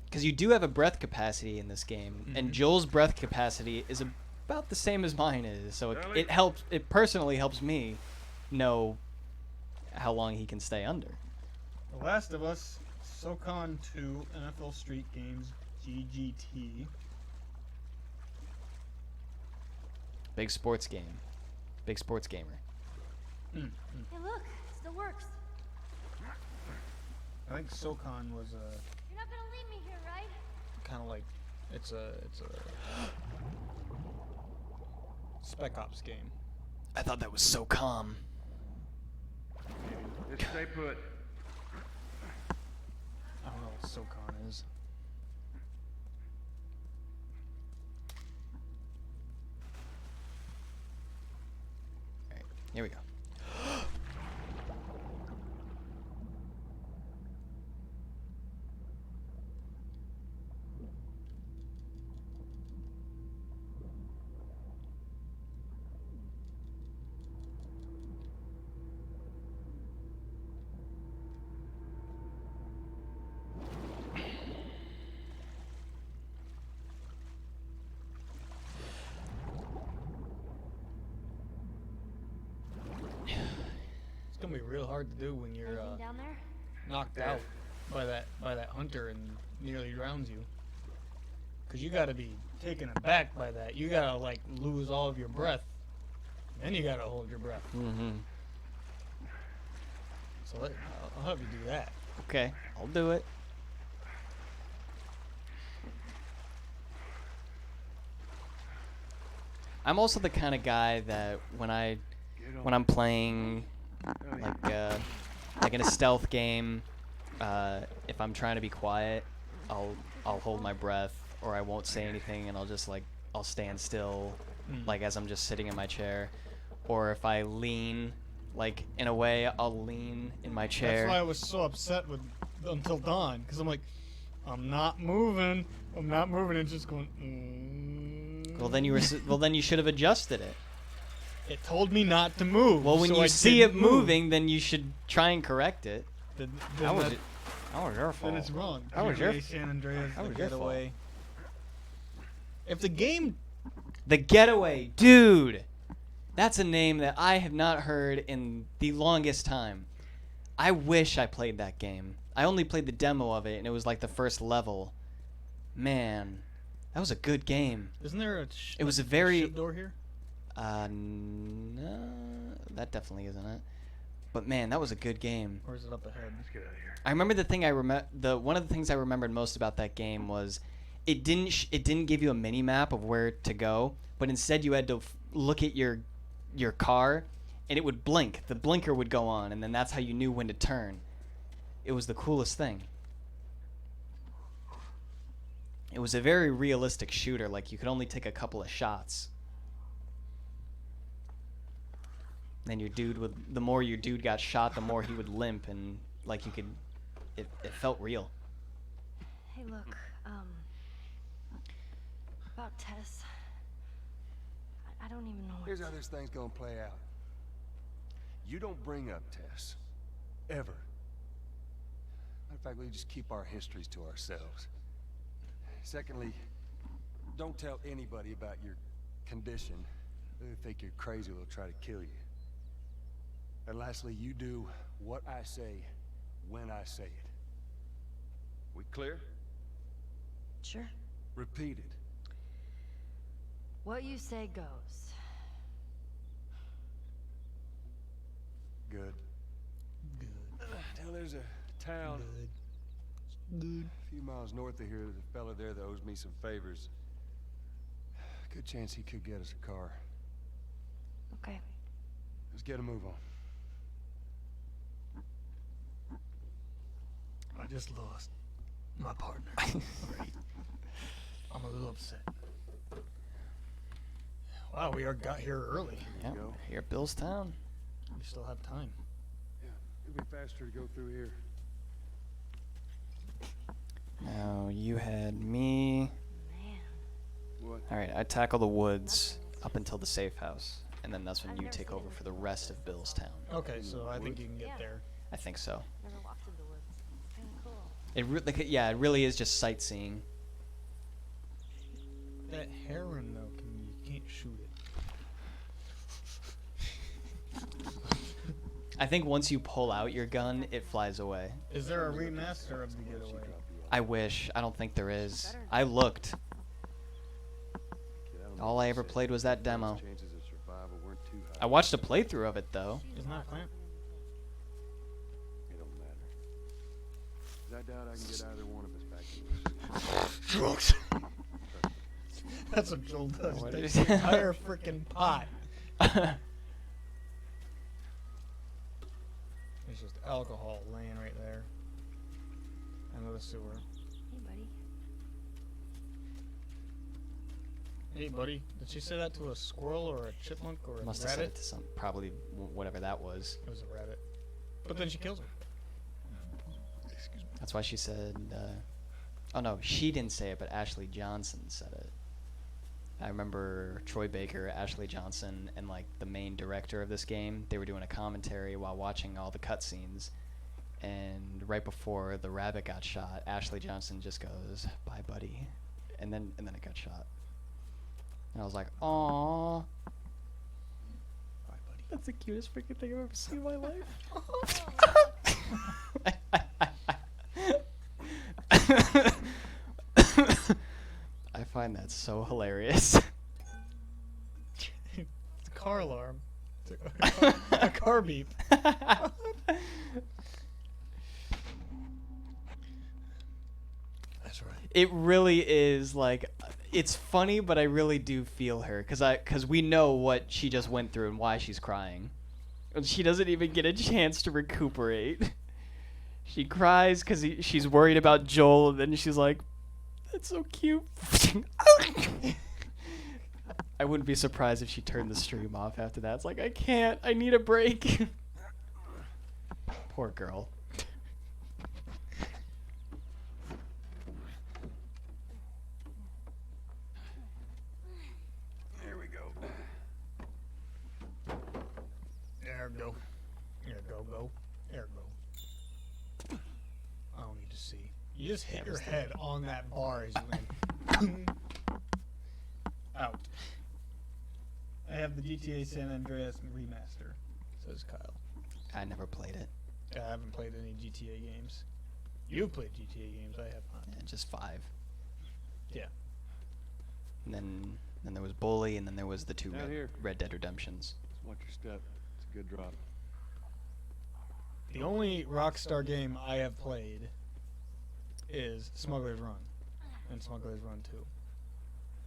Because you do have a breath capacity in this game, and
Mhm.
Joel's breath capacity is about the same as mine is. So it helps. It personally helps me know how long he can stay under.
The Last of Us, SOCON 2, NFL Street Games, GGT.
Big sports game. Big sports gamer.
Mm,
Hey, look, it still works.
I think SOCON was
You're not gonna leave me here, right?
kind of like it's a Spec Ops game.
I thought that was so calm.
Just stay put.
I don't know what SOCON is.
Alright, here we go.
gonna be real hard to do when you're
Anything down there?
knocked out by that hunter and nearly drowns you. Cause you gotta be taken aback by that. You gotta like lose all of your breath. Then you gotta hold your breath.
Mm-hmm.
So I'll have you do that.
Okay, I'll do it. I'm also the kind of guy that when I'm playing like in a stealth game, if I'm trying to be quiet, I'll hold my breath or I won't say anything and I'll stand still, like as I'm just sitting in my chair, or if I lean, like in a way I'll lean in my chair.
That's why I was so upset with Until Dawn, because I'm like, I'm not moving, and just going.
Well, then you should have adjusted it.
It told me not to move.
Well, when
so
you
I
see it
didn't move.
moving, then you should try and correct it.
Then
That was your
then
fault.
it's wrong.
That was your
GTA San Andreas,
that
The
was your fault.
Getaway. If the game,
The Getaway, dude. That's a name that I have not heard in the longest time. I wish I played that game. I only played the demo of it, and it was like the first level. Man, that was a good game.
isn't there a?
It was a very-
ship door here.
No, that definitely isn't it. But man, that was a good game.
Or is it up ahead?
Let's get out of here.
I remember one of the things I remembered most about that game was it didn't give you a mini map of where to go, but instead you had to look at your car and it would blink. The blinker would go on, and then that's how you knew when to turn. It was the coolest thing. It was a very realistic shooter, like you could only take a couple of shots. Then the more your dude got shot, the more he would limp, and like it felt real.
Hey, look, about Tess. I don't even know what
Here's how this thing's gonna play out. You don't bring up Tess. Ever. Matter of fact, we just keep our histories to ourselves. Secondly, don't tell anybody about your condition. They think you're crazy, they'll try to kill you. And lastly, you do what I say when I say it. We clear?
Sure.
Repeat it.
What you say goes.
Good.
Good.
Now there's a town
Good.
a few miles north of here. There's a fella there that owes me some favors. Good chance he could get us a car.
Okay.
Let's get a move on.
I just lost my partner. Alright. I'm a little upset. Wow, got here early.
Yeah,
go.
here at Billstown.
We still have time.
Yeah, it'll be faster to go through here.
Now you had me.
Man.
What?
All right, I tackle the woods up until the safe house, and then that's when
I've
you
never
take
seen
over
it
for the
before.
rest of Billstown.
Okay, so I think you can get
Yeah.
there.
I think so.
Never walked in the woods. Kinda cool.
It really is just sightseeing.
That heron, though, you can't shoot it.
I think once you pull out your gun, it flies away.
Is there a remaster of The Getaway?
I wish. I don't think there is. I looked. All I ever played was that demo.
Chances of survival weren't too high.
I watched a playthrough of it though.
Isn't that Clint?
It don't matter. 'Cause I doubt I can get either one of us back in this.
Drugs. That's what Joel does.
What
Takes
is-
the entire freaking pot. It's just alcohol laying right there. Under the sewer.
Hey, buddy.
Hey, buddy. Did she say that to a squirrel or a chipmunk or a
Must have said it
rabbit?
to some, probably whatever that was.
It was a rabbit. But then she kills him.
That's why she said. Oh no, she didn't say it, but Ashley Johnson said it. I remember Troy Baker, Ashley Johnson, and like the main director of this game. They were doing a commentary while watching all the cutscenes, and right before the rabbit got shot, Ashley Johnson just goes, "Bye, buddy," and then it got shot. And I was like, "Aww."
Bye, buddy.
That's the cutest freaking thing I've ever seen in my life. I find that so hilarious.
It's a car alarm. It's a car beep. That's right.
It really is like, it's funny, but I really do feel her because we know what she just went through and why she's crying, and she doesn't even get a chance to recuperate. She cries because she's worried about Joel, and then she's like, "That's so cute." I wouldn't be surprised if she turned the stream off after that. It's like, I can't. I need a break. Poor girl.
There we go.
There we go. There go. There go. I don't need to see. You just hit your head on that bar as you went. Out. I have the GTA San Andreas remaster, says Kyle.
I never played it.
I haven't played any GTA games. You've played GTA games, I have not.
Yeah, just 5.
Yeah.
And then there was Bully, and then there was the 2
Down here.
Red Dead Redemptions.
Just watch your step. It's a good drop.
The only Rockstar game I have played is Smuggler's Run and Smuggler's Run 2.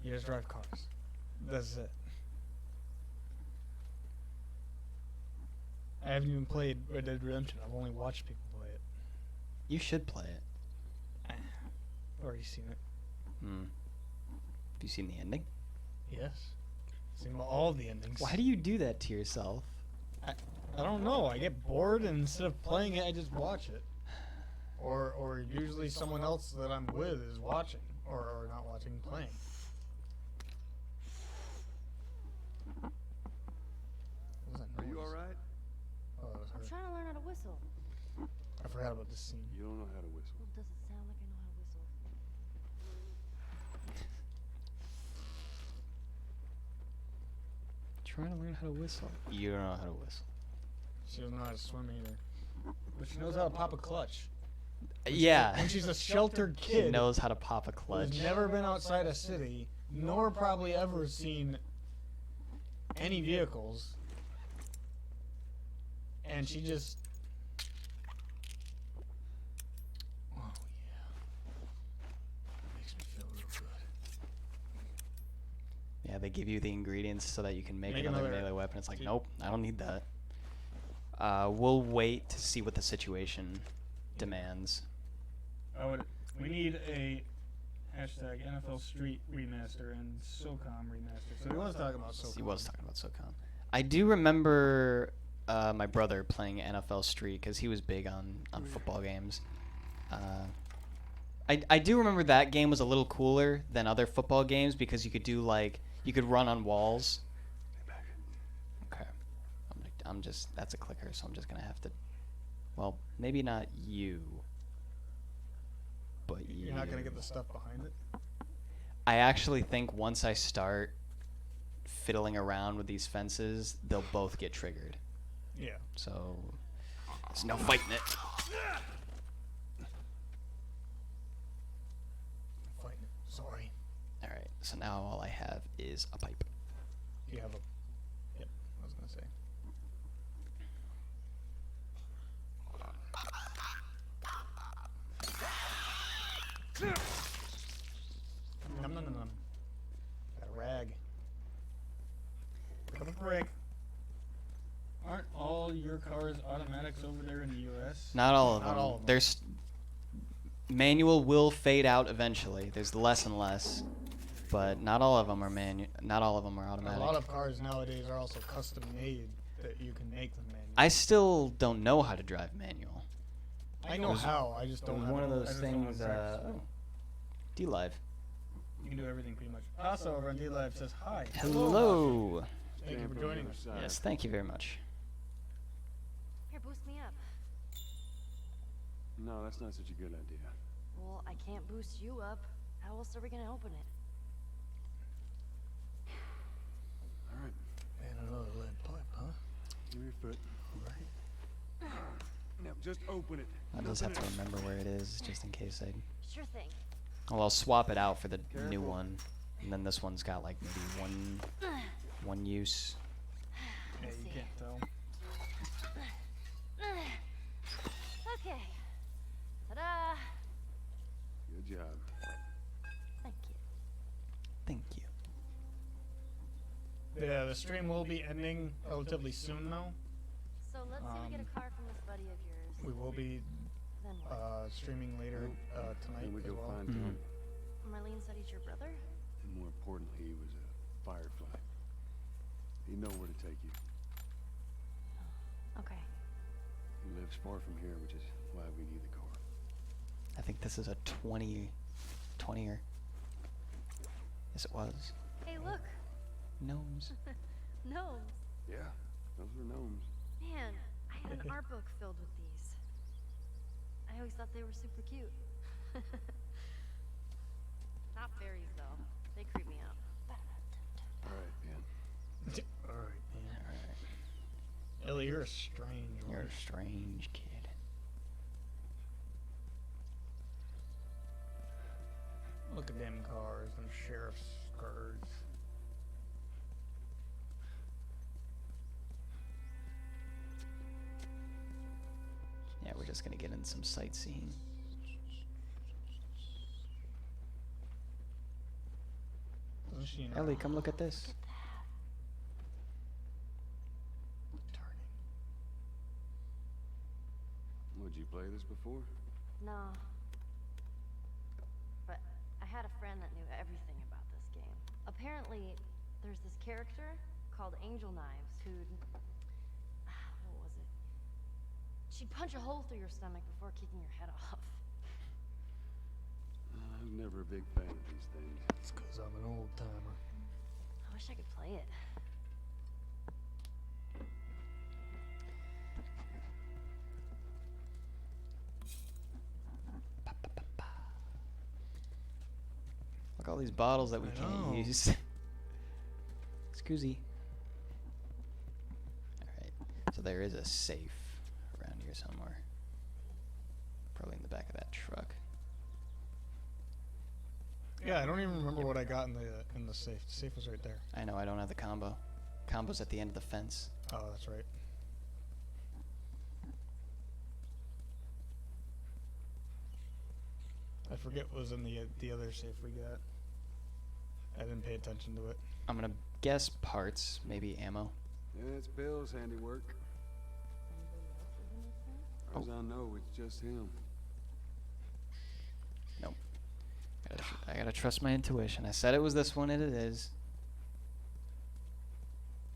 You just drive cars. That's it. I haven't even played Red Dead Redemption. I've only watched people play it.
You should play it.
I've already seen it.
Have you seen the ending?
Yes. Seen all the endings.
Why do you do that to yourself?
I don't know. I get bored, and instead of playing it, I just watch it. Or usually someone else that I'm with is watching, or not watching, playing. What was that
Are you
noise?
alright?
Oh, that was
I'm
her.
trying to learn how to whistle.
I forgot about this scene.
You don't know how to whistle.
Well, does it sound like I know how to whistle?
Trying to learn how to whistle. You don't know how to whistle.
She doesn't know how to swim either. But she knows how to pop a clutch.
Yeah.
When she's a sheltered
She
kid
knows how to pop a clutch.
who's never been outside a city, nor probably ever seen any vehicles. And she just... Oh, yeah. Makes me feel real good.
Yeah, they give you the ingredients so that you can make
Make
another
another-
melee weapon. It's like, nope, I don't need that. We'll wait to see what the situation demands.
We need a hashtag NFL Street remaster and SOCOM remaster. So he was talking about SOCOM.
He was talking about SOCOM. I do remember my brother playing NFL Street because he was big on football games. I do remember that game was a little cooler than other football games because you could do you could run on walls. Okay. I'm just, that's a clicker, so I'm just gonna have to, well, maybe not you, but
You're not going to get the stuff behind it?
I actually think once I start fiddling around with these fences, they'll both get triggered.
Yeah.
So there's no fighting it.
Fighting it. Sorry.
All right. So now all I have is a pipe.
You have a... Yep, I was going to say. Nom nom nom nom. Got a rag. Pick up a brick. Aren't all your cars automatics over there in the U.S.?
Not all of
Not
them.
all of them.
There's manual will fade out eventually. There's less and less, but not all of them are Not all of them are
A
automatic.
lot of cars nowadays are also custom made that you can make them manual.
I still don't know how to drive manual.
I know how. I just
It
don't.
was
know
one of
how to-
those
I just don't know
things.
how to practice.
D-Live.
You can do everything pretty much. Also, over on D-Live says hi.
Hello.
Thank you for joining us.
Yes, thank you very much.
Here, boost me up.
No, that's not such a good idea.
Well, I can't boost you up. How else are we gonna open it?
All right.
And another lead pipe, huh?
foot. Now just open it.
I'll just have to remember where it is, just in case I.
Sure thing.
Well, I'll swap it out for the new
Careful.
one, and then this one's got like maybe one use.
Yeah, you can't tell.
Okay. Ta-da!
Good job.
Thank you.
Thank you.
Yeah, the stream will be ending relatively soon now.
So let's say we get a car from this buddy of yours.
We will be
Then what?
streaming later tonight
Then we
as
go
well.
find Tom.
Marlene said he's your brother?
And more importantly, he was a firefly. He know where to take you.
Okay.
He lives far from here, which is why we need the car.
I think this is a 20er. Yes, it was.
Hey, look!
Gnomes.
Gnomes!
Yeah, those were gnomes.
Man, I had an art book filled with these. I always thought they were super cute. Not fairies, though. They creep me out.
All right, Ben.
Alright, man.
Alright.
Ellie, you're a strange one.
You're a strange kid.
Look at them cars, them sheriff's cars.
Yeah, we're just gonna get in some sightseeing.
Doesn't she know?
Ellie, come look at this.
Turning.
Would you play this before?
No. But I had a friend that knew everything about this game. Apparently, there's this character called Angel Knives who'd... what was it? She'd punch a hole through your stomach before kicking your head off.
I was never a big fan of these things.
It's because I'm an old timer.
I wish I could play it.
Look at all these bottles that we
I
can't
know.
use. Excusey. Alright. So there is a safe around here somewhere. Probably in the back of that truck.
Yeah, I don't even remember what I got in the safe. The safe was right there.
I know I don't have the combo. Combo's at the end of the fence.
Oh, that's right. I forget what was in the other safe we got. I didn't pay attention to it.
I'm gonna guess parts, maybe ammo.
Yeah, it's Bill's handiwork. As I know, it's just him.
Nope. I gotta trust my intuition. I said it was this one, and it is.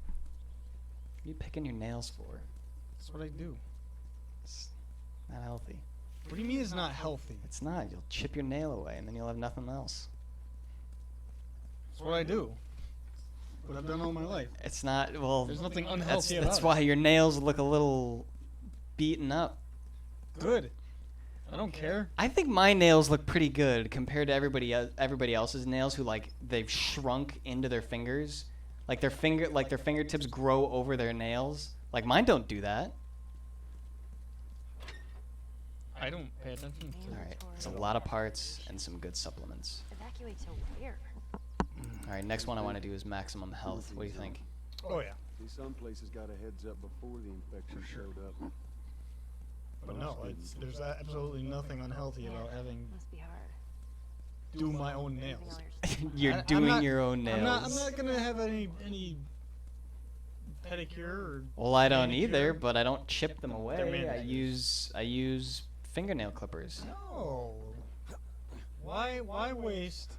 What are you picking your nails for?
That's what I do.
It's not healthy.
What do you mean it's not healthy?
It's not. You'll chip your nail away, and then you'll have nothing else.
That's what I do. What I've done all my life.
It's not. Well,
There's nothing
that's
unhealthy about it.
why your nails look a little beaten up.
Good. I don't care.
I think my nails look pretty good compared to everybody else's nails who like they've shrunk into their fingers. Like their fingertips grow over their nails. Like mine don't do that.
I don't pay attention to
All right.
Mandatory
It's a lot of parts and some good supplements.
Evacuate to where?
All right. Next one I want to do is maximum health. What do you think?
Oh, yeah.
See, some places got a heads up before the infection showed up.
But no, there's absolutely nothing unhealthy about having
Must be hard.
do my own
Moving
nails.
all your
You're
I'm
doing
not-
your own nails.
I'm not gonna have any pedicure or
Well, I don't
manicure.
either, but I don't chip them away. I
manicures.
use fingernail clippers
No. Why waste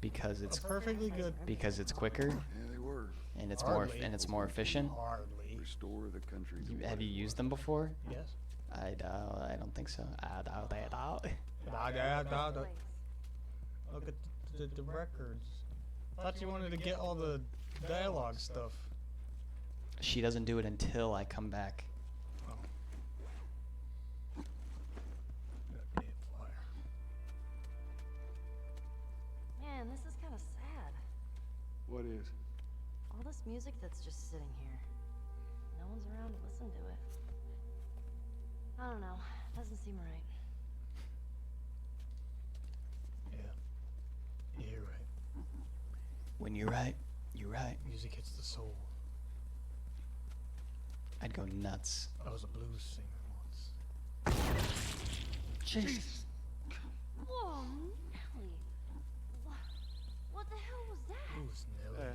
because
a
it's
perfectly good
it's quicker
Yeah, they were.
and it's
Hardly.
more efficient.
hardly.
Restore the country. to
Have
what
you
it
used
was.
them before?
Yes.
I don't think so. I doubt.
place?
Look at the records. I thought you wanted to get all the dialogue stuff.
She doesn't do it until I come back.
Oh. That damn flyer.
Man, this is kind of sad.
What is?
All this music that's just sitting here. no one's around to listen to it. I don't know. Doesn't seem right.
Yeah. You're right.
When you're right, you're right.
Music hits the soul.
I'd go nuts.
I was a blues singer once.
Jeez.
Whoa, Nelly. What the hell was that?
Who's Nelly?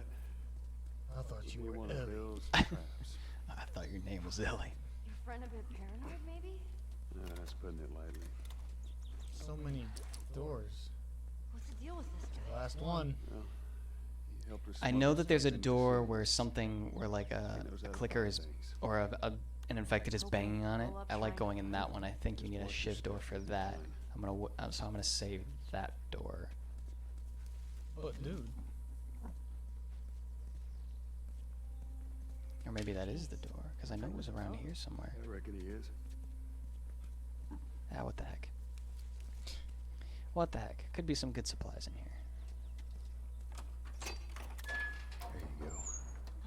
I thought you were
one of
Ellie.
Bill's traps.
I thought your name was Ellie.
Your friend a bit paranoid, maybe?
That's putting it lightly.
So many doors.
What's the deal with this guy?
Last one.
Well, he helped us
I
smuggle
know that there's a
stuff into
door
cities.
where something, where like
He
a
knows how to
clicker
find
is,
things.
or an infected is banging on it. I like going in that one. I think you need a shiv door for that. So I'm gonna save that door.
But dude,
Or maybe that is the door, because I know it was around here somewhere.
I reckon he is.
Ah, what the heck. What the heck? Could be some good supplies in here.
There you go.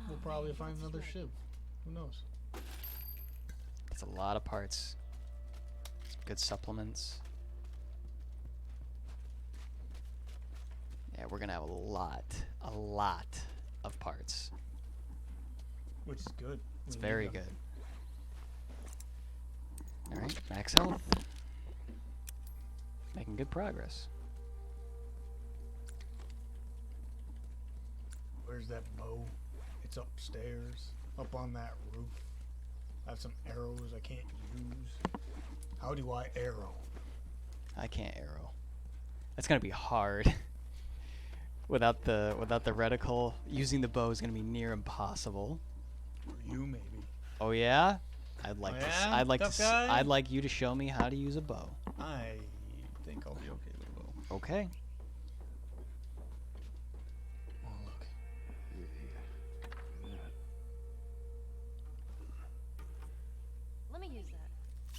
we'll probably find another shiv. Who knows?
It's a lot of parts. Some good supplements. Yeah, we're gonna have a lot of parts.
Which is good.
It's
We need
very
them.
good. Alright, max health. Making good progress.
Where's that bow? It's upstairs, up on that roof. I have some arrows I can't use. How do I arrow?
I can't arrow. That's gonna be hard. without the reticle, using the bow is gonna be near impossible.
For you, maybe.
Oh yeah? I'd like
Oh,
to.
yeah?
I'd like to.
Tough guy?
I'd like you to show me how to use a bow.
I think I'll be okay with a bow.
Okay.
Oh, look.
Let me use that.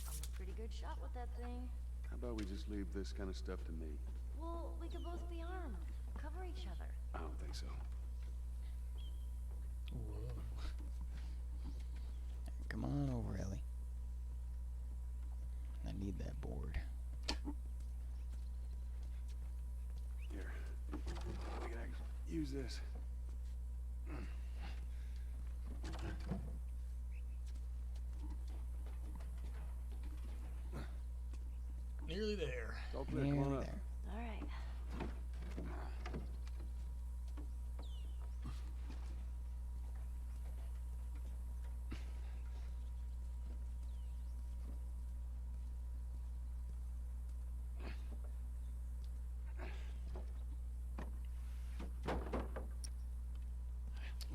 I'm a pretty good shot with that thing.
How about we just leave this kind of stuff to me?
Well, we could both be armed. Cover each other.
I don't think so.
Whoa.
Come on over, Ellie. I need that board.
Here. We can actually use this.
Nearly there.
It's all clear.
Nearly
Come on up.
there.
All right.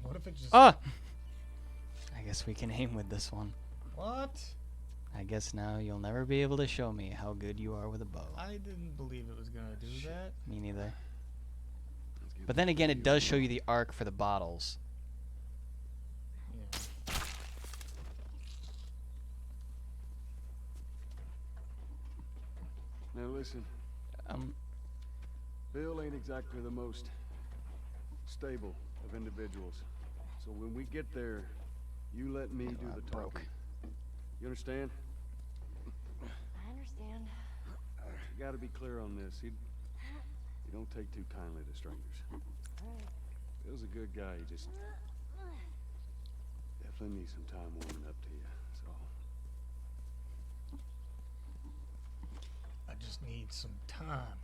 What if it just...
Ah! I guess we can aim with this one.
What?
I guess now you'll never be able to show me how good you are with a bow.
I didn't believe it was gonna do that.
Me neither.
Let's get
But then again, it
you.
does show you the arc for the bottles.
Yeah.
Now listen, Bill ain't exactly the most stable of individuals. So when we get there, you let me do
I
the
broke.
talking. You understand?
I understand.
You gotta be clear on this. You don't take too kindly to strangers.
All right.
Bill's a good guy. He just definitely needs some time warming up to you. So
I just need some time.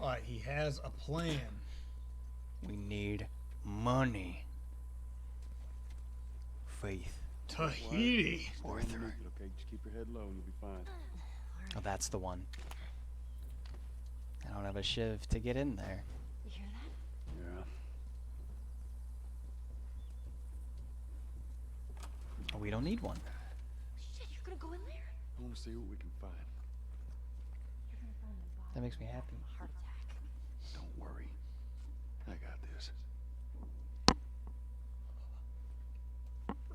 Alright, he has a plan.
We need money. Faith.
Tahiti.
Or
stay
through.
underneath it, okay? Just keep your head low and you'll be fine.
Oh, that's the one. I don't have a shiv to get in there.
You hear that?
Yeah.
Oh, we don't need one.
Shit, you're gonna go in there?
I want to see what we can find.
You're gonna find the body
That makes me happy.
of a heart attack.
Don't worry. I got this.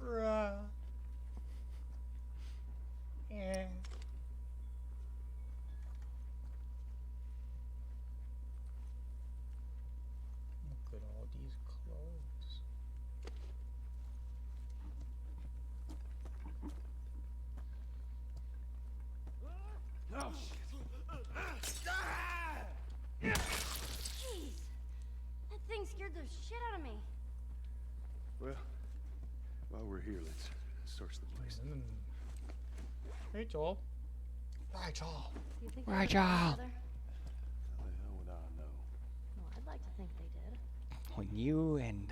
Right. Yeah. Look at all these clothes.
scared the shit out of me.
Well, while we're here, let's search the place.
Hey, Joel. Rachel.
Do you think
Right,
they lived
y'all.
together?
How the hell would I know?
Well, I'd like to think they did.
When you and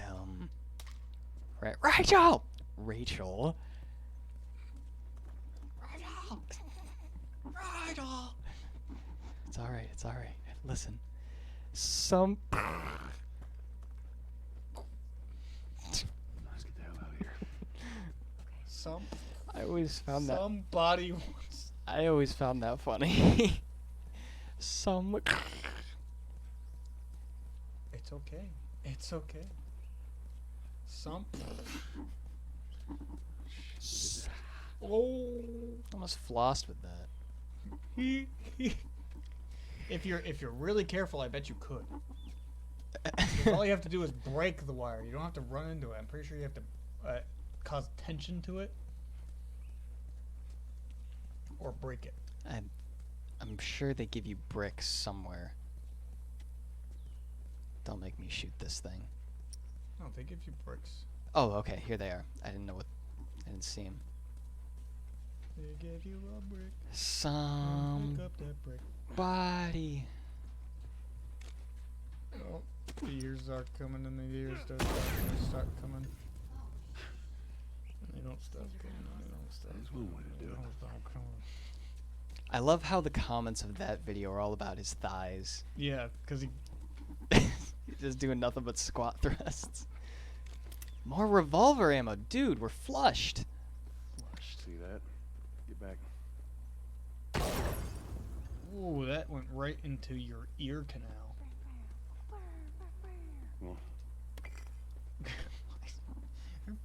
Rachel. It's all right. It's all right. Listen.
Let's get the hell out of here.
I always found that.
Somebody wants.
I always found that funny.
It's okay. It's okay. Oh.
Almost flossed with that.
If you're really careful, I bet you could. 'Cause all you have to do is break the wire. You don't have to run into it. I'm pretty sure you have to cause tension to it or break it.
I'm sure they give you bricks somewhere. Don't make me shoot this thing.
No, they give you bricks.
Oh, okay. Here they are. I didn't know what. I didn't see them.
They give you a brick. Pick up that brick.
Somebody.
Oh, the years are coming and the years don't start coming. And they don't stop coming. And they don't stop
There's one way to do it.
They don't stop coming.
I love how the comments of that video are all about his thighs.
Yeah, because he.
He's just doing nothing but squat thrusts. More revolver ammo. Dude, we're flushed.
See that? Get back.
Ooh, that went right into your ear canal.
Well,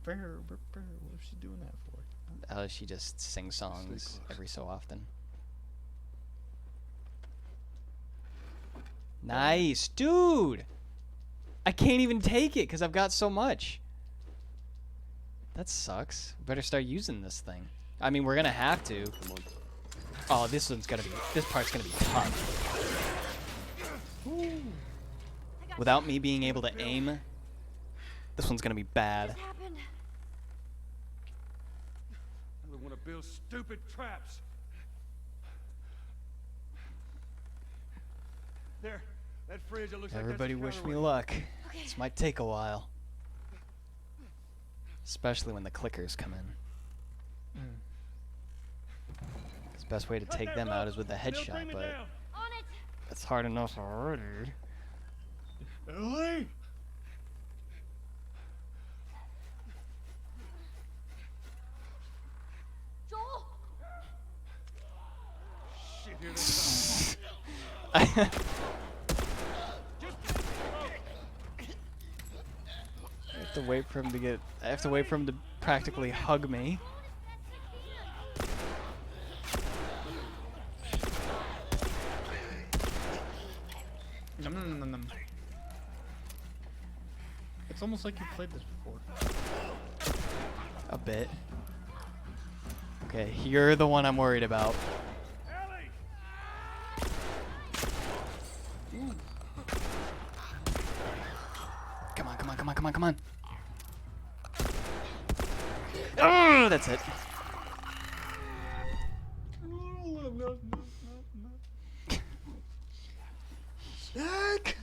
What's she doing that for?
She just sings songs
close.
every so often. Nice, dude. I can't even take it because I've got so much. That sucks. Better start using this thing. I mean, we're gonna have to.
come on.
Oh, this part's gonna be tough. Without me being able to aim, this one's gonna be bad.
What happened?
I don't want to build stupid traps. There, that fridge. It looks
Everybody
like that's
wish me luck. This might take a while. Especially when the clickers come in. 'Cause the best way to take them out is with a headshot, but
On it!
that's hard enough already.
Ellie!
Joel!
Shit, here they
I have to wait for him to get. I have to wait for him to practically hug me.
Nom, nom, nom, nom. It's almost like you've played this before.
A bit. Okay, you're the one I'm worried about. Come on, come on, come on, come on, come on. Oh, that's it.
Jack!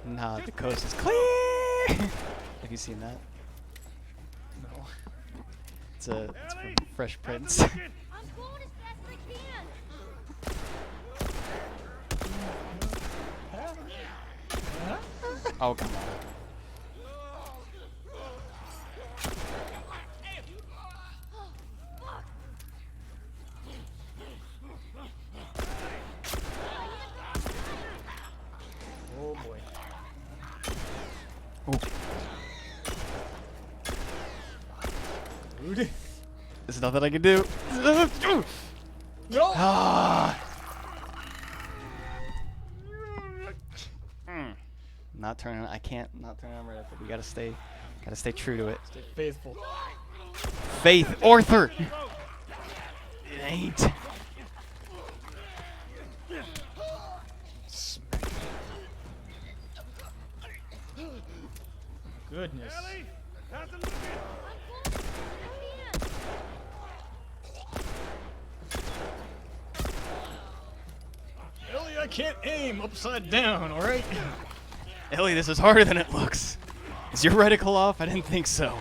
Nah, the coast is clear. Have you seen that?
No.
It's from Fresh Prince.
I'm going as fast as I can!
Oh, come on.
Oh boy.
Oh,
Rudy.
there's nothing I can do.
No!
Ah. Not turning. I can't not turn on right up. We gotta stay true to it.
Stay faithful.
Faith, Arthur. It ain't.
goodness.
Ellie, how's it looking?
Ellie, I can't aim upside down, alright?
Ellie, this is harder than it looks. Is your reticle off? I didn't think so.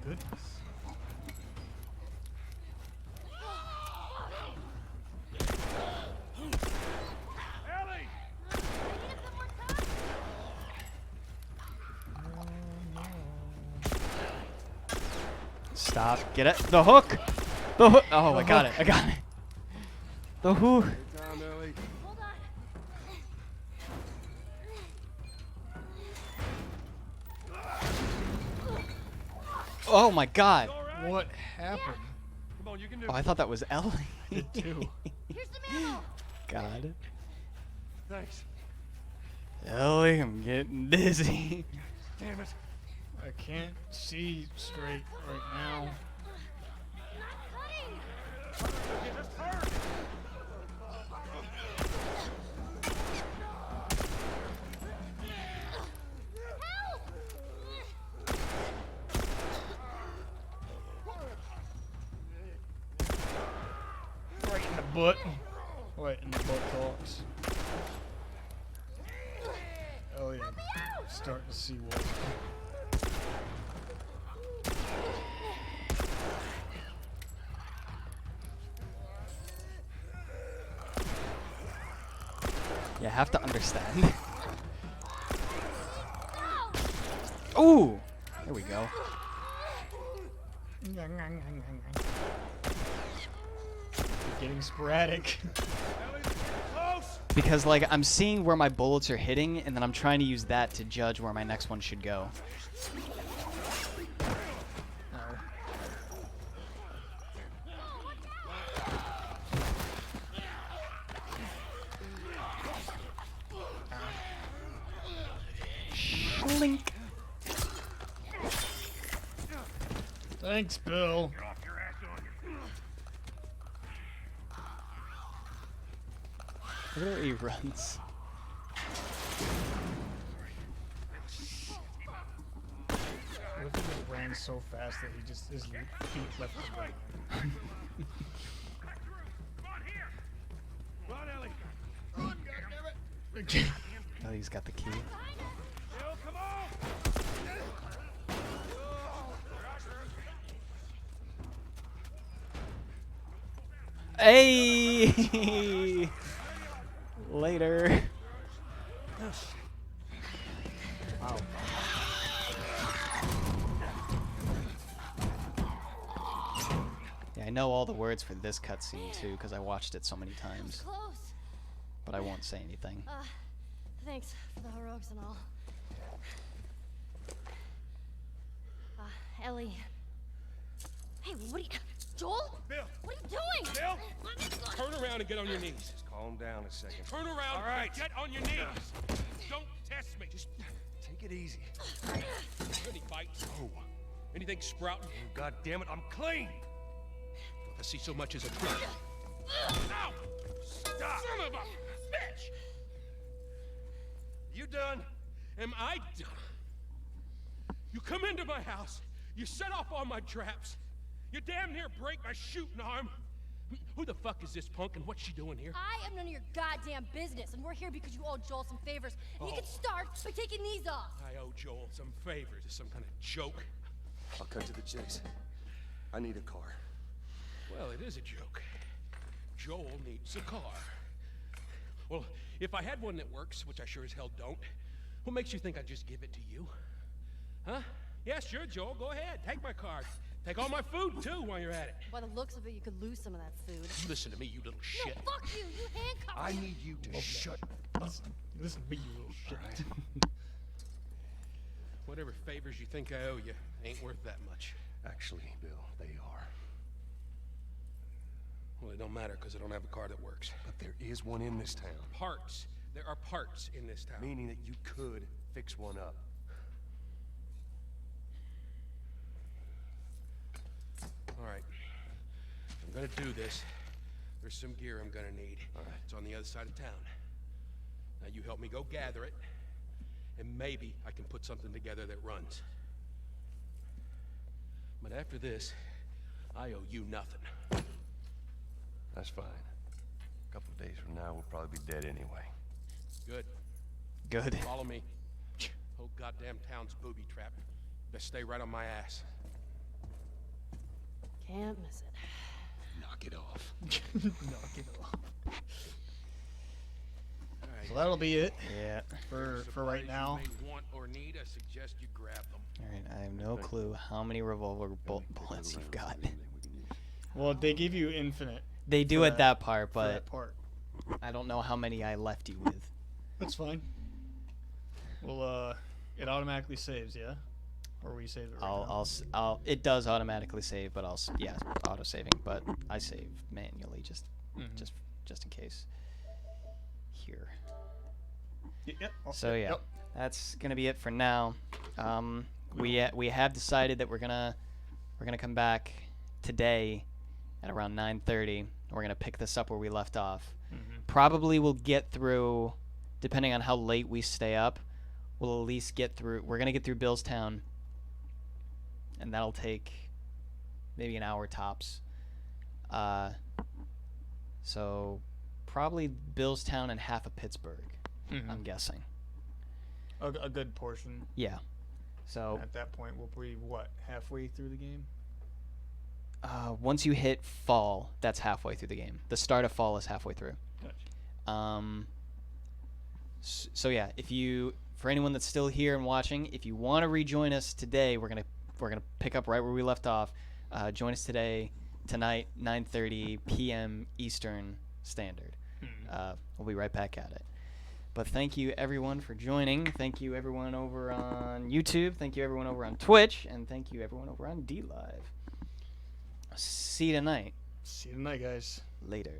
Goodness.
Ellie!
Stop. Get it. The hook. The hook. Oh, I got it. I got it. The hook.
Good time, Ellie.
Hold on.
Oh my God.
What happened?
Come on, you can do
Oh, I
it.
thought that was Ellie.
Too.
Here's some ammo.
God.
Thanks.
Ellie, I'm getting dizzy.
Damn it.
I can't see straight right now.
Not cutting.
You just hurt.
Help!
Right in the butt. Right in the buttocks. Oh yeah. Starting to see what.
You have to understand. Ooh. There we go.
Getting sporadic.
Ellie's getting close.
Because like I'm seeing where my bullets are hitting, and then I'm trying to use that to judge where my next one should go. Link.
Thanks, Bill.
You're off your ass on you.
Look at where he runs.
What if he just ran so fast that he just his feet left the ground?
Come on here. Come on, Ellie. Run, goddammit.
Oh, he's got the key.
Bill, come on.
Hey! Later. Yeah, I know all the words for this cutscene too, because I watched it so many times.
Close.
But I won't say anything.
Thanks for the heroics and all. Ellie. Hey, what are you... Joel?
Bill.
What are you doing?
Bill.
Let me go.
Turn around and get on your knees.
Just calm down a second.
Turn around
All right.
and get on your knees. Don't test me. Just
Take it easy.
any bites. Oh. Anything sprouting?
Oh, God damn it, I'm clean.
If I see so much as a twitch. Ow!
Stop.
Son of a bitch!
You done?
Am I done? You come into my house. You set off all my traps. You damn near break my shooting arm. Who the fuck is this punk and what's she doing here?
I am none of your goddamn business, and we're here because you owe Joel some favors. And you can start by taking these off.
I owe Joel some favors. Is some kind of joke?
I'll cut to the chase. I need a car.
Well, it is a joke. Joel needs a car. Well, if I had one that works, which I sure as hell don't, what makes you think I'd just give it to you? Huh? Yeah, sure, Joel. Go ahead. Take my car. Take all my food, too, while you're at it.
By the looks of it, you could lose some of that food.
Listen to me, you little
No,
shit.
fuck you! You handcuffed
I
me.
need you to shut
Listen to me, you little shit.
Whatever favors you think I owe you ain't worth that much.
Actually, Bill, they are.
Well, it don't matter because I don't have a car that works.
But there is one in this town.
Parts. There are parts in this town.
Meaning that you could fix one up.
All right. gonna do this, there's some gear I'm gonna need.
All right.
It's on the other side of town. Now you help me go gather it, and maybe I can put something together that runs. But after this, I owe you nothing.
That's fine. A couple of days from now, we'll probably be dead anyway.
Good.
Good.
Follow me. Whole goddamn town's booby trapped. Best stay right on my ass.
Can't miss it.
Knock it off.
Knock it off.
All right.
So that'll be it
Yeah.
for
Supplies
right
you
now.
may want or need, I suggest you grab them.
All right. I have no clue how many revolver bullets you've got.
Well, they give you infinite
They do
For
at that part,
for
but
that part.
I don't know how many I left you with.
That's fine. Well, it automatically saves, yeah? Or we save it right now?
It does automatically save, but yeah, auto saving, but I save manually just in case. Here.
Yep.
So yeah,
Yep.
that's gonna be it for now. We have decided that we're gonna come back today at around 9:30. We're gonna pick this up where we left off. Probably we'll get through, depending on how late we stay up. We'll at least get through. We're gonna get through Billstown, and that'll take maybe an hour tops. So probably Billstown and half of Pittsburgh. I'm guessing.
A good portion.
Yeah. So
At that point, we'll be, what, halfway through the game?
once you hit fall, that's halfway through the game. The start of fall is halfway through.
Gotcha.
So yeah, for anyone that's still here and watching, if you want to rejoin us today, we're gonna pick up right where we left off. Join us tonight, 9:30 p.m. Eastern Standard. We'll be right back at it. But thank you everyone for joining. Thank you everyone over on YouTube. Thank you everyone over on Twitch, and thank you everyone over on DLive. See you tonight.
See you tonight, guys.
Later.